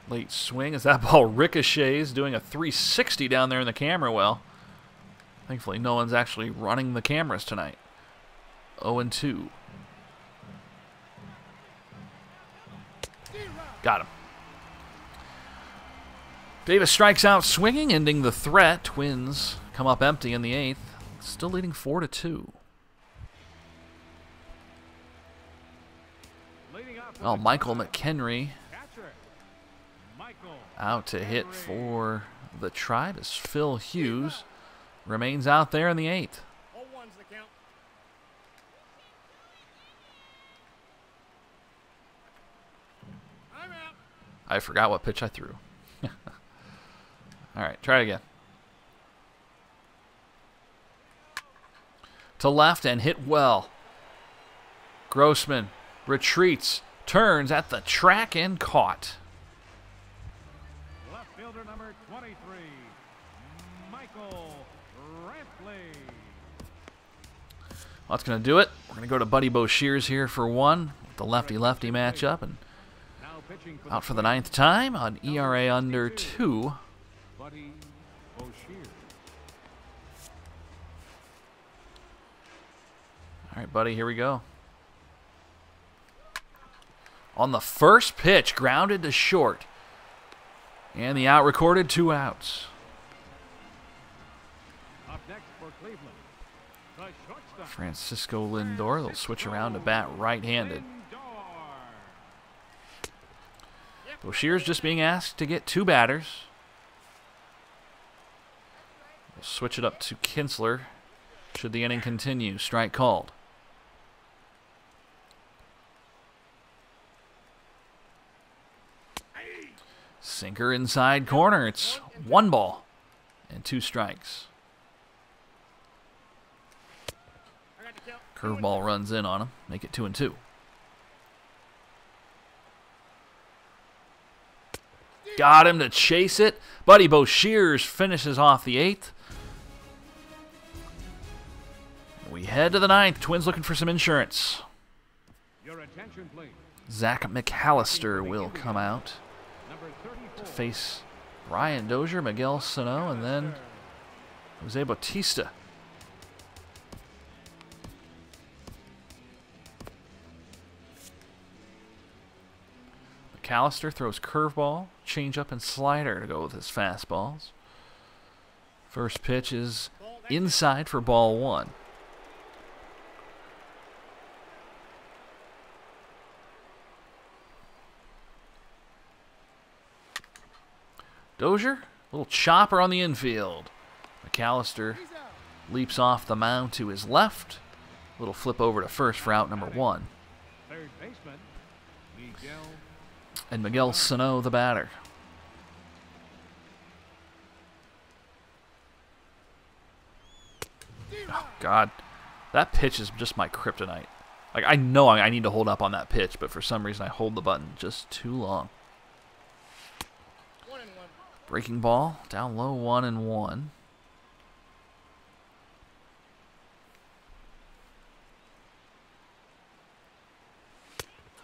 Late swing as that ball ricochets, doing a 360 down there in the camera well. Thankfully, no one's actually running the cameras tonight. 0-2. Got him. Davis strikes out swinging, ending the threat. Twins come up empty in the 8th. Still leading 4-2. Oh, Michael McHenry out to hit for the Tribe as Phil Hughes remains out there in the 8th. I forgot what pitch I threw. All right, try it again. To left and hit well. Grossman retreats, turns at the track and caught. Left fielder number 23, Michael Brantley. Well, that's going to do it. We're going to go to Buddy Boshears here for one. The lefty-lefty matchup. And out for the 9th time on ERA under 2. Buddy Boshears. All right, buddy, here we go. on the first pitch, grounded to short. And the out recorded, 2 outs. Up next for Cleveland, the shortstop. Francisco Lindor, they'll switch around to bat right-handed. Boshear's just being asked to get 2 batters. We'll switch it up to Kinsler should the inning continue. Strike called. Sinker inside corner. It's 1 ball and 2 strikes. Curveball runs in on him. Make it 2-2. Got him to chase it. Buddy Boshears finishes off the 8th. We head to the 9th. Twins looking for some insurance. Your attention, please. Zach McAllister will come out Number 34. to face Ryan Dozier, Miguel Sano, and then Jose Bautista. McAllister throws curveball, changeup, and slider to go with his fastballs. First pitch is inside for ball 1. Dozier, little chopper on the infield. McAllister leaps off the mound to his left. Little flip over to first for out number 1. Third baseman, Miguel. And Miguel Sano, the batter. Oh, God. That pitch is just my kryptonite. Like, I know I need to hold up on that pitch, but for some reason I hold the button just too long. 1-1. Breaking ball, down low, 1-1.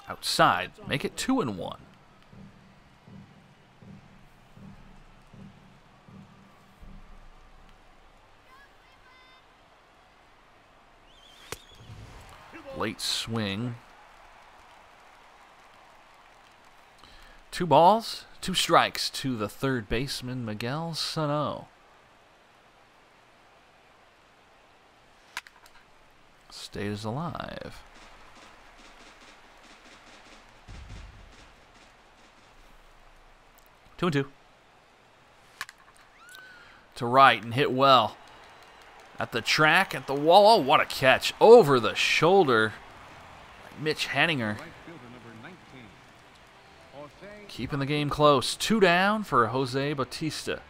Outside, make it 2-1. Late swing. 2 balls, 2 strikes to the third baseman, Miguel Sano. Stays alive. Two and two. To right and hit well. At the track, at the wall. Oh, what a catch. Over the shoulder. Mitch Henninger. Right fielder, number 19. Jose. Keeping the game close. 2 down for Jose Bautista.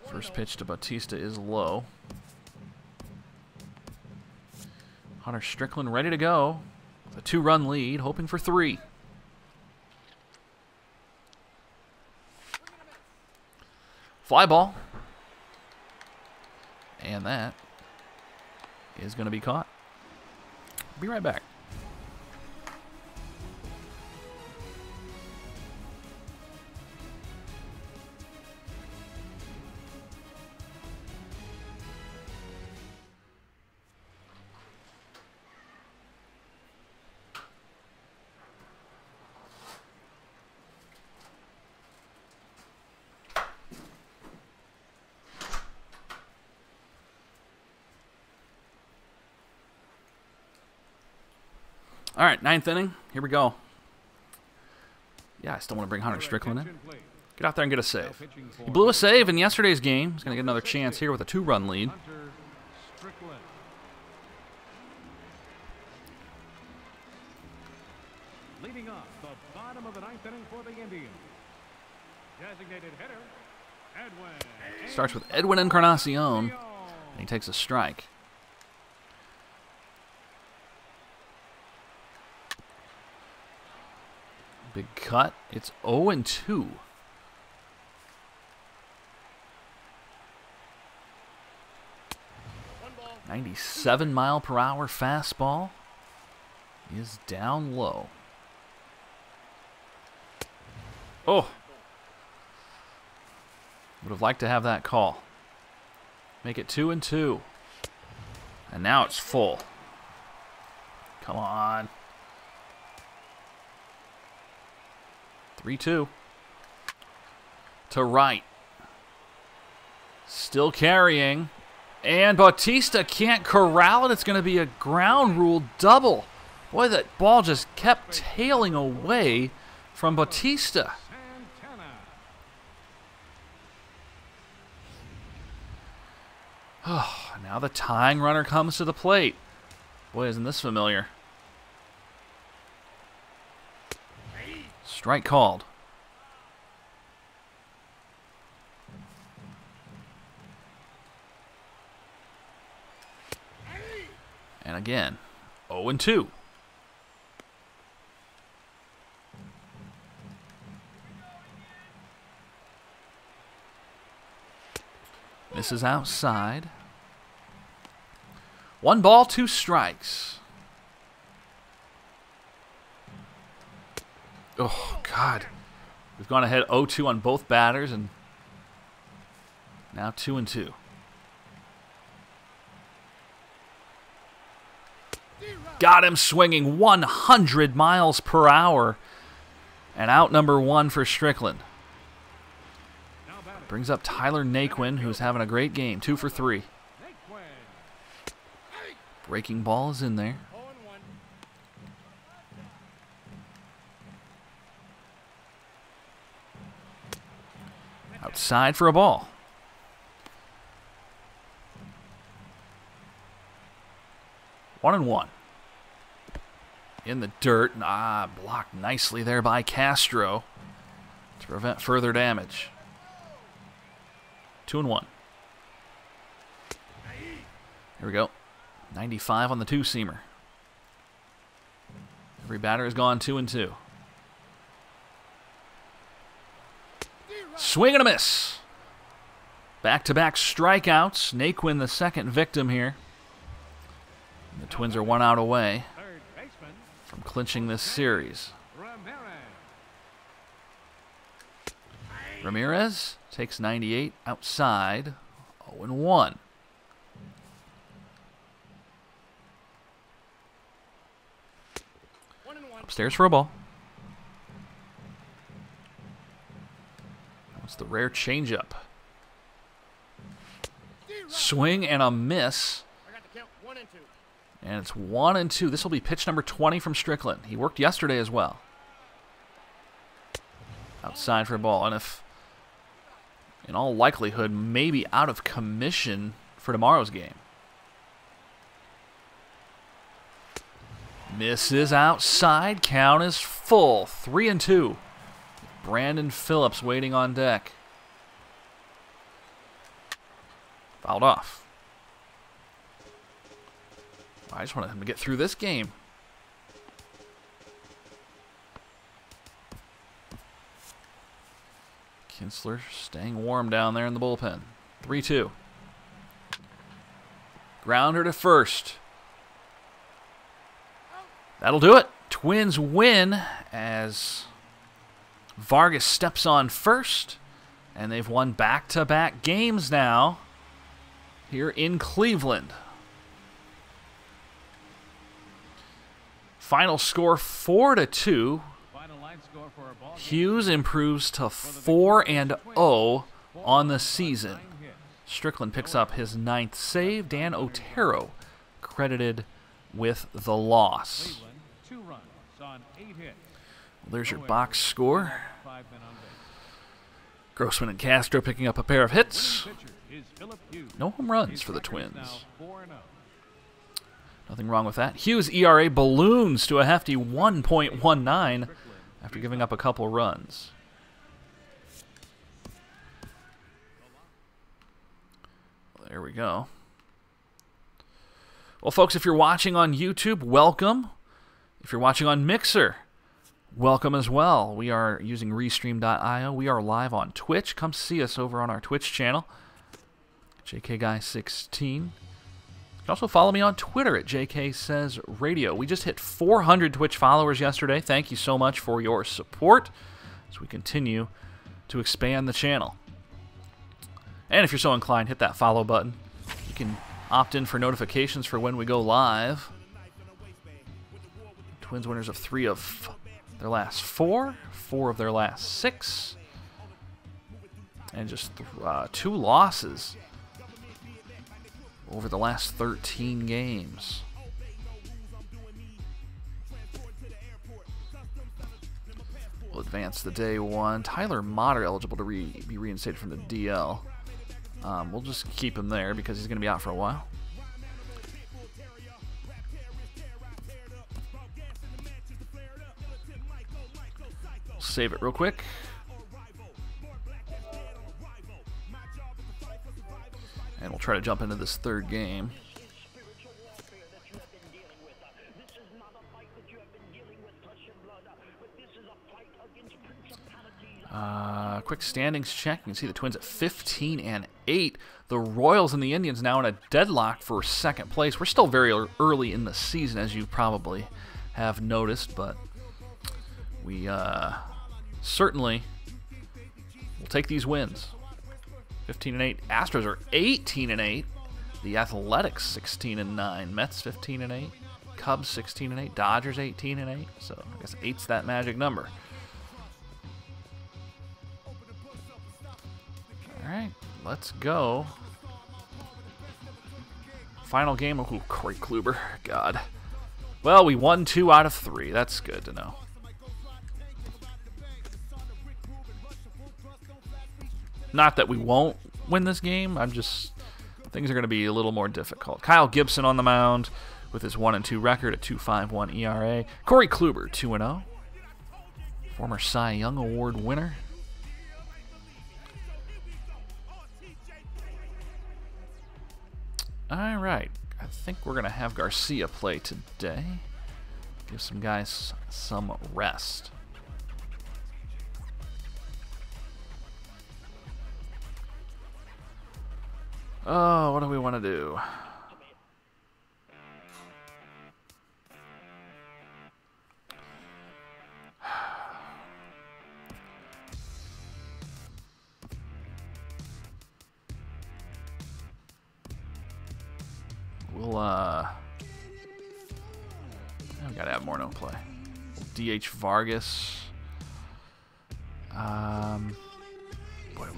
First pitch to Bautista is low. Hunter Strickland ready to go. With a 2-run lead, hoping for 3. Fly ball. And that is going to be caught. Be right back. All right, 9th inning. Here we go. Yeah, I still want to bring Hunter Strickland in. Get out there and get a save. He blew a save in yesterday's game. He's going to get another chance here with a 2-run lead. Hunter Strickland. Leading off the bottom of the 9th inning for the Indians. Designated hitter, Edwin. Starts with Edwin Encarnacion, and he takes a strike. Big cut. It's 0-2. One ball. 97-mile-per-hour fastball is down low. Oh. Would have liked to have that call. Make it 2-2. And now it's full. Come on. 3-2. To right. Still carrying. And Bautista can't corral it. It's going to be a ground rule double. Boy, that ball just kept tailing away from Bautista. Oh, now the tying runner comes to the plate. Boy, isn't this familiar. Strike called. And again, 0-2. Misses outside. 1 ball, 2 strikes. Oh, God. We've gone ahead 0-2 on both batters, and now 2-2. Got him swinging 100 miles per hour. And out number 1 for Strickland. Brings up Tyler Naquin, who's having a great game. 2 for 3. Breaking ball is in there. Outside for a ball. One and one. In the dirt. Blocked nicely there by Castro to prevent further damage. 2-1. Here we go. 95 on the 2-seamer. Every batter has gone 2-2. Swing and a miss. Back-to-back strikeouts. Naquin the second victim here. And the Twins are 1 out away from clinching this series. Ramirez takes 98 outside. 0-1. Upstairs for a ball. That's the rare changeup. Swing and a miss. And it's 1-2. This will be pitch number 20 from Strickland. He worked yesterday as well. Outside for a ball. And if, in all likelihood, maybe out of commission for tomorrow's game. Misses outside. Count is full. 3-2. Brandon Phillips waiting on deck. Fouled off. I just wanted him to get through this game. Kinsler staying warm down there in the bullpen. 3-2. Grounder to first. That'll do it. Twins win as Vargas steps on first. And they've won back-to-back games now here in Cleveland. Final score 4-2. Hughes improves to 4-0 on the season. Strickland picks up his 9th save. Dan Otero credited with the loss. There's your box score. Grossman and Castro picking up a pair of hits. No home runs for the Twins. Nothing wrong with that. Hughes' ERA balloons to a hefty 1.19 after giving up a couple runs. There we go. Well, folks, if you're watching on YouTube, welcome. If you're watching on Mixer, welcome as well. We are using Restream.io. We are live on Twitch. Come see us over on our Twitch channel, JKGuy16. You can also follow me on Twitter at JKSaysRadio. We just hit 400 Twitch followers yesterday. Thank you so much for your support as we continue to expand the channel. And if you're so inclined, hit that follow button. You can opt in for notifications for when we go live. Twins winners of 3 of their last 4, 4 of their last 6, and just 2 losses over the last 13 games. We'll advance to day 1. Tyler Motter eligible to be reinstated from the DL. We'll just keep him there because he's going to be out for a while. Save it real quick. And we'll try to jump into this third game. Quick standings check. You can see the Twins at 15-8. The Royals and the Indians now in a deadlock for second place. We're still very early in the season, as you probably have noticed, but we certainly will take these wins. 15-8. Astros are 18-8. The Athletics 16-9. Mets 15-8. Cubs 16-8. Dodgers 18-8. So I guess 8's that magic number. All right, let's go. Final game. Oh, Corey Kluber. God. Well, we won 2 out of 3. That's good to know. Not that we won't win this game. Things are going to be a little more difficult. Kyle Gibson on the mound with his 1-2 record at 2.51 ERA. Corey Kluber 2-0. Former Cy Young Award winner. All right. I think we're going to have Garcia play today. Give some guys some rest. Oh, what do we want to do? We'll, I've got to have Morneau play. DH Vargas. Boy,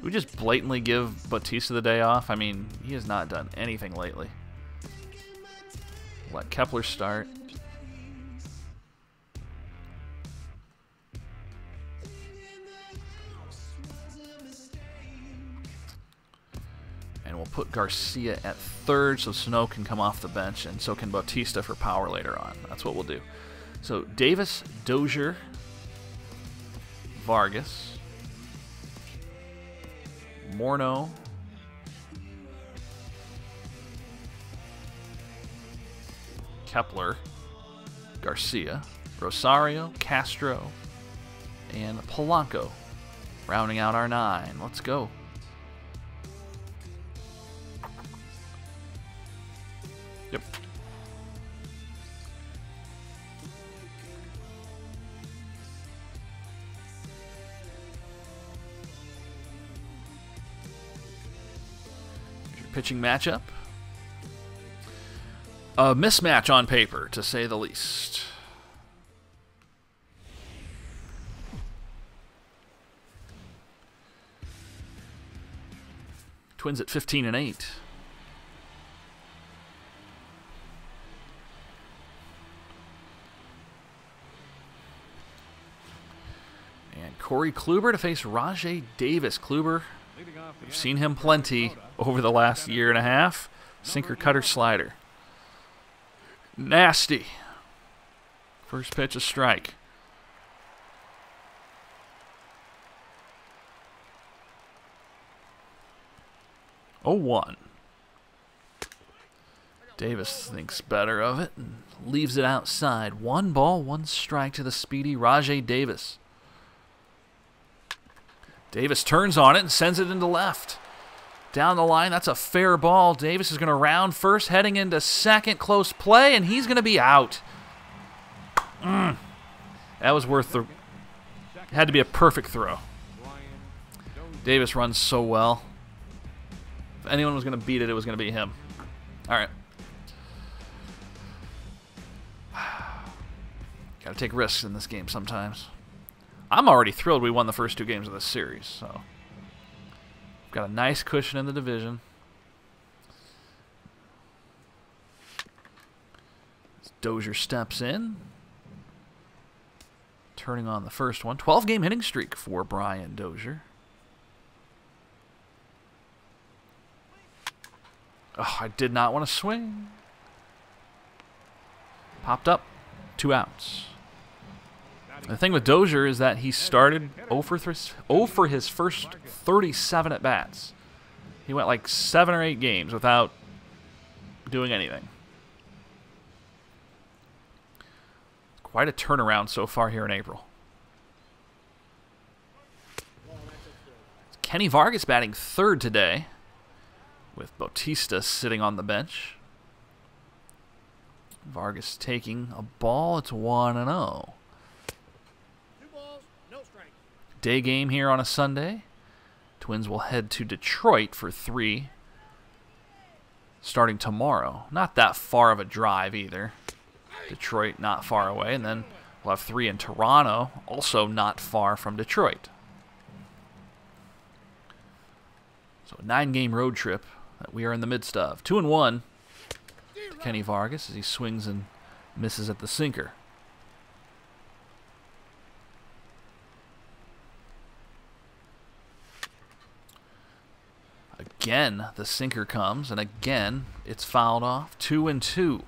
we just blatantly give Bautista the day off. I mean, he has not done anything lately. Let Kepler start. And we'll put Garcia at third so Sano can come off the bench, and so can Bautista for power later on. That's what we'll do. So Davis, Dozier, Vargas, Morneau, Kepler, Garcia, Rosario, Castro, and Polanco, rounding out our 9. Let's go. Yep. Here's your pitching matchup. A mismatch on paper, to say the least. Twins at 15-8. And Corey Kluber to face Rajai Davis. Kluber, we've seen him plenty over the last year and a half. Sinker, cutter, slider. Nasty. First pitch, a strike. Oh, 1. Davis thinks better of it and leaves it outside. 1 ball, 1 strike to the speedy Rajai Davis. Davis turns on it and sends it into left. Down the line, that's a fair ball. Davis is going to round first, heading into second, close play, and he's going to be out. That was worth the... Had to be a perfect throw. Davis runs so well. If anyone was going to beat it, it was going to be him. All right. Got to take risks in this game sometimes. I'm already thrilled we won the first 2 games of this series, so we've got a nice cushion in the division. As Dozier steps in, turning on the first one. 12-game hitting streak for Brian Dozier. Oh, I did not want to swing. Popped up. 2 outs. The thing with Dozier is that he started 0 for his first 37 at-bats. He went like 7 or 8 games without doing anything. Quite a turnaround so far here in April. Kenny Vargas batting 3rd today, with Bautista sitting on the bench. Vargas taking a ball. It's 1-0. 2 balls, no strikes. Day game here on a Sunday. Twins will head to Detroit for 3 starting tomorrow. Not that far of a drive either. Detroit not far away. And then we'll have 3 in Toronto, also not far from Detroit. So a 9-game road trip that we are in the midst of. 2-1 to Kenny Vargas as he swings and misses at the sinker. Again, the sinker comes, and again, it's fouled off. 2-2.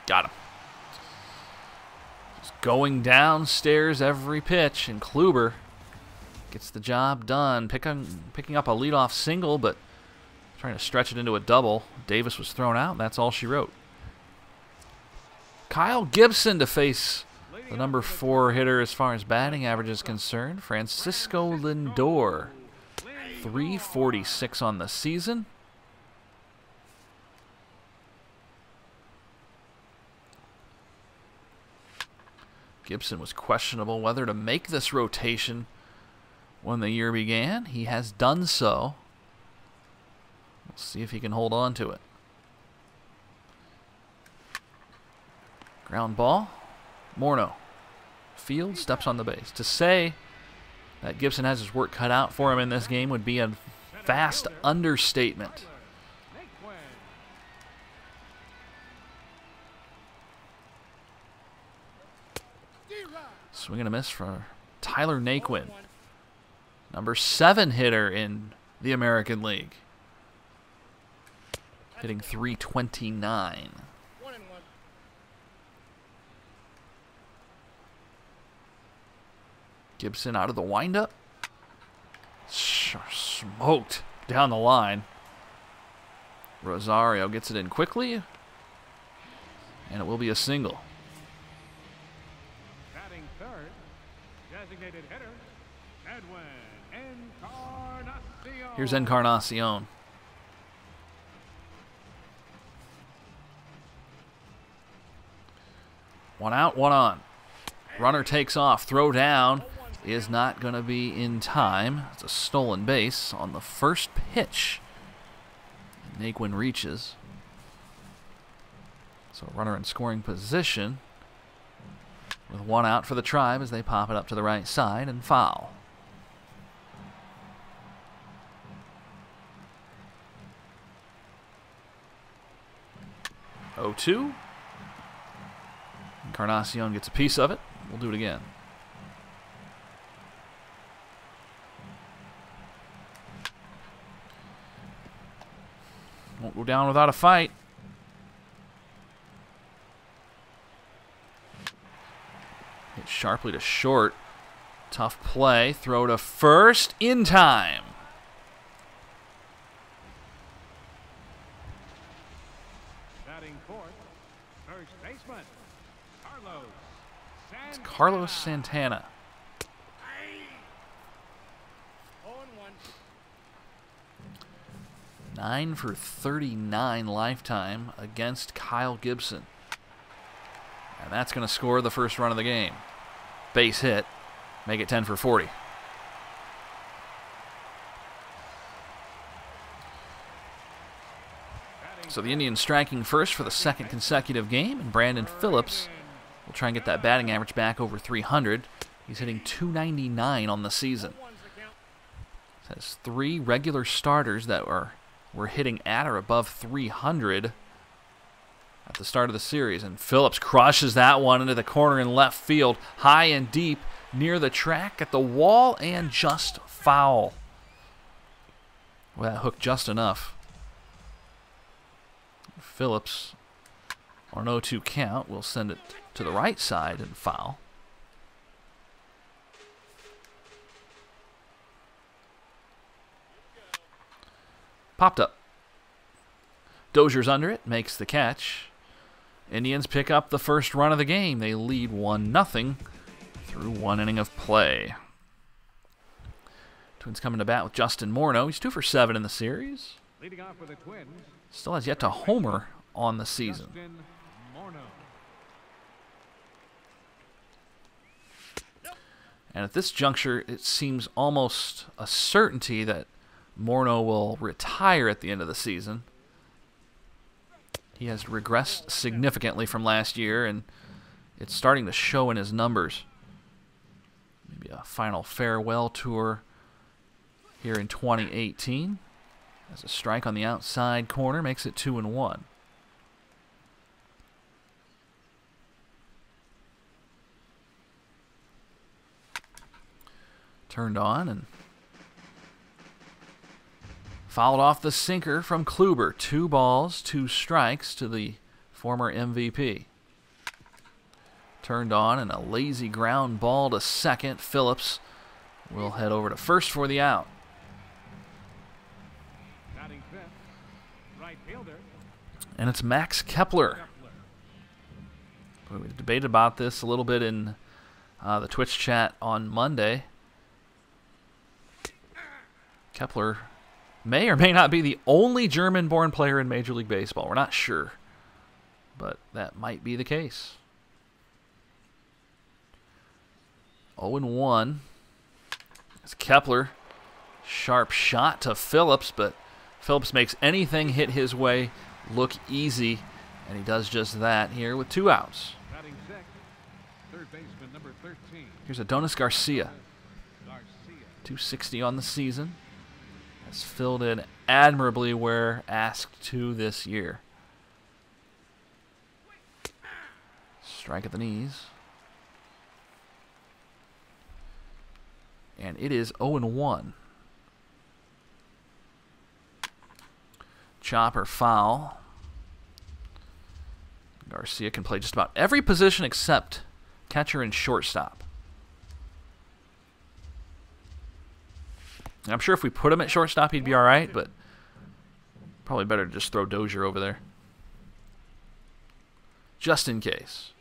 Got him. Just going downstairs every pitch, and Kluber gets the job done. Picking up a leadoff single, but trying to stretch it into a double. Davis was thrown out, and that's all she wrote. Kyle Gibson to face the number 4 hitter as far as batting average is concerned, Francisco Lindor. 346 on the season. Gibson was questionable whether to make this rotation when the year began. He has done so. We'll see if he can hold on to it. Ground ball. Morneau. Field steps on the base. To say that Gibson has his work cut out for him in this game would be a vast understatement. Swing and a miss for Tyler Naquin. Number 7 hitter in the American League. Hitting .329. Gibson out of the windup. Smoked down the line. Rosario gets it in quickly. And it will be a single. Batting 3rd, designated hitter, Edwin Encarnacion. Here's Encarnacion. One out, one on. Runner takes off. Throw down is not going to be in time. It's a stolen base on the first pitch. Naquin reaches. So runner in scoring position with 1 out for the Tribe as they pop it up to the right side and foul. Oh, 2. Encarnacion gets a piece of it. We'll do it again. Won't go down without a fight. Hit sharply to short. Tough play. Throw to first in time. Batting 4th, first baseman, Carlos Santana. It's Carlos Santana. 9 for 39 lifetime against Kyle Gibson. And that's going to score the first run of the game. Base hit. Make it 10 for 40. So the Indians striking first for the second consecutive game, and Brandon Phillips will try and get that batting average back over 300. He's hitting 299 on the season. Has 3 regular starters that were hitting at or above 300 at the start of the series. And Phillips crushes that one into the corner in left field, high and deep, near the track, at the wall, and just foul. Well, that hooked just enough. Phillips, on an 0-2 count, will send it to the right side and foul. Popped up. Dozier's under it, makes the catch. Indians pick up the first run of the game. They lead 1-0 through 1 inning of play. Twins coming to bat with Justin Morneau. He's 2 for 7 in the series. Leading off for the Twins. Still has yet to homer on the season. Justin Morneau. And at this juncture, it seems almost a certainty that Morneau will retire at the end of the season. He has regressed significantly from last year, and it's starting to show in his numbers. Maybe a final farewell tour here in 2018. As a strike on the outside corner makes it 2-1. Turned on and fouled off the sinker from Kluber. 2 balls, 2 strikes to the former MVP. Turned on and a lazy ground ball to second. Phillips will head over to first for the out. Batting fifth, right fielder. And it's Max Kepler. We debated about this a little bit in the Twitch chat on Monday. Kepler may or may not be the only German-born player in Major League Baseball. We're not sure, but that might be the case. 0-1. It's Kepler. Sharp shot to Phillips, but Phillips makes anything hit his way look easy, and he does just that here with 2 outs. Batting sixth, third baseman number 13. Here's Adonis Garcia. Garcia. 260 on the season. Has filled in admirably where asked to this year. Strike at the knees. And it is 0-1. Chopper foul. Garcia can play just about every position except catcher and shortstop. And I'm sure if we put him at shortstop, he'd be all right, but probably better to just throw Dozier over there. Just in case.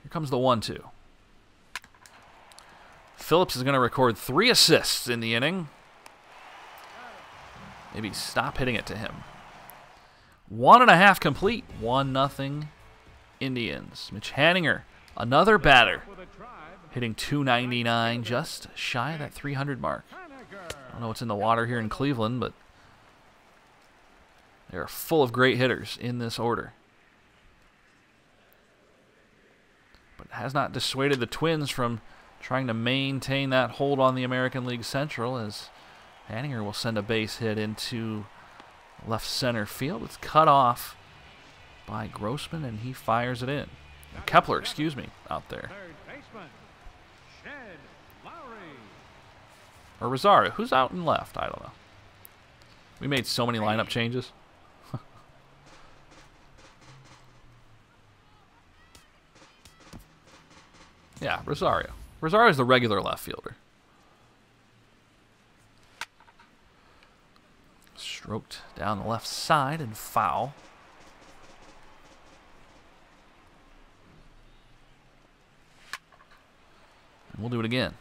Here comes the 1-2. Phillips is going to record 3 assists in the inning. Maybe stop hitting it to him. 1.5 complete. 1-0 Indians. Mitch Haniger, another batter, hitting 299, just shy of that 300 mark. I don't know what's in the water here in Cleveland, but they are full of great hitters in this order. But it has not dissuaded the Twins from trying to maintain that hold on the American League Central, as Haniger will send a base hit into left center field. It's cut off by Grossman, and he fires it in. Kepler, excuse me, out there. Third baseman, Shed Lowry. Or Rosario. Who's out and left? I don't know. We made so many lineup changes. Yeah, Rosario. Rosario's the regular left fielder. Stroked down the left side and foul. And we'll do it again.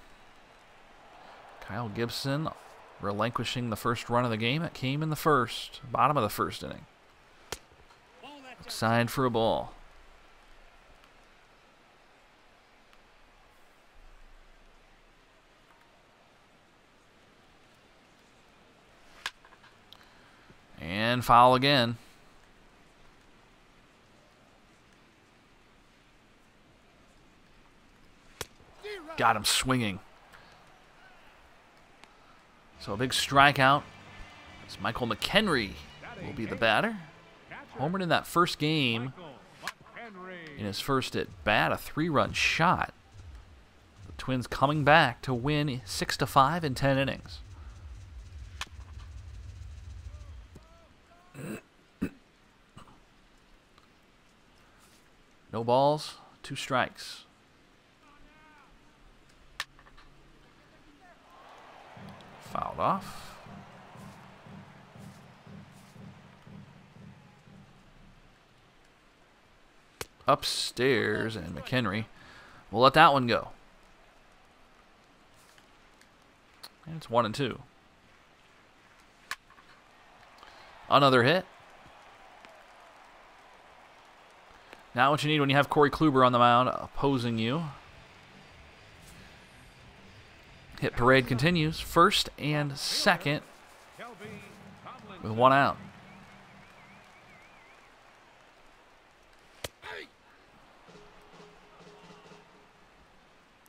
Kyle Gibson relinquishing the first run of the game. It came in the first, bottom of the first inning. Side for a ball. And foul again. Got him swinging. So a big strikeout. As Michael McHenry will be the batter. Homered in that first game. In his first at bat, a 3-run shot. The Twins coming back to win 6-5 in 10 innings. No balls, 2 strikes. Fouled off. Upstairs, and McHenry will let that one go. And it's 1-2. Another hit. Not what you need when you have Corey Kluber on the mound opposing you. Hit parade continues. First and second with 1 out.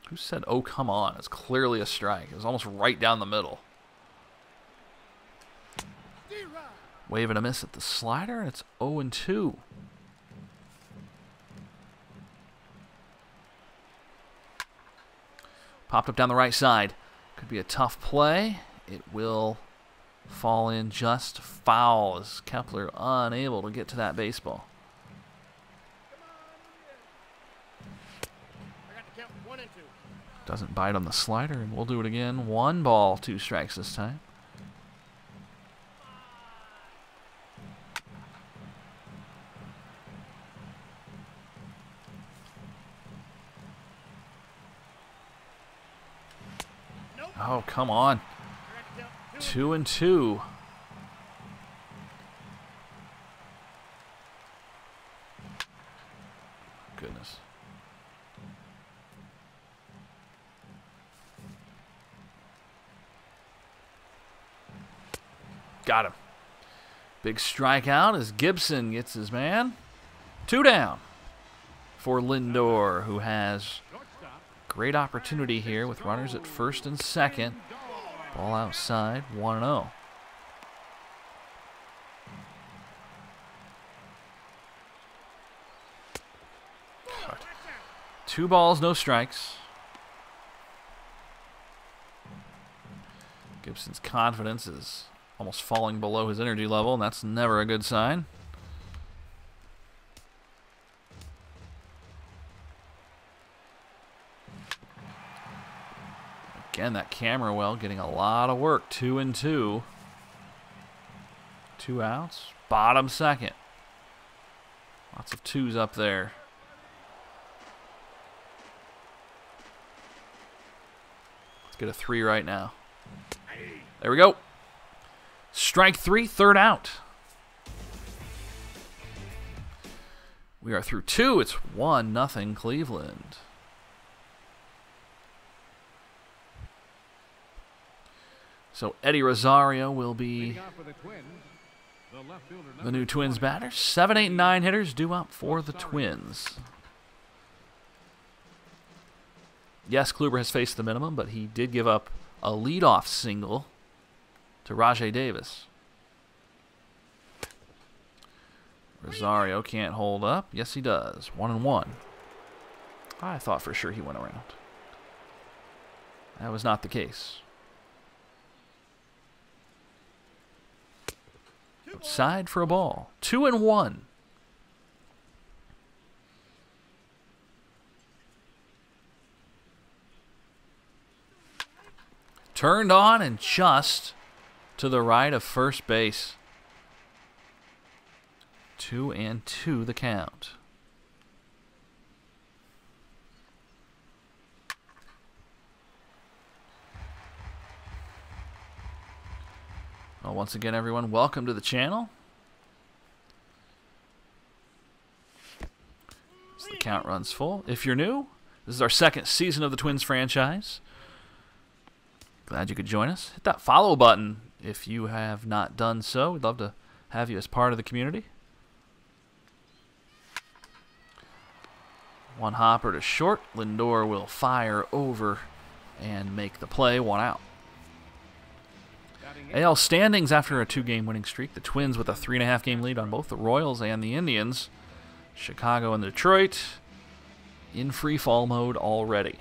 Who said, "Oh, come on"? It's clearly a strike. It was almost right down the middle. Wave and a miss at the slider, and it's 0-2. Popped up down the right side. Could be a tough play. It will fall in just foul as Kepler unable to get to that baseball. Doesn't bite on the slider, and we'll do it again. 1 ball, 2 strikes this time. Oh, come on. 2-2. Goodness. Got him. Big strikeout as Gibson gets his man. 2 down for Lindor, who has great opportunity here with runners at first and second. Ball outside, 1-0. God. 2 balls, no strikes. Gibson's confidence is almost falling below his energy level, and that's never a good sign. Again, that camera well getting a lot of work. 2-2. 2 outs. Bottom second. Lots of 2s up there. Let's get a 3 right now. There we go. Strike 3, 3rd out. We are through 2. It's 1-0 Cleveland. So Eddie Rosario will be the new Twins batter. 7, 8, and 9 hitters due up for the Twins. Yes, Kluber has faced the minimum, but he did give up a leadoff single to Rajai Davis. Rosario can't hold up. Yes, he does. 1-1. I thought for sure he went around. That was not the case. Outside for a ball. 2-1. Turned on and just to the right of first base. 2-2 the count. Well, once again, everyone, welcome to the channel. As the count runs full. If you're new, this is our 2nd season of the Twins franchise. Glad you could join us. Hit that follow button if you have not done so. We'd love to have you as part of the community. One hopper to short. Lindor will fire over and make the play. 1 out. AL standings after a 2-game winning streak. The Twins with a 3.5-game lead on both the Royals and the Indians. Chicago and Detroit in free fall mode already.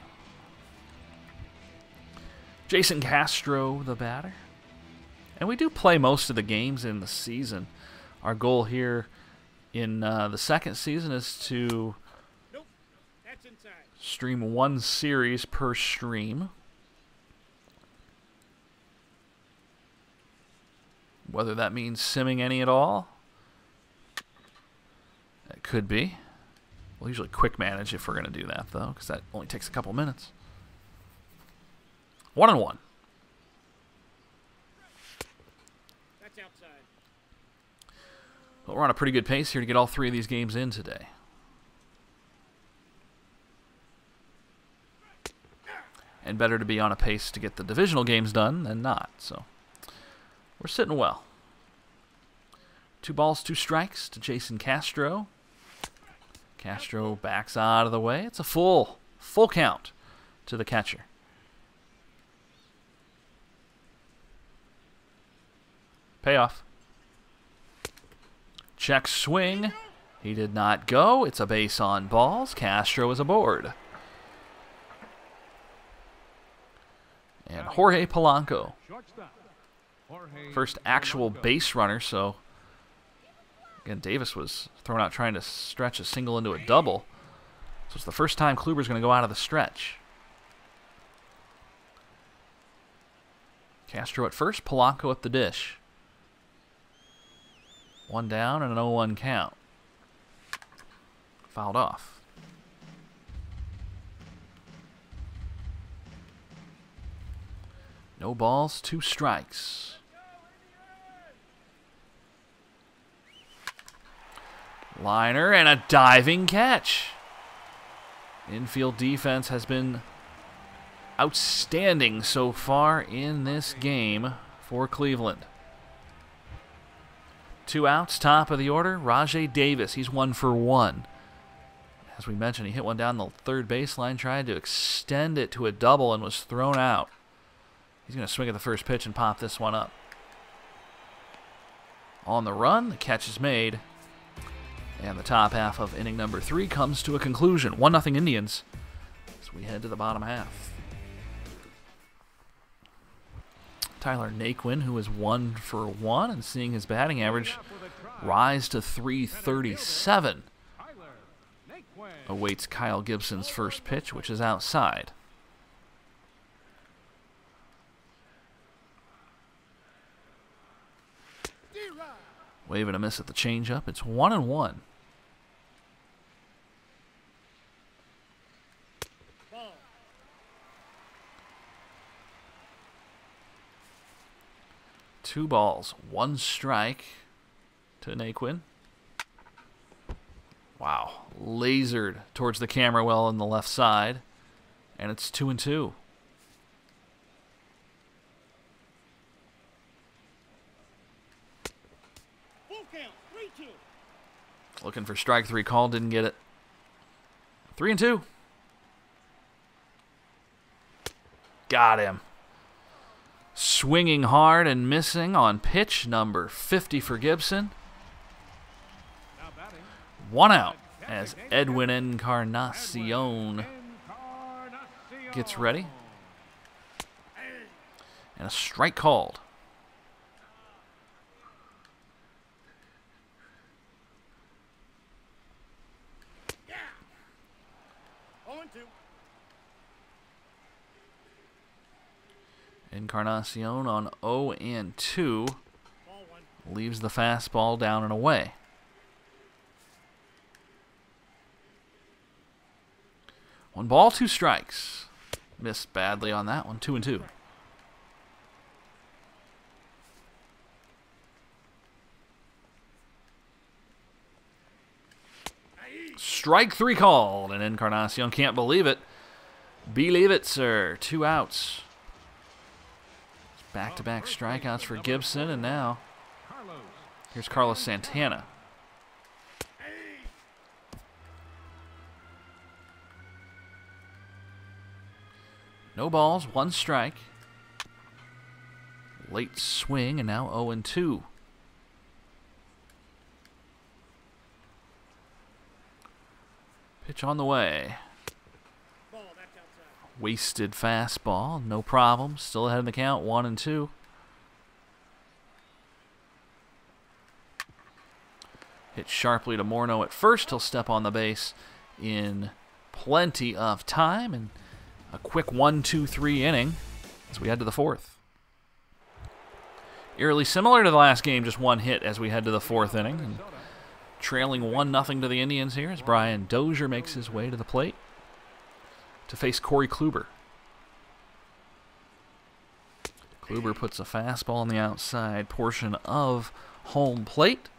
Jason Castro, the batter. And we do play most of the games in the season. Our goal here in the second season is to stream 1 series per stream. Whether that means simming any at all, it could be. We'll usually quick manage if we're going to do that, though, because that only takes a couple minutes. 1-1. That's outside. Well, we're on a pretty good pace here to get all 3 of these games in today. And better to be on a pace to get the divisional games done than not. So we're sitting well. 2 balls, 2 strikes to Jason Castro. Castro backs out of the way. It's a full count to the catcher. Payoff. Check swing. He did not go. It's a base on balls. Castro is aboard. And Jorge Polanco, first actual base runner. So again, Davis was thrown out trying to stretch a single into a double. So it's the first time Kluber's going to go out of the stretch. Castro at first, Polanco at the dish. 1 down and an 0-1 count. Fouled off. No balls, 2 strikes. Liner and a diving catch. Infield defense has been outstanding so far in this game for Cleveland. 2 outs, top of the order. Rajai Davis, he's 1 for 1. As we mentioned, he hit one down the third baseline, tried to extend it to a double and was thrown out. He's going to swing at the first pitch and pop this one up. On the run, the catch is made. And the top half of inning number 3 comes to a conclusion. 1-0 Indians as we head to the bottom half. Tyler Naquin, who is 1 for 1 and seeing his batting average rise to .337, awaits Kyle Gibson's first pitch, which is outside. Wave and a miss at the changeup. It's 1-1. Ball. 2 balls, 1 strike to Naquin. Wow. Lasered towards the camera well on the left side. And it's 2-2. Full count. 3-2. Looking for strike 3 call, didn't get it. 3-2. Got him. Swinging hard and missing on pitch number 50 for Gibson. 1 out as Edwin Encarnacion gets ready. And a strike called. Yeah. 0-2. Encarnacion on 0-2 Ball 1. leaves the fastball down and away. 1 ball, 2 strikes. Missed badly on that one. 2-2. Strike 3 called, and Encarnacion can't believe it. Believe it, sir. 2 outs. Back-to-back strikeouts for Gibson, and now Here's Carlos Santana. No balls, 1 strike. Late swing, and now 0-2. Pitch on the way. Ball, that's outside. Wasted fastball, no problem. Still ahead in the count, 1-2. Hit sharply to Morneau at first. He'll step on the base in plenty of time, and a quick 1-2-3 inning as we head to the 4th. Eerily similar to the last game, just 1 hit as we head to the 4th inning. And trailing 1-0 to the Indians here as Brian Dozier makes his way to the plate to face Corey Kluber. Kluber puts a fastball on the outside portion of home plate.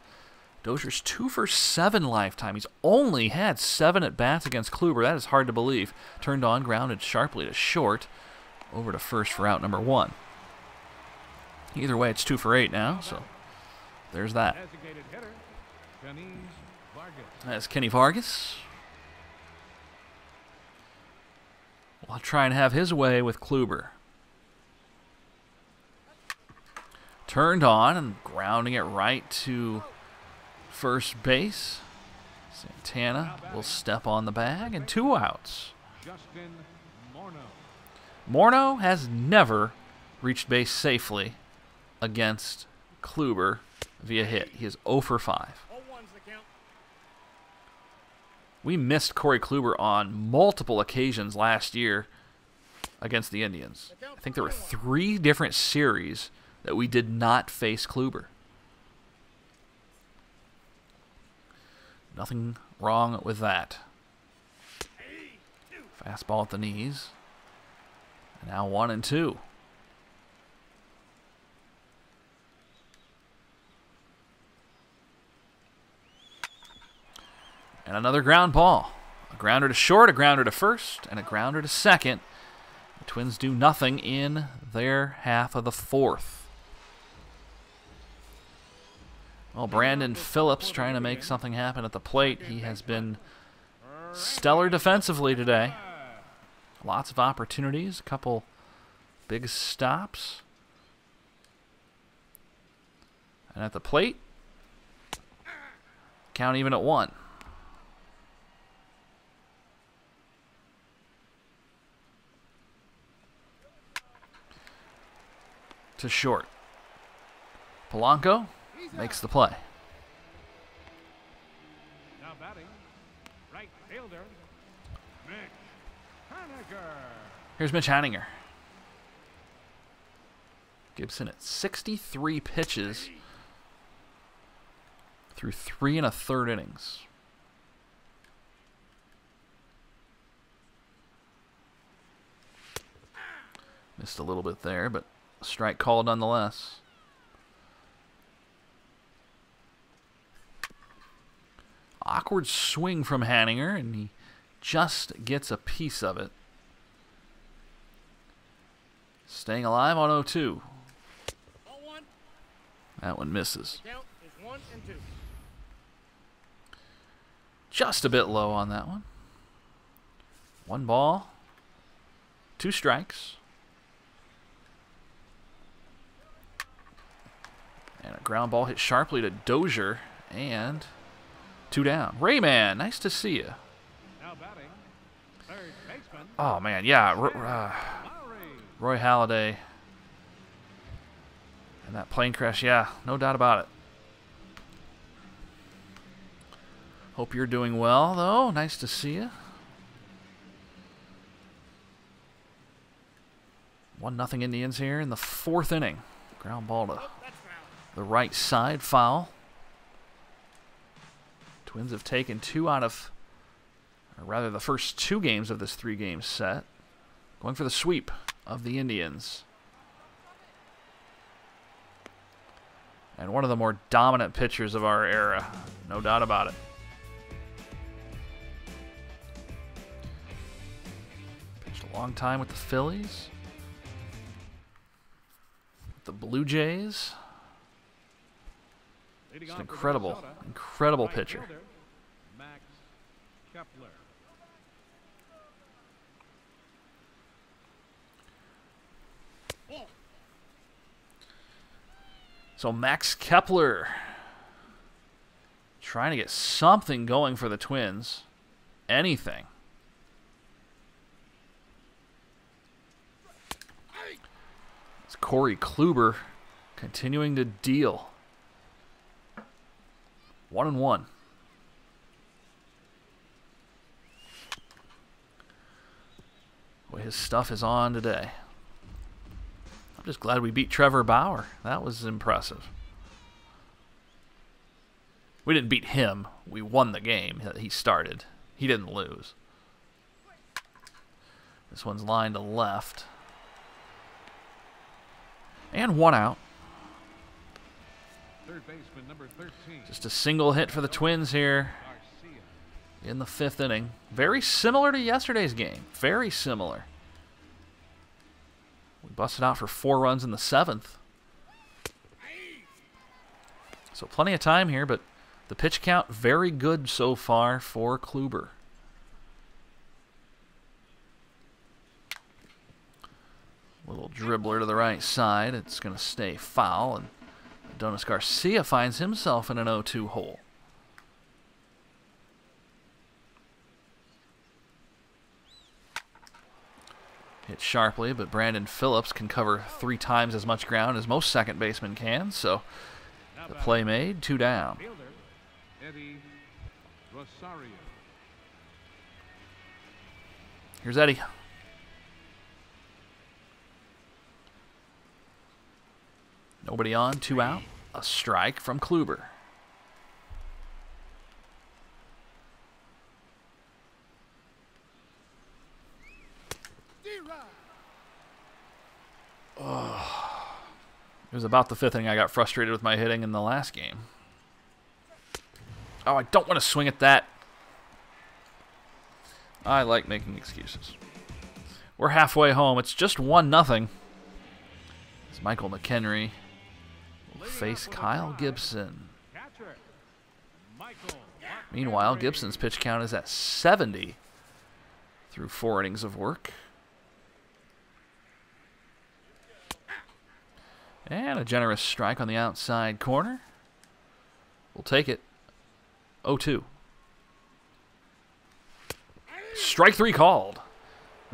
Dozier's 2 for 7 lifetime. He's only had 7 at-bats against Kluber. That is hard to believe. Turned on, grounded sharply to short. Over to first for out number 1. Either way, it's 2 for 8 now, so there's that. That's Kenny Vargas. Will try and have his way with Kluber. Turned on and grounding it right to first base. Santana will step on the bag, and 2 outs. Morneau has never reached base safely against Kluber via hit. He is 0 for 5. We missed Corey Kluber on multiple occasions last year against the Indians. I think there were 3 different series that we did not face Kluber. Nothing wrong with that. Fastball at the knees. And now 1-2. And another ground ball. A grounder to short, a grounder to first, and a grounder to second. The Twins do nothing in their half of the 4th. Well, Brandon Phillips trying to make something happen at the plate. He has been stellar defensively today. Lots of opportunities, a couple big stops. And at the plate, count even at 1. To short. Polanco makes the play. Now batting, right fielder, Mitch Haniger. Here's Mitch Haniger. Gibson at 63 pitches through 3 1/3 innings. Missed a little bit there, but strike called nonetheless. Awkward swing from Haniger, and he just gets a piece of it. Staying alive on 0-2. That one misses. Count is 1-2. Just a bit low on that one. 1 ball, 2 strikes. And a ground ball hit sharply to Dozier, and 2 down. Rayman, nice to see you. Now batting, third baseman. Oh, man, yeah. Roy Halladay. And that plane crash, yeah, no doubt about it. Hope you're doing well, though. Nice to see you. 1-0 Indians here in the 4th inning. Ground ball to the right side, foul. Twins have taken 2 out of, or rather the first 2 games of this 3-game set. Going for the sweep of the Indians. And one of the more dominant pitchers of our era. No doubt about it. Pitched a long time with the Phillies. With the Blue Jays. Leading Just off for incredible, Minnesota, incredible right pitcher. fielder, Max Kepler. So Max Kepler trying to get something going for the Twins. Anything. It's Corey Kluber continuing to deal. 1-1. Boy, his stuff is on today. I'm just glad we beat Trevor Bauer. That was impressive. We didn't beat him. We won the game. He started. He didn't lose. This one's lined to left. And 1 out. Third baseman number 13. Just a single hit for the Twins here Garcia. in the 5th inning. Very similar to yesterday's game. Very similar. We busted out for 4 runs in the 7th. So plenty of time here, but the pitch count very good so far for Kluber. Little dribbler to the right side. It's going to stay foul, and Adonis Garcia finds himself in an 0-2 hole. Hit sharply, but Brandon Phillips can cover 3 times as much ground as most second basemen can, so the play made, 2 down. Fielder Eddie Rosario. Here's Eddie. Nobody on, 2 out. A strike from Kluber. It was about the 5th inning I got frustrated with my hitting in the last game. Oh, I don't want to swing at that. I like making excuses. We're halfway home. It's just 1-0. It's Michael McHenry will face Kyle Gibson. Catcher Michael. Meanwhile, Gibson's pitch count is at 70 through 4 innings of work. And a generous strike on the outside corner. We'll take it. 0-2. Strike 3 called.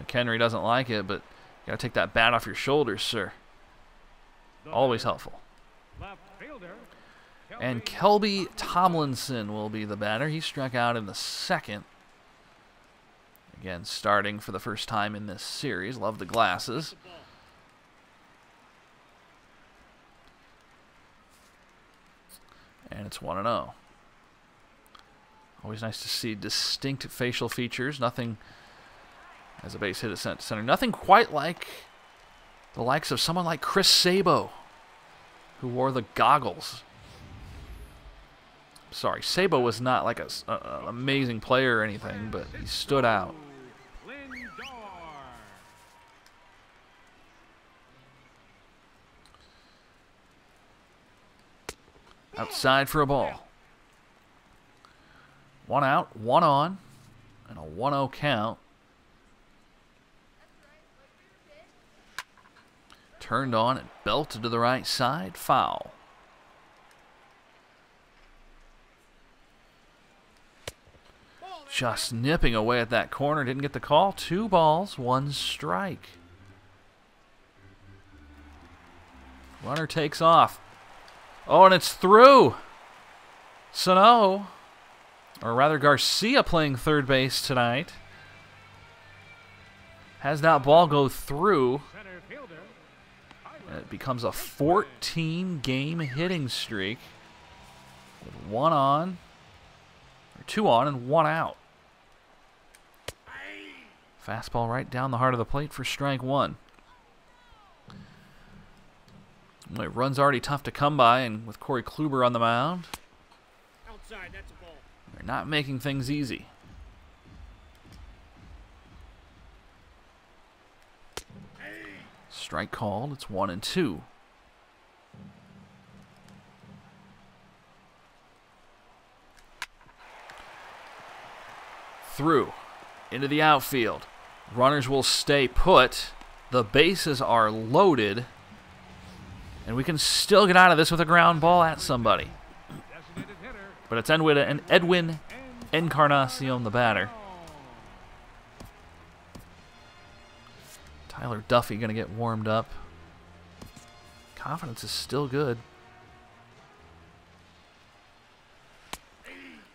McHenry doesn't like it, but you got to take that bat off your shoulders, sir. Always helpful. Left fielder And Kelby Tomlinson will be the batter. He struck out in the 2nd. Again, starting for the first time in this series. Love the glasses. And it's 1-0. Always nice to see distinct facial features. Nothing as a base hit at center. Nothing quite like the likes of someone like Chris Sabo, who wore the goggles. Sorry, Sabo was not like an amazing player or anything, but he stood out. Lindor. Outside for a ball. 1 out, 1 on, and a 1-0 count. Turned on and belted to the right side, foul. Just nipping away at that corner, didn't get the call. 2 balls, 1 strike. Runner takes off. Oh, and it's through. Sano, or rather Garcia, playing third base tonight, has that ball go through. Center fielder. And it becomes a 14-game hitting streak with 1 on, or 2 on, and 1 out. Fastball right down the heart of the plate for strike 1. Well, run's already tough to come by, and with Corey Kluber on the mound, Outside, that's a ball. they're not making things easy. Strike called. It's 1-2. through into the outfield. Runners will stay put. The bases are loaded. And we can still get out of this with a ground ball at somebody. But it's Edwin Encarnacion, the batter. Tyler Duffy going to get warmed up. Confidence is still good.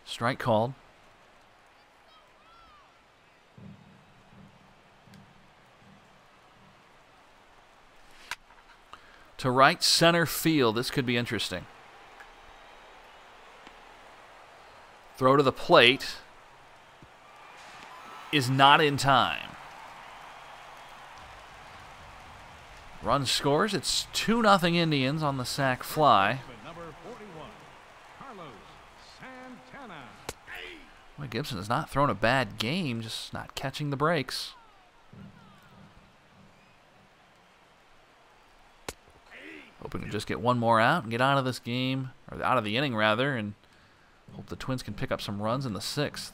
Strike called. To right center field. This could be interesting. Throw to the plate is not in time. Run scores. It's 2-0 Indians on the sac fly. Well, Gibson has not thrown a bad game, just not catching the breaks. Hoping to just get one more out and get out of this game, or out of the inning rather, and hope the Twins can pick up some runs in the 6th.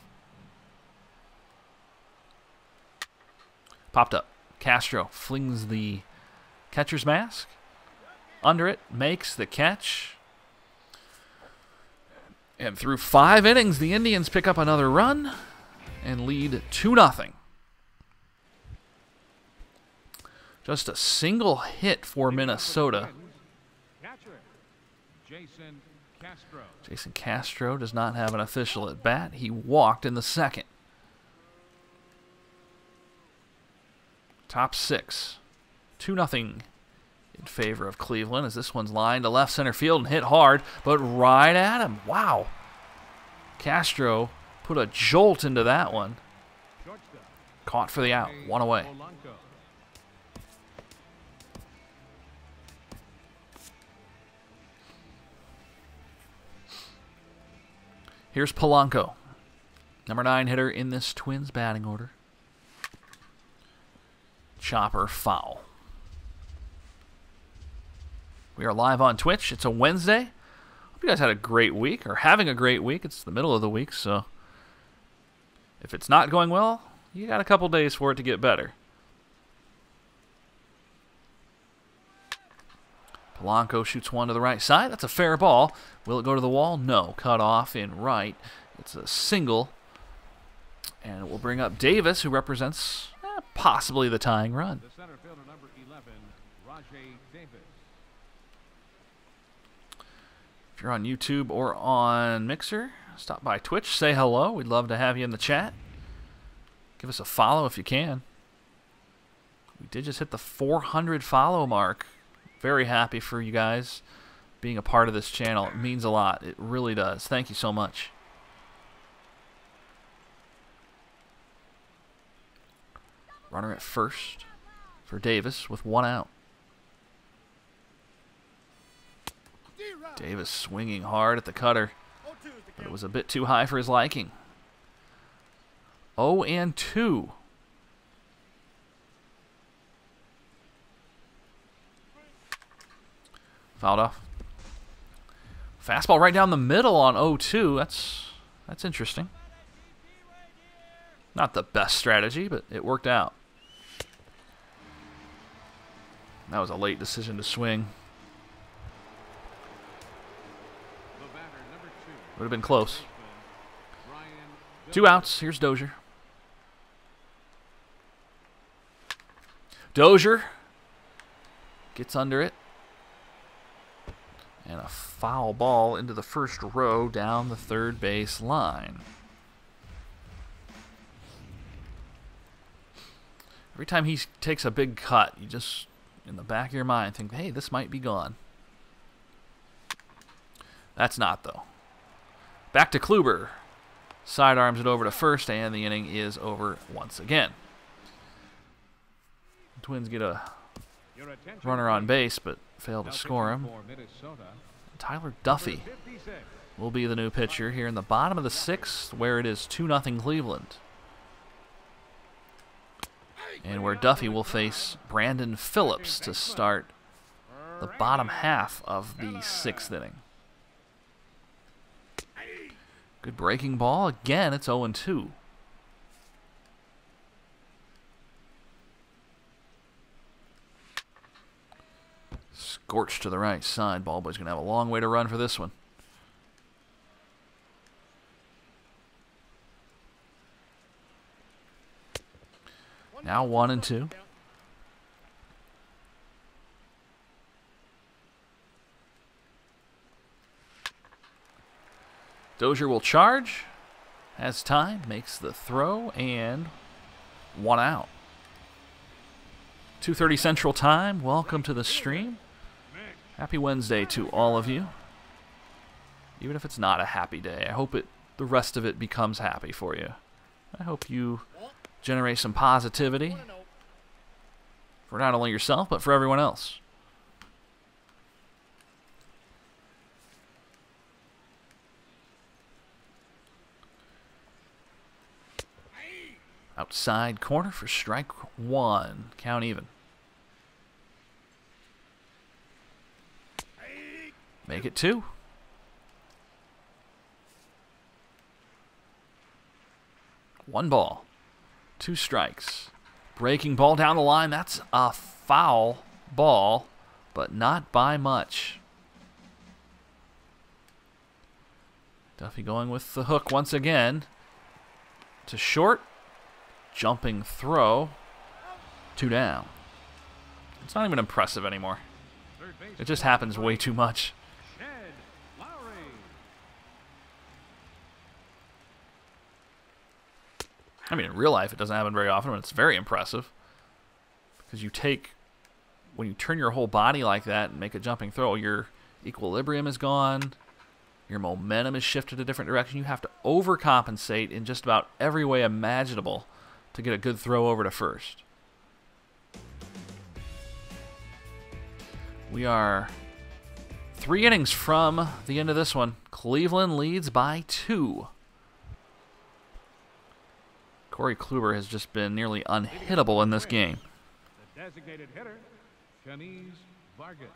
Popped up. Castro flings the catcher's mask. Under it, makes the catch. And through 5 innings, the Indians pick up another run and lead 2-0. Just a single hit for Minnesota. Jason Castro does not have an official at bat. He walked in the 2nd. Top 6. 2-0 in favor of Cleveland as this one's lined to left center field and hit hard, but right at him. Wow. Castro put a jolt into that one. Caught for the out. 1 away. Here's Polanco, number 9 hitter in this Twins batting order. Chopper foul. We are live on Twitch. It's a Wednesday. Hope you guys had a great week, or having a great week. It's the middle of the week, so if it's not going well, you got a couple days for it to get better. Polanco shoots one to the right side. That's a fair ball. Will it go to the wall? No. Cut off in right. It's a single. And it will bring up Davis, who represents possibly the tying run. The center fielder, number 11, Rajay Davis. If you're on YouTube or on Mixer, stop by Twitch. Say hello. We'd love to have you in the chat. Give us a follow if you can. We did just hit the 400 follow mark. Very happy for you guys being a part of this channel. It means a lot. It really does. Thank you so much. Runner at first for Davis with 1 out. Davis swinging hard at the cutter, but it was a bit too high for his liking. 0-2. Fouled off. Fastball right down the middle on 0-2. That's interesting. Not the best strategy, but it worked out. That was a late decision to swing. Would have been close. 2 outs. Here's Dozier. Dozier gets under it. And a foul ball into the first row down the third base line. Every time he takes a big cut, you just, in the back of your mind, think, hey, this might be gone. That's not, though. Back to Kluber. Sidearms it over to first, and the inning is over once again. The Twins get a runner on base, but fail to score him. Tyler Duffy will be the new pitcher here in the bottom of the 6th, where it is 2-0 Cleveland. And where Duffy will face Brandon Phillips to start the bottom half of the 6th inning. Good breaking ball. Again, it's 0-2. Gorch to the right side. Ballboy's going to have a long way to run for this one. Now 1-2. Dozier will charge. Has time. Makes the throw. And 1 out. 2:30 Central Time. Welcome to the stream. Happy Wednesday to all of you. Even if it's not a happy day, I hope the rest of it becomes happy for you. I hope you generate some positivity for not only yourself, but for everyone else. Outside corner for strike 1. Count even. Make it 2. One ball. 2 strikes. Breaking ball down the line. That's a foul ball, but not by much. Duffy going with the hook once again. To short. Jumping throw. 2 down. It's not even impressive anymore. It just happens way too much. I mean, in real life, it doesn't happen very often, but it's very impressive. Because when you turn your whole body like that and make a jumping throw, your equilibrium is gone. Your momentum is shifted a different direction. You have to overcompensate in just about every way imaginable to get a good throw over to first. We are 3 innings from the end of this one. Cleveland leads by 2. Corey Kluber has just been nearly unhittable in this game. The designated hitter, Kenny Vargas.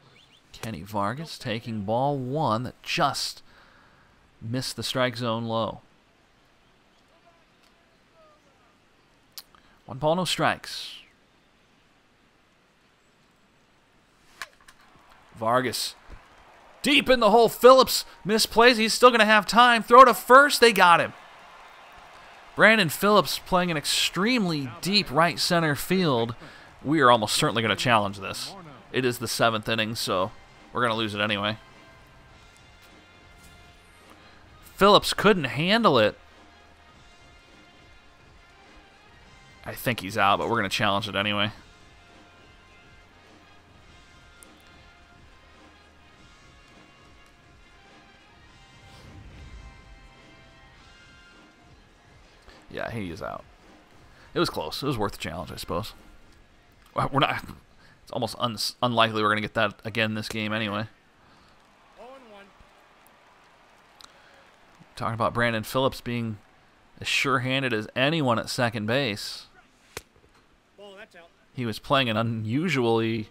Kenny Vargas taking ball 1 that just missed the strike zone low. 1 ball, no strikes. Vargas deep in the hole. Phillips misplays. He's still going to have time. Throw to first. They got him. Brandon Phillips playing an extremely deep right center field. We are almost certainly going to challenge this. It is the 7th inning, so we're going to lose it anyway. Phillips couldn't handle it. I think he's out, but we're going to challenge it anyway. Yeah, he is out. It was close. It was worth the challenge, I suppose. Well, we're not. It's almost unlikely we're going to get that again this game anyway. 0-1. Talking about Brandon Phillips being as sure-handed as anyone at second base. Ball, that's out. He was playing an unusually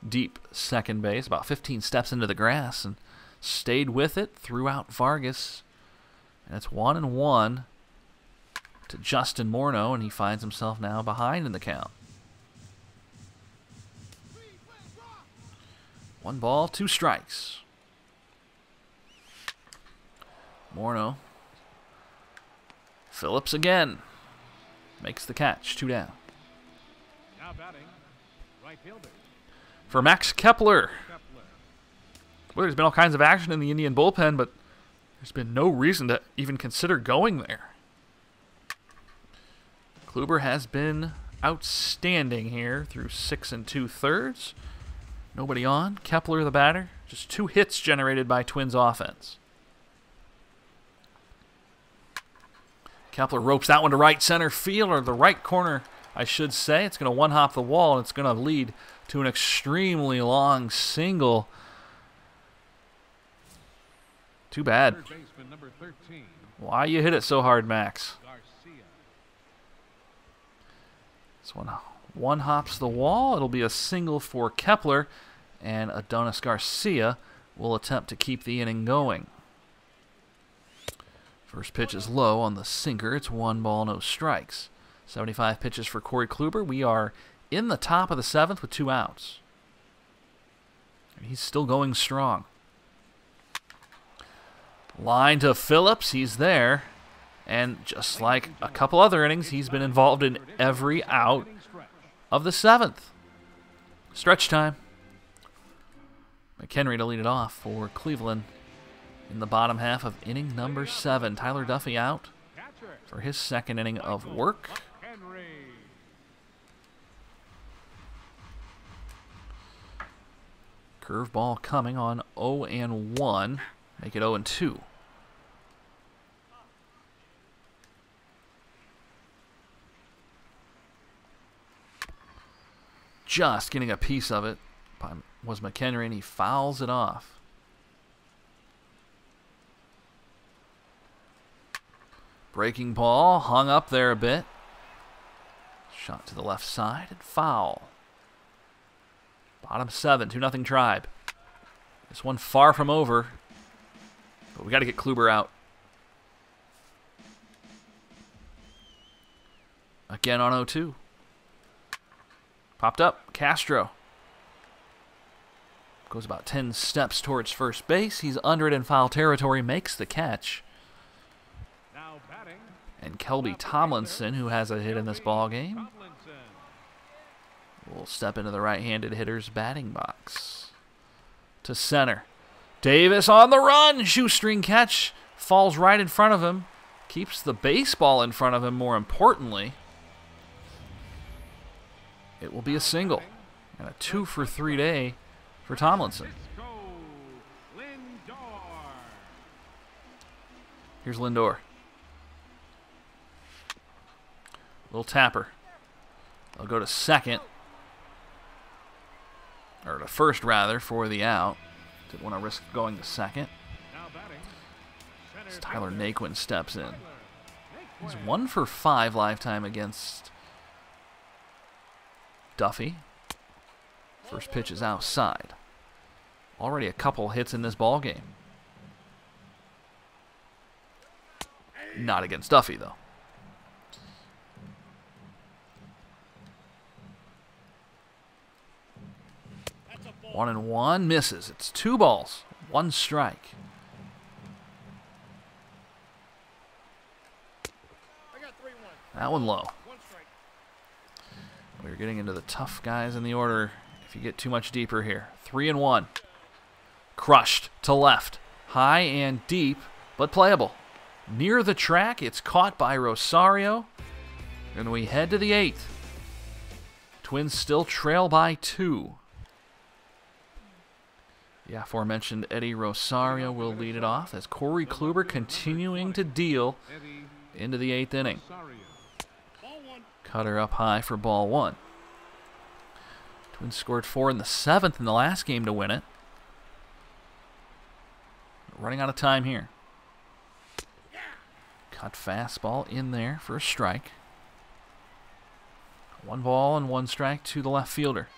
deep second base, about 15 steps into the grass, and stayed with it, threw out Vargas. And it's 1-1 to Justin Morneau, and he finds himself now behind in the count. 1 ball, 2 strikes. Morneau. Phillips again. Makes the catch, 2 down. Now batting, right fielder. For Max Kepler. Well, there's been all kinds of action in the Indian bullpen, but there's been no reason to even consider going there. Kluber has been outstanding here through 6 2/3. Nobody on. Kepler, the batter. Just 2 hits generated by Twins offense. Kepler ropes that one to right center field, or the right corner, I should say. It's going to one-hop the wall, and it's going to lead to an extremely long single. Too bad. Third baseman, number 13, Why you hit it so hard, Max? Garcia. This one hops the wall. It'll be a single for Kepler, and Adonis Garcia will attempt to keep the inning going. First pitch is low on the sinker. It's 1 ball, no strikes. 75 pitches for Corey Kluber. We are in the top of the 7th with 2 outs. And he's still going strong. Line to Phillips. He's there. And just like a couple other innings, he's been involved in every out of the 7th. Stretch time. McHenry to lead it off for Cleveland in the bottom half of inning number 7. Tyler Duffy out for his second inning of work. Curveball coming on 0-1. Make it 0-2. Just getting a piece of it was McHenry, and he fouls it off. Breaking ball, hung up there a bit. Shot to the left side and foul. Bottom 7, 2-0 Tribe. This one far from over, but we got to get Kluber out. Again on 0-2. Popped up, Castro. Goes about 10 steps towards first base. He's under it in foul territory, makes the catch. And Kelby Tomlinson, who has a hit in this ball game, will step into the right-handed hitter's batting box. To center. Davis on the run. Shoestring catch. Falls right in front of him. Keeps the baseball in front of him, more importantly. It will be a single. And a 2-for-3 day for Tomlinson. Here's Lindor. Little tapper. They'll go to second. Or to first, rather, for the out. Didn't want to risk going to second. As Tyler Naquin steps in. He's 1 for 5 lifetime against Duffy. First pitch is outside. Already a couple hits in this ball game. Not against Duffy, though. One and one, misses. It's 2 balls, 1 strike. That one low. We're getting into the tough guys in the order if you get too much deeper here. 3 and 1. Crushed to left. High and deep, but playable. Near the track, it's caught by Rosario. And we head to the 8th. Twins still trail by 2. The aforementioned Eddie Rosario will lead it off as Corey Kluber continuing to deal into the 8th inning. Cutter up high for ball 1. Twins scored 4 in the 7th in the last game to win it. Running out of time here. Cut fastball in there for a strike. 1 ball and 1 strike to the left fielder.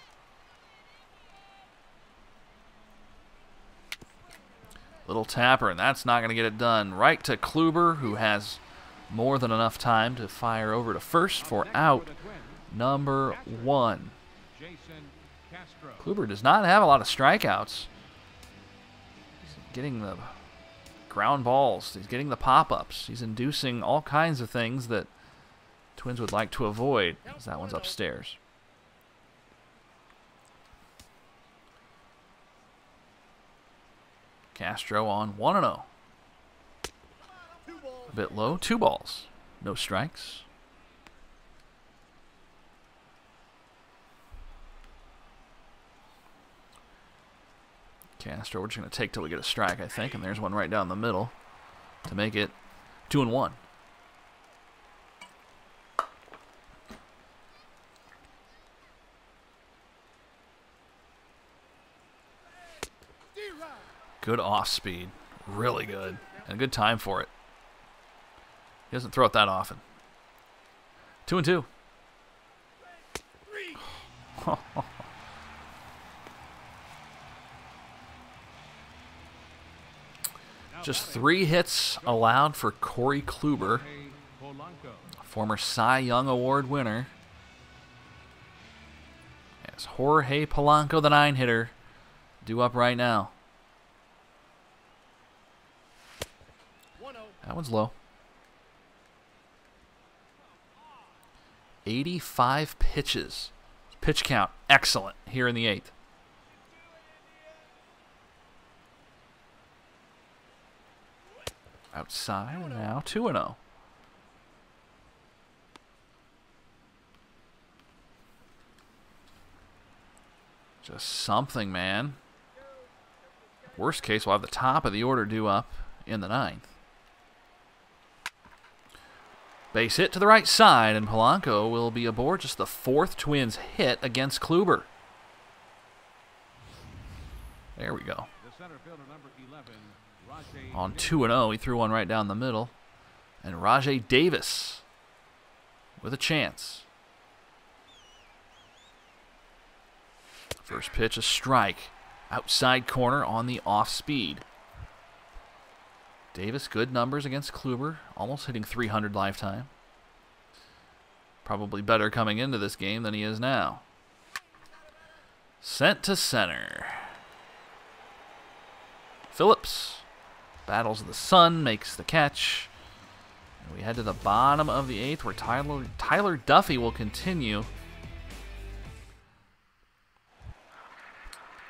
Little tapper, and that's not going to get it done. Right to Kluber, who has more than enough time to fire over to first for out number 1. Kluber does not have a lot of strikeouts. He's getting the ground balls. He's getting the pop-ups. He's inducing all kinds of things that Twins would like to avoid, as that one's upstairs. Castro on 1-0. A bit low, 2 balls. No strikes. Castro, we're just going to take till we get a strike, I think. And there's one right down the middle to make it 2 and 1. Good off speed. Really good. And a good time for it. He doesn't throw it that often. 2 and 2. Just 3 hits allowed for Corey Kluber, former Cy Young Award winner. As Jorge Polanco, the 9-hitter, Due up right now. 1-0. That one's low. 85 pitches. Pitch count, excellent here in the 8th. Outside, and now 2-0. Just something, man. Worst case, we'll have the top of the order due up in the 9th. Base hit to the right side, and Polanco will be aboard. Just the 4th Twins hit against Kluber. There we go. The center fielder, number 11, Rajay On 2-0, he threw one right down the middle. And Rajay Davis with a chance. First pitch, a strike. Outside corner on the off speed. Davis, good numbers against Kluber. Almost hitting 300 lifetime. Probably better coming into this game than he is now. Sent to center. Phillips battles the sun, makes the catch. And we head to the bottom of the 8th where Tyler Duffy will continue.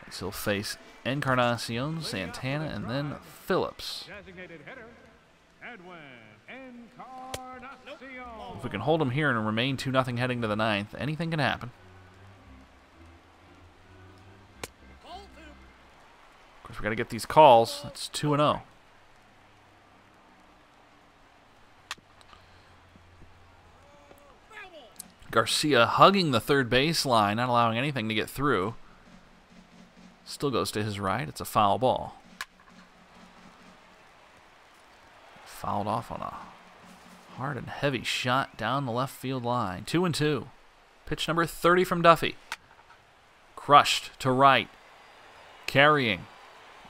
As he'll face Encarnacion, Santana, and then Phillips. designated hitter, Edwin Encarnacion. If we can hold him here and remain 2-0 heading to the 9th, anything can happen. Ball 2. Of course, we got to get these calls. That's 2-0. Garcia hugging the third baseline, not allowing anything to get through. Still goes to his right. It's a foul ball. Fouled off on a hard and heavy shot down the left field line. 2-2. Pitch number 30 from Duffy. Crushed to right. Carrying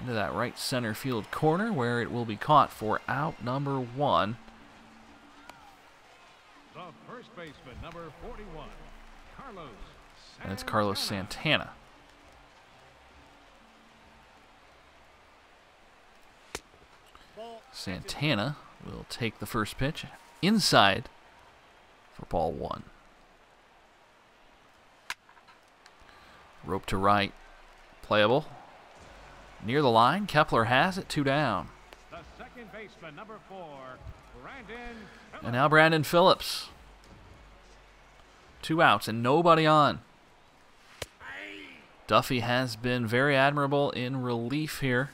into that right center field corner where it will be caught for out number 1. The first baseman, number 41, Carlos. And it's Carlos Santana. Ball. Santana will take the first pitch inside for ball 1. Rope to right. Playable. Near the line. Kepler has it. 2 down. The second baseman, number 4, Brandon Phillips. And now Brandon Phillips. 2 outs and nobody on. Duffy has been very admirable in relief here.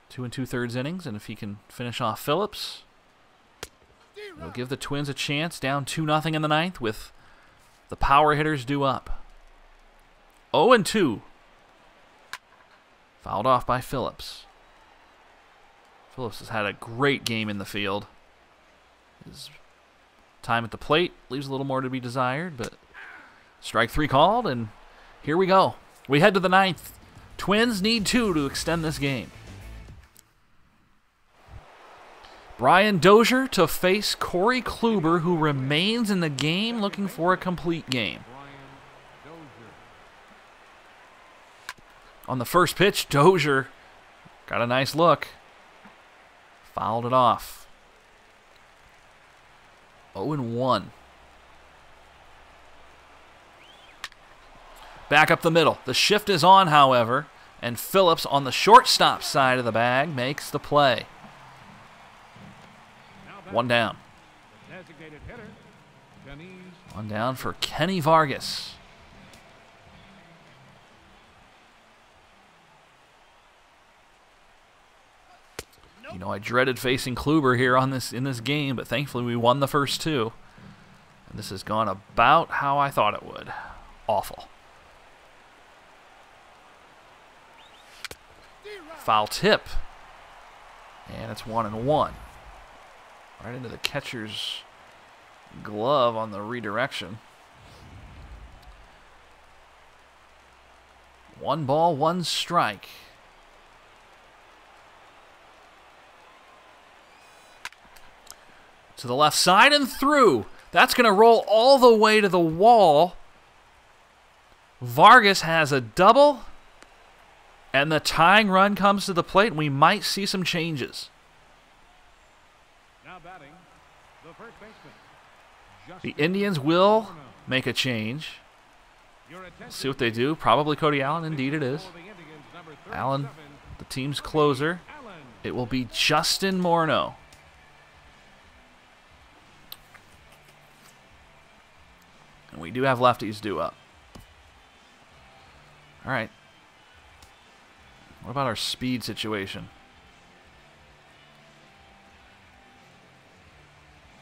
2 2/3 innings, and if he can finish off Phillips, it'll give the Twins a chance. Down 2-0 in the 9th with the power hitters due up. 0-2. Fouled off by Phillips. Phillips has had a great game in the field. His time at the plate leaves a little more to be desired, but strike 3 called, and here we go. We head to the 9th. Twins need 2 to extend this game. Brian Dozier to face Corey Kluber, who remains in the game looking for a complete game. Brian Dozier. On the first pitch, Dozier got a nice look. Fouled it off. 0-1. Back up the middle. The shift is on, however, and Phillips on the shortstop side of the bag makes the play. Now back 1 down. the designated hitter, Denise 1 down for Kenny Vargas. You know, I dreaded facing Kluber here in this game, but thankfully we won the first 2. And this has gone about how I thought it would. Awful. Foul tip. And it's 1-1. Right into the catcher's glove on the redirection. 1 ball, 1 strike. To the left side and through. That's going to roll all the way to the wall. Vargas has a double. And the tying run comes to the plate, and we might see some changes. Now batting, the first baseman. The Indians will make a change. See what they do. Probably Cody Allen. Indeed it is. Allen, the team's closer. It will be Justin Morneau. And we do have lefties due up. All right. What about our speed situation?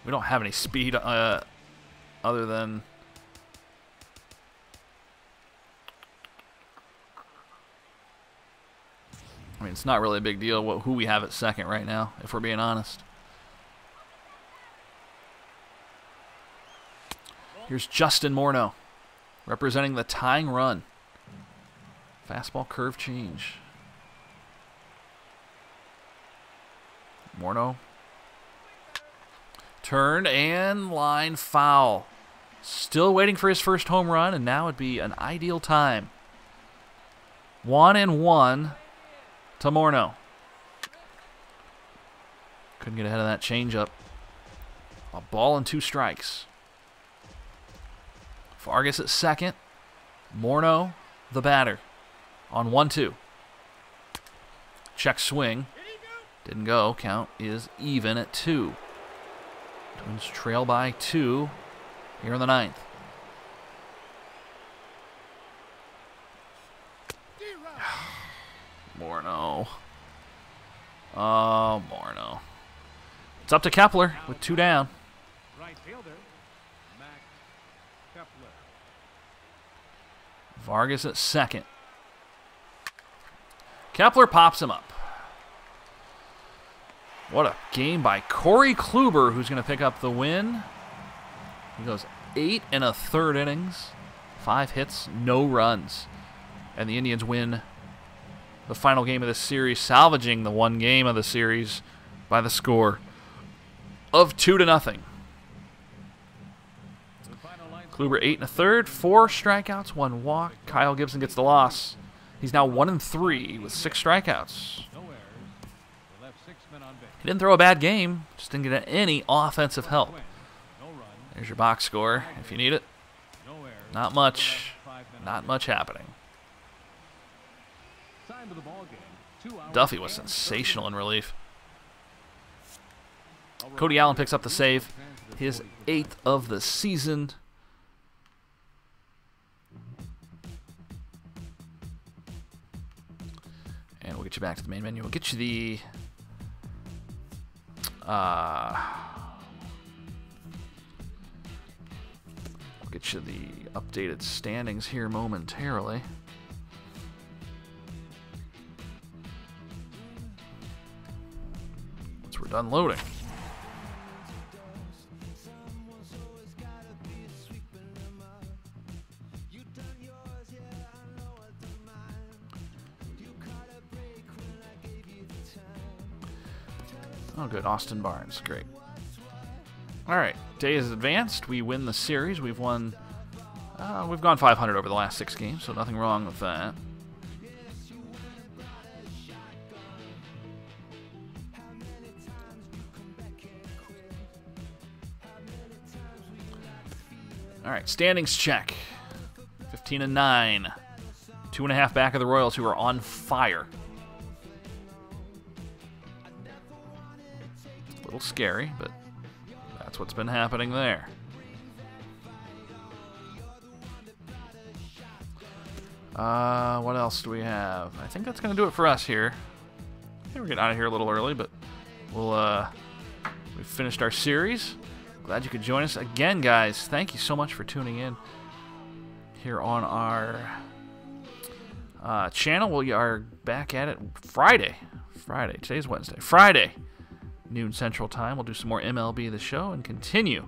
We don't have any speed other than... I mean, it's not really a big deal who we have at second right now, if we're being honest. Here's Justin Morneau, representing the tying run. Fastball curve change. Morneau. Turned and line foul. Still waiting for his first home run, and now would be an ideal time. 1-1 to Morneau. Couldn't get ahead of that changeup. A ball and 2 strikes. Vargas at second. Morneau, the batter, on 1-2. Check swing. Didn't go. Count is even at 2. Twins trail by 2 here in the 9th. Morneau. Oh, Morneau. It's up to Kepler with 2 down. Right fielder, Max Kepler. Vargas at second. Kepler pops him up. What a game by Corey Kluber, who's going to pick up the win. He goes 8 1/3 innings, 5 hits, no runs. And the Indians win the final game of the series, salvaging the one game of the series by the score of 2-0. Kluber 8 1/3, 4 strikeouts, 1 walk. Kyle Gibson gets the loss. He's now 1-3 with 6 strikeouts. He didn't throw a bad game, just didn't get any offensive help. There's your box score if you need it. Not much happening. Duffy was sensational in relief. Cody Allen picks up the save, his 8th of the season. And we'll get you back to the main menu. We'll get you the updated standings here momentarily. Once we're done loading. Oh, good. Austin Barnes. Great. All right. Day is advanced. We win the series. We've won... we've gone 500 over the last 6 games, so nothing wrong with that. All right. Standings check. 15-9. 2.5 back of the Royals, who are on fire. A little scary, but that's what's been happening there. What else do we have? I think that's going to do it for us here. I think we're getting out of here a little early, but we've finished our series. Glad you could join us again, guys. Thank you so much for tuning in here on our channel. We are back at it Friday. Today's Wednesday. Friday, noon Central Time. We'll do some more MLB The Show and continue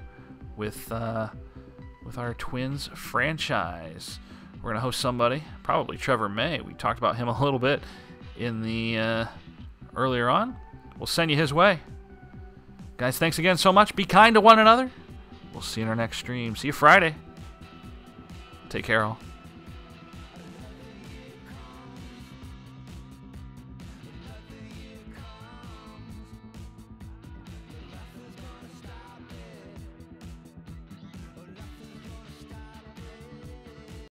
with our Twins franchise. We're going to host somebody, probably Trevor May. We talked about him a little bit in the earlier on. We'll send you his way. Guys, thanks again so much. Be kind to one another. We'll see you in our next stream. See you Friday. Take care, all.